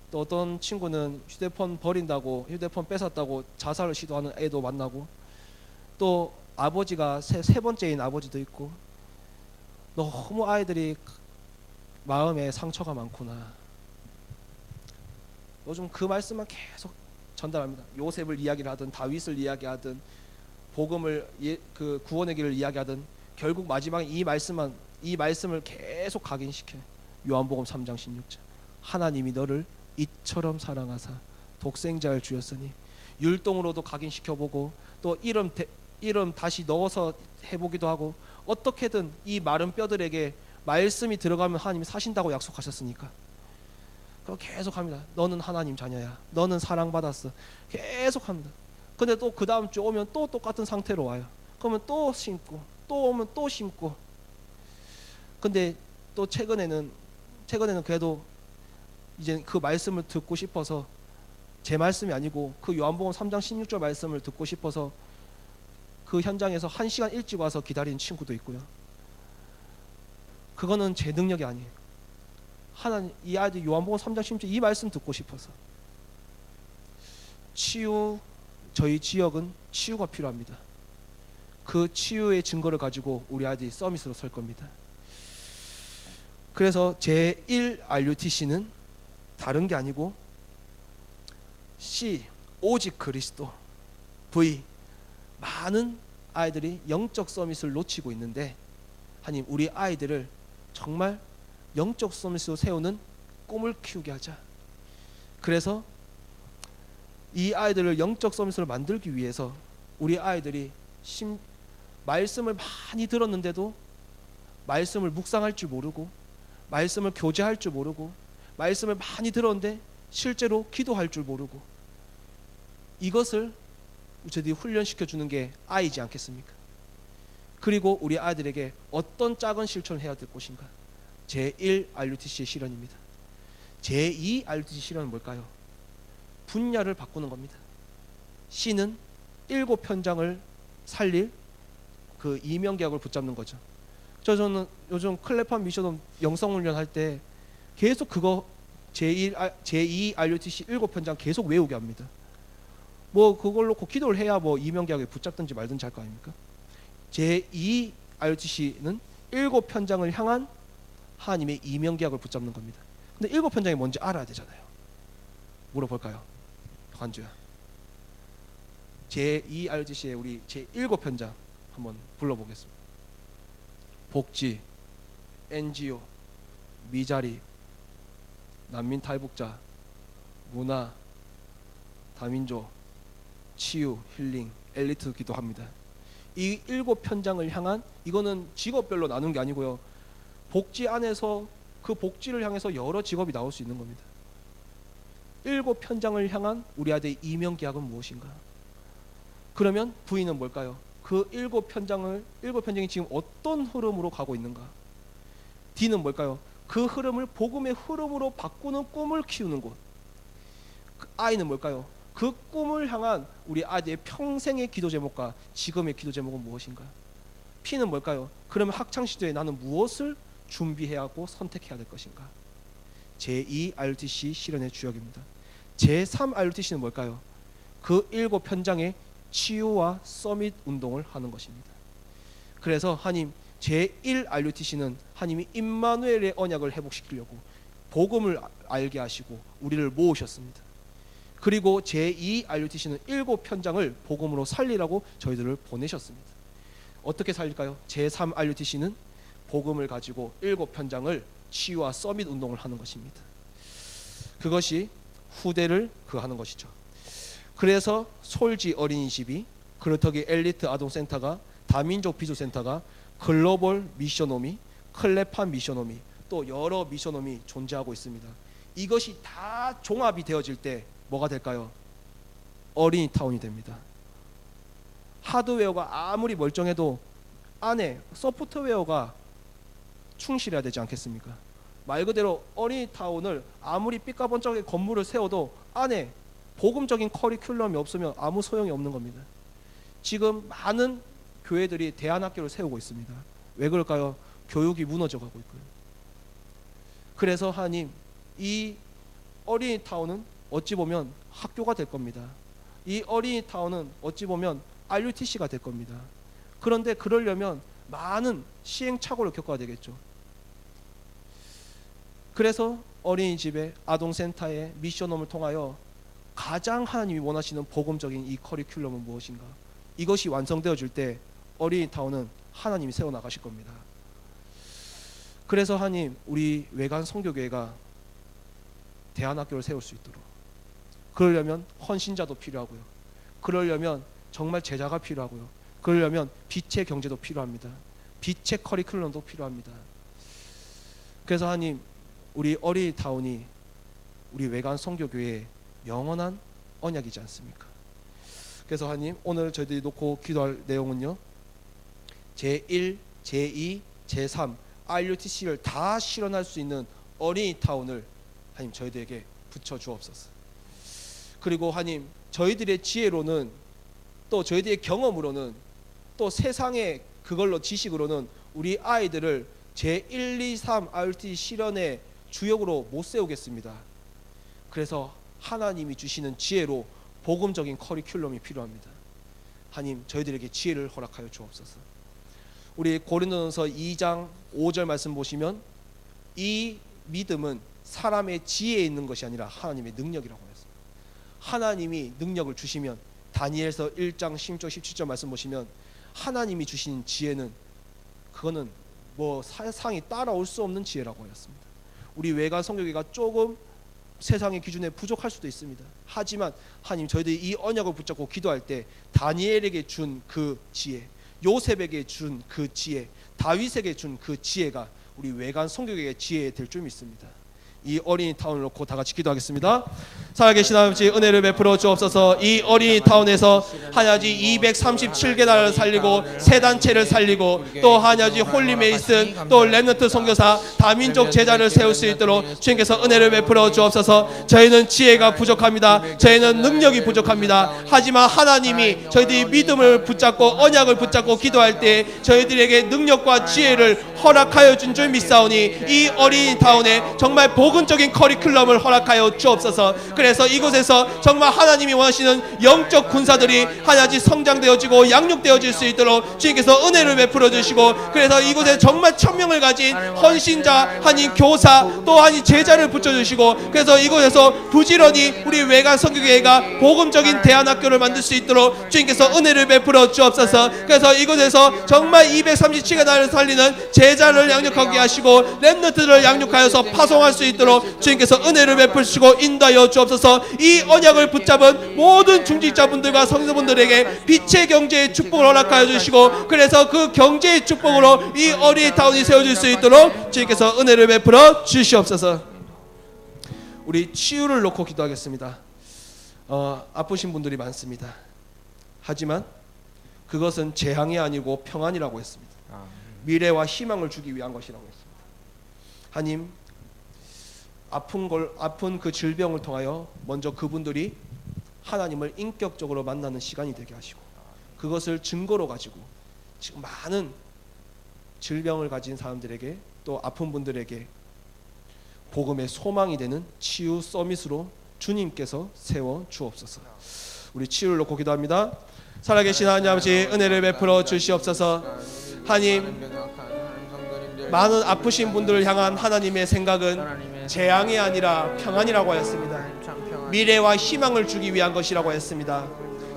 또 어떤 친구는 휴대폰 버린다고 휴대폰 뺏었다고 자살을 시도하는 애도 만나고 또 아버지가 세 번째인 아버지도 있고 너무 아이들이 마음에 상처가 많구나. 요즘 그 말씀만 계속 전달합니다. 요셉을 이야기를 하든 다윗을 이야기하든 복음을 그 구원의 길을 이야기하든 결국 마지막에 이 말씀을 계속 각인시켜. 요한복음 3장 16절. 하나님이 너를 이처럼 사랑하사 독생자를 주었으니 율동으로도 각인시켜보고 또 이름 다시 넣어서 해보기도 하고 어떻게든 이 마른 뼈들에게 말씀이 들어가면 하나님이 사신다고 약속하셨으니까 그럼 계속합니다. 너는 하나님 자녀야. 너는 사랑받았어. 계속합니다. 근데 또 그 다음 주 오면 또 똑같은 상태로 와요. 그러면 또 심고 또 오면 또 심고. 근데 또 최근에는 그래도 이제 그 말씀을 듣고 싶어서 제 말씀이 아니고 그 요한복음 3장 16절 말씀을 듣고 싶어서 그 현장에서 1시간 일찍 와서 기다리는 친구도 있고요. 그거는 제 능력이 아니에요. 하나님 이 아이들 요한복음 3장 16절 이 말씀 듣고 싶어서. 저희 지역은 치유가 필요합니다. 그 치유의 증거를 가지고 우리 아이들이 서밋으로 설 겁니다. 그래서 제1 RUTC는 다른 게 아니고 C 오직 그리스도, V 많은 아이들이 영적 서밋을 놓치고 있는데 하나님 우리 아이들을 정말 영적 서밋으로 세우는 꿈을 키우게 하자. 그래서 이 아이들을 영적 서밋으로 만들기 위해서 우리 아이들이 말씀을 많이 들었는데도 말씀을 묵상할 줄 모르고 말씀을 교제할 줄 모르고 말씀을 많이 들었는데 실제로 기도할 줄 모르고 이것을 저희들이 훈련시켜 주는 게 아이지 않겠습니까? 그리고 우리 아이들에게 어떤 작은 실천을 해야 될 것인가? 제1 RUTC의 실현입니다. 제2 RUTC 실현은 뭘까요? 분야를 바꾸는 겁니다. C는 7현장을 살릴 그 이명계약을 붙잡는 거죠. 저는 요즘 클레판 미션홈 영성훈련 할 때 계속 그거 제2 RUTC 7현장 계속 외우게 합니다. 뭐 그걸 놓고 기도를 해야 뭐 이명계약에 붙잡든지 말든지 할 거 아닙니까? 제2 RUTC는 7현장을 향한 하나님의 이명계약을 붙잡는 겁니다. 근데 7현장이 뭔지 알아야 되잖아요. 물어볼까요? 관주야. 제2RTC의 우리 제7편장 한번 불러보겠습니다. 복지, NGO, 미자립, 난민 탈북자, 문화, 다민족, 치유, 힐링, 엘리트 기도합니다. 이 7편장을 향한, 이거는 직업별로 나눈 게 아니고요, 복지 안에서 그 복지를 향해서 여러 직업이 나올 수 있는 겁니다. 7편장을 향한 우리 아들의 이명 계약은 무엇인가? 그러면 V는 뭘까요? 그 7편장이 지금 어떤 흐름으로 가고 있는가? D는 뭘까요? 그 흐름을 복음의 흐름으로 바꾸는 꿈을 키우는 곳. I는 뭘까요? 그 꿈을 향한 우리 아들의 평생의 기도 제목과 지금의 기도 제목은 무엇인가? P는 뭘까요? 그러면 학창 시절에 나는 무엇을 준비해야 하고 선택해야 될 것인가? 제2RUTC 실현의 주역입니다. 제3RUTC는 뭘까요? 그 7편장의 치유와 서밋 운동을 하는 것입니다. 그래서 하나님, 제1RUTC는 하나님이 임마누엘의 언약을 회복시키려고 복음을 알게 하시고 우리를 모으셨습니다. 그리고 제2RUTC는 7편장을 복음으로 살리라고 저희들을 보내셨습니다. 어떻게 살릴까요? 제3RUTC는 복음을 가지고 7편장을 치유와 서밋 운동을 하는 것입니다. 그것이 후대를 하는 것이죠. 그래서 솔지 어린이집이, 그루터기 엘리트 아동센터가, 다민족 비조센터가, 글로벌 미션홈이, 클레판 미션홈이, 또 여러 미션홈이 존재하고 있습니다. 이것이 다 종합이 되어질 때 뭐가 될까요? 어린이타운이 됩니다. 하드웨어가 아무리 멀쩡해도 안에 소프트웨어가 충실해야 되지 않겠습니까? 말 그대로 어린이타운을 아무리 삐까번쩍하게 건물을 세워도 안에 복음적인 커리큘럼이 없으면 아무 소용이 없는 겁니다. 지금 많은 교회들이 대안학교를 세우고 있습니다. 왜 그럴까요? 교육이 무너져 가고 있고요. 그래서 하나님, 이 어린이타운은 어찌 보면 학교가 될 겁니다. 이 어린이타운은 어찌 보면 RUTC가 될 겁니다. 그런데 그러려면 많은 시행착오를 겪어야 되겠죠. 그래서 어린이집의 아동센터의 미션홈을 통하여 가장 하나님이 원하시는 복음적인 이 커리큘럼은 무엇인가? 이것이 완성되어질 때 어린이타운은 하나님이 세워나가실 겁니다. 그래서 하나님, 우리 외관 선교교회가 대안학교를 세울 수 있도록, 그러려면 헌신자도 필요하고요, 그러려면 정말 제자가 필요하고요, 그러려면 빛의 경제도 필요합니다. 빛의 커리큘럼도 필요합니다. 그래서 하나님, 우리 어린이타운이 우리 외관 선교교회의 영원한 언약이지 않습니까? 그래서 하나님, 오늘 저희들이 놓고 기도할 내용은요, 제1, 제2, 제3 RUTC를 다 실현할 수 있는 어린이타운을 하나님 저희들에게 붙여주옵소서. 그리고 하나님, 저희들의 지혜로는, 또 저희들의 경험으로는, 또 세상의 그걸로 지식으로는 우리 아이들을 제1, 2, 3 RUTC 실현의 주역으로 못 세우겠습니다. 그래서 하나님이 주시는 지혜로 복음적인 커리큘럼이 필요합니다. 하나님, 저희들에게 지혜를 허락하여 주옵소서. 우리 고린도전서 2장 5절 말씀 보시면, 이 믿음은 사람의 지혜에 있는 것이 아니라 하나님의 능력이라고 했습니다. 하나님이 능력을 주시면, 다니엘서 1장 16절 17절 말씀 보시면, 하나님이 주신 지혜는 그거는 뭐 세상이 따라올 수 없는 지혜라고 하였습니다. 우리 외관 선교회가 조금 세상의 기준에 부족할 수도 있습니다. 하지만 하나님, 저희들이 이 언약을 붙잡고 기도할 때 다니엘에게 준 그 지혜, 요셉에게 준 그 지혜, 다윗에게 준 그 지혜가 우리 외관 선교회의 지혜 될 줄 믿습니다. 이 어린이타운을 놓고 다 같이 기도하겠습니다. 살아계신 아버지, 은혜를 베풀어 주옵소서. 이 어린이타운에서 한야지 237개 나라를 살리고 세 단체를 살리고, 또 한야지 홀리메이슨, 또 렘넌트 선교사, 다민족 제자를 세울 수 있도록 주님께서 은혜를 베풀어 주옵소서. 저희는 지혜가 부족합니다. 저희는 능력이 부족합니다. 하지만 하나님이 저희들이 믿음을 붙잡고 언약을 붙잡고 기도할 때 저희들에게 능력과 지혜를 허락하여 준 줄 믿사오니, 이 어린이타운에 정말 복음적인 커리큘럼을 허락하여 주옵소서. 그래서 이곳에서 정말 하나님이 원하시는 영적 군사들이 하나님 성장되어지고 양육되어질 수 있도록 주님께서 은혜를 베풀어 주시고, 그래서 이곳에 정말 천명을 가진 헌신자, 하나님 교사, 또 하나님 제자를 붙여주시고, 그래서 이곳에서 부지런히 우리 외관 선교회가 복음적인 대안학교를 만들 수 있도록 주님께서 은혜를 베풀어 주옵소서. 그래서 이곳에서 정말 237개 나라를 살리는 제자를 양육하게 하시고 렘넌트들을 양육하여서 파송할 수 있도록 주님께서 은혜를 베푸시고 인도하여 주옵소서. 이 언약을 붙잡은 모든 중직자분들과 성도분들에게 빛의 경제의 축복을 허락하여 주시고, 그래서 그 경제의 축복으로 이 어린이 타운이 세워질 수 있도록 주님께서 은혜를 베풀어 주시옵소서. 우리 치유를 놓고 기도하겠습니다. 아프신 분들이 많습니다. 하지만 그것은 재앙이 아니고 평안이라고 했습니다. 미래와 희망을 주기 위한 것이라고 했습니다. 하나님, 아픈 그 질병을 통하여 먼저 그분들이 하나님을 인격적으로 만나는 시간이 되게 하시고, 그것을 증거로 가지고 지금 많은 질병을 가진 사람들에게, 또 아픈 분들에게 복음의 소망이 되는 치유 서밋으로 주님께서 세워 주옵소서. 우리 치유를 놓고 기도합니다. 살아계신 하나님 아버지, 은혜를 베풀어 주시옵소서. 하나님, 많은 아프신 분들을 향한 하나님의 생각은 재앙이 아니라 평안이라고 하였습니다. 미래와 희망을 주기 위한 것이라고 했습니다.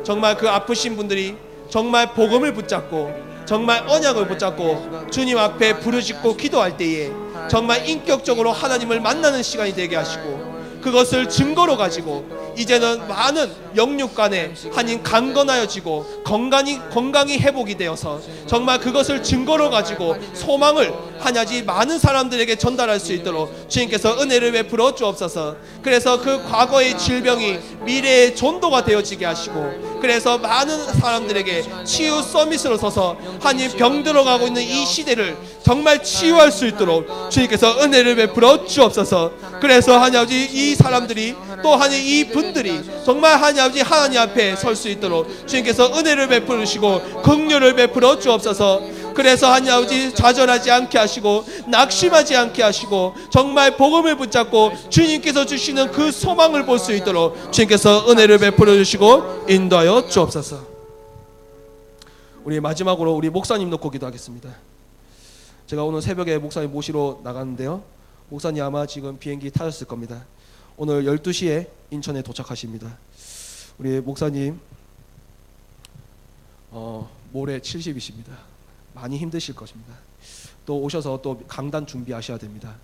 정말 그 아프신 분들이 정말 복음을 붙잡고 정말 언약을 붙잡고 주님 앞에 부르짖고 기도할 때에 정말 인격적으로 하나님을 만나는 시간이 되게 하시고, 그것을 증거로 가지고 이제는 많은 영육간에 하나님 강건하여지고 건강이 회복이 되어서 정말 그것을 증거로 가지고 소망을 하나지 많은 사람들에게 전달할 수 있도록 주님께서 은혜를 베풀어 주옵소서. 그래서 그 과거의 질병이 미래의 전도가 되어지게 하시고, 그래서 많은 사람들에게 치유 서밋으로 서서 하나님 병들어가고 있는 이 시대를 정말 치유할 수 있도록 주님께서 은혜를 베풀어 주옵소서. 그래서 하나님 아버지, 이 사람들이 또 하나님 이 분들이 정말 하나님 아버지 하나님 앞에 설 수 있도록 주님께서 은혜를 베푸시고 긍휼을 베풀어 주옵소서. 그래서 하나님 아버지 좌절하지 않게 하시고 낙심하지 않게 하시고 정말 복음을 붙잡고 주님께서 주시는 그 소망을 볼 수 있도록 주님께서 은혜를 베풀어 주시고 인도하여 주옵소서. 우리 마지막으로 우리 목사님 놓고 기도하겠습니다. 제가 오늘 새벽에 목사님 모시러 나갔는데요, 목사님 아마 지금 비행기 타셨을 겁니다. 오늘 12시에 인천에 도착하십니다. 우리 목사님 모레 70이십니다. 많이 힘드실 것입니다. 또 오셔서 또 강단 준비하셔야 됩니다.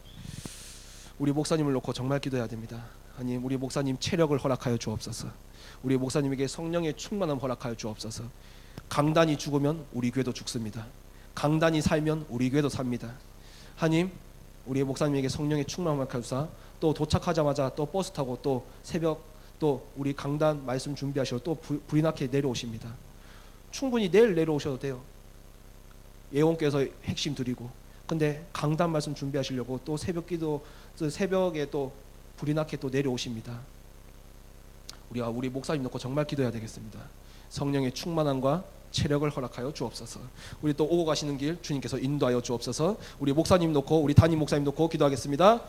우리 목사님을 놓고 정말 기도해야 됩니다. 하나님, 우리 목사님 체력을 허락하여 주옵소서. 우리 목사님에게 성령의 충만함 허락하여 주옵소서. 강단이 죽으면 우리 교회도 죽습니다. 강단이 살면 우리 교회도 삽니다. 하나님, 우리 목사님에게 성령의 충만함 허락하여 주사, 또 도착하자마자 또 버스 타고 또 새벽 또 우리 강단 말씀 준비하시고 또 불이 나게 내려오십니다. 충분히 내일 내려오셔도 돼요. 예원께서 핵심 드리고, 근데 강단 말씀 준비하시려고 또 새벽 기도, 새벽에 또 불이 나게 또 내려오십니다. 우리가 우리 목사님 놓고 정말 기도해야 되겠습니다. 성령의 충만함과 체력을 허락하여 주옵소서. 우리 또 오고 가시는 길 주님께서 인도하여 주옵소서. 우리 목사님 놓고, 우리 담임 목사님 놓고 기도하겠습니다.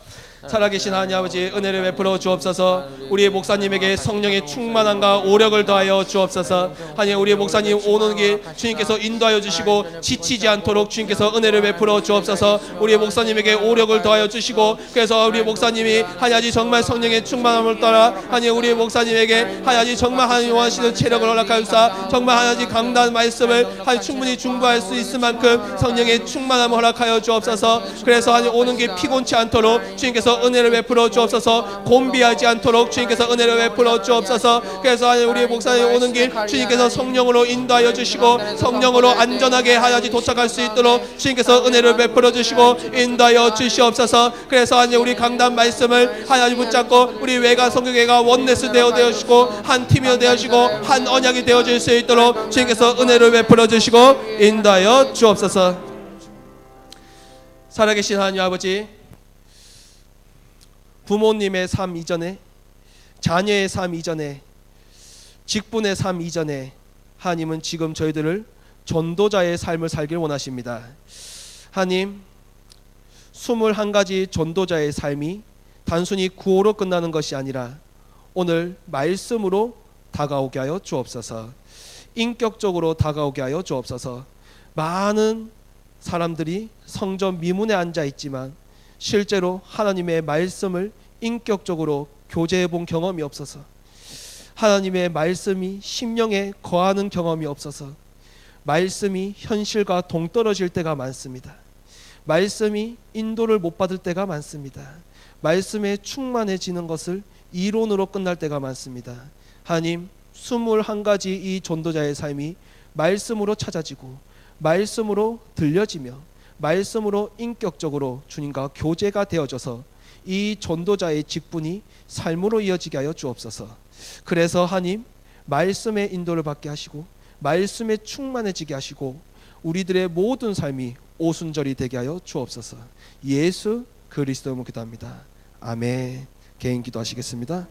살아계신 하나님 아버지, 은혜를 베풀어 주옵소서. 우리 목사님에게 성령의 충만함과 오력을 더하여 주옵소서. 하나님, 우리 목사님 오는 길 주님께서 인도하여 주시고 지치지 않도록 주님께서 은혜를 베풀어 주옵소서. 우리 목사님에게 오력을 더하여 주시고, 그래서 우리 목사님이 하나님 정말 성령의 충만함을 따라 하나님 우리 목사님에게 하나님 정말 하나님 원하시는 체력을 허락하여 주사, 정말 하나님 강단 말씀을 하나님 충분히 중보할 수 있을 만큼 성령의 충만함을 허락하여 주옵소서. 그래서 하나님 오는 길 피곤치 않도록 주님께서 은혜를 베풀어 주옵소서. 곤비하지 않도록 주님께서 은혜를 베풀어 주옵소서. 그래서 하나님 우리 목사님 오는 길 주님께서 성령으로 인도하여 주시고 성령으로 안전하게 하나님 도착할 수 있도록 주님께서 은혜를 베풀어 주시고 인도하여 주시옵소서. 그래서 하나님 우리 강단 말씀을 하나님 붙잡고 우리 외가 성교회가 원네스 되어주시고 한 팀이 되어주시고 한 언약이 되어질 수 있도록 주님께서 은혜를 베풀어 주시고 인도하여 주옵소서. 살아계신 하나님 아버지, 부모님의 삶 이전에, 자녀의 삶 이전에, 직분의 삶 이전에 하나님은 지금 저희들을 전도자의 삶을 살길 원하십니다. 하나님, 21가지 전도자의 삶이 단순히 구호로 끝나는 것이 아니라 오늘 말씀으로 다가오게 하여 주옵소서. 인격적으로 다가오게 하여 주옵소서. 많은 사람들이 성전 미문에 앉아 있지만 실제로 하나님의 말씀을 인격적으로 교제해 본 경험이 없어서, 하나님의 말씀이 심령에 거하는 경험이 없어서 말씀이 현실과 동떨어질 때가 많습니다. 말씀이 인도를 못 받을 때가 많습니다. 말씀에 충만해지는 것을 이론으로 끝날 때가 많습니다. 하나님, 21가지 이 전도자의 삶이 말씀으로 찾아지고 말씀으로 들려지며 말씀으로 인격적으로 주님과 교제가 되어져서 이 전도자의 직분이 삶으로 이어지게 하여 주옵소서. 그래서 하나님, 말씀의 인도를 받게 하시고 말씀에 충만해지게 하시고 우리들의 모든 삶이 오순절이 되게 하여 주옵소서. 예수 그리스도 이름으로 기도합니다. 아멘. 개인 기도하시겠습니다.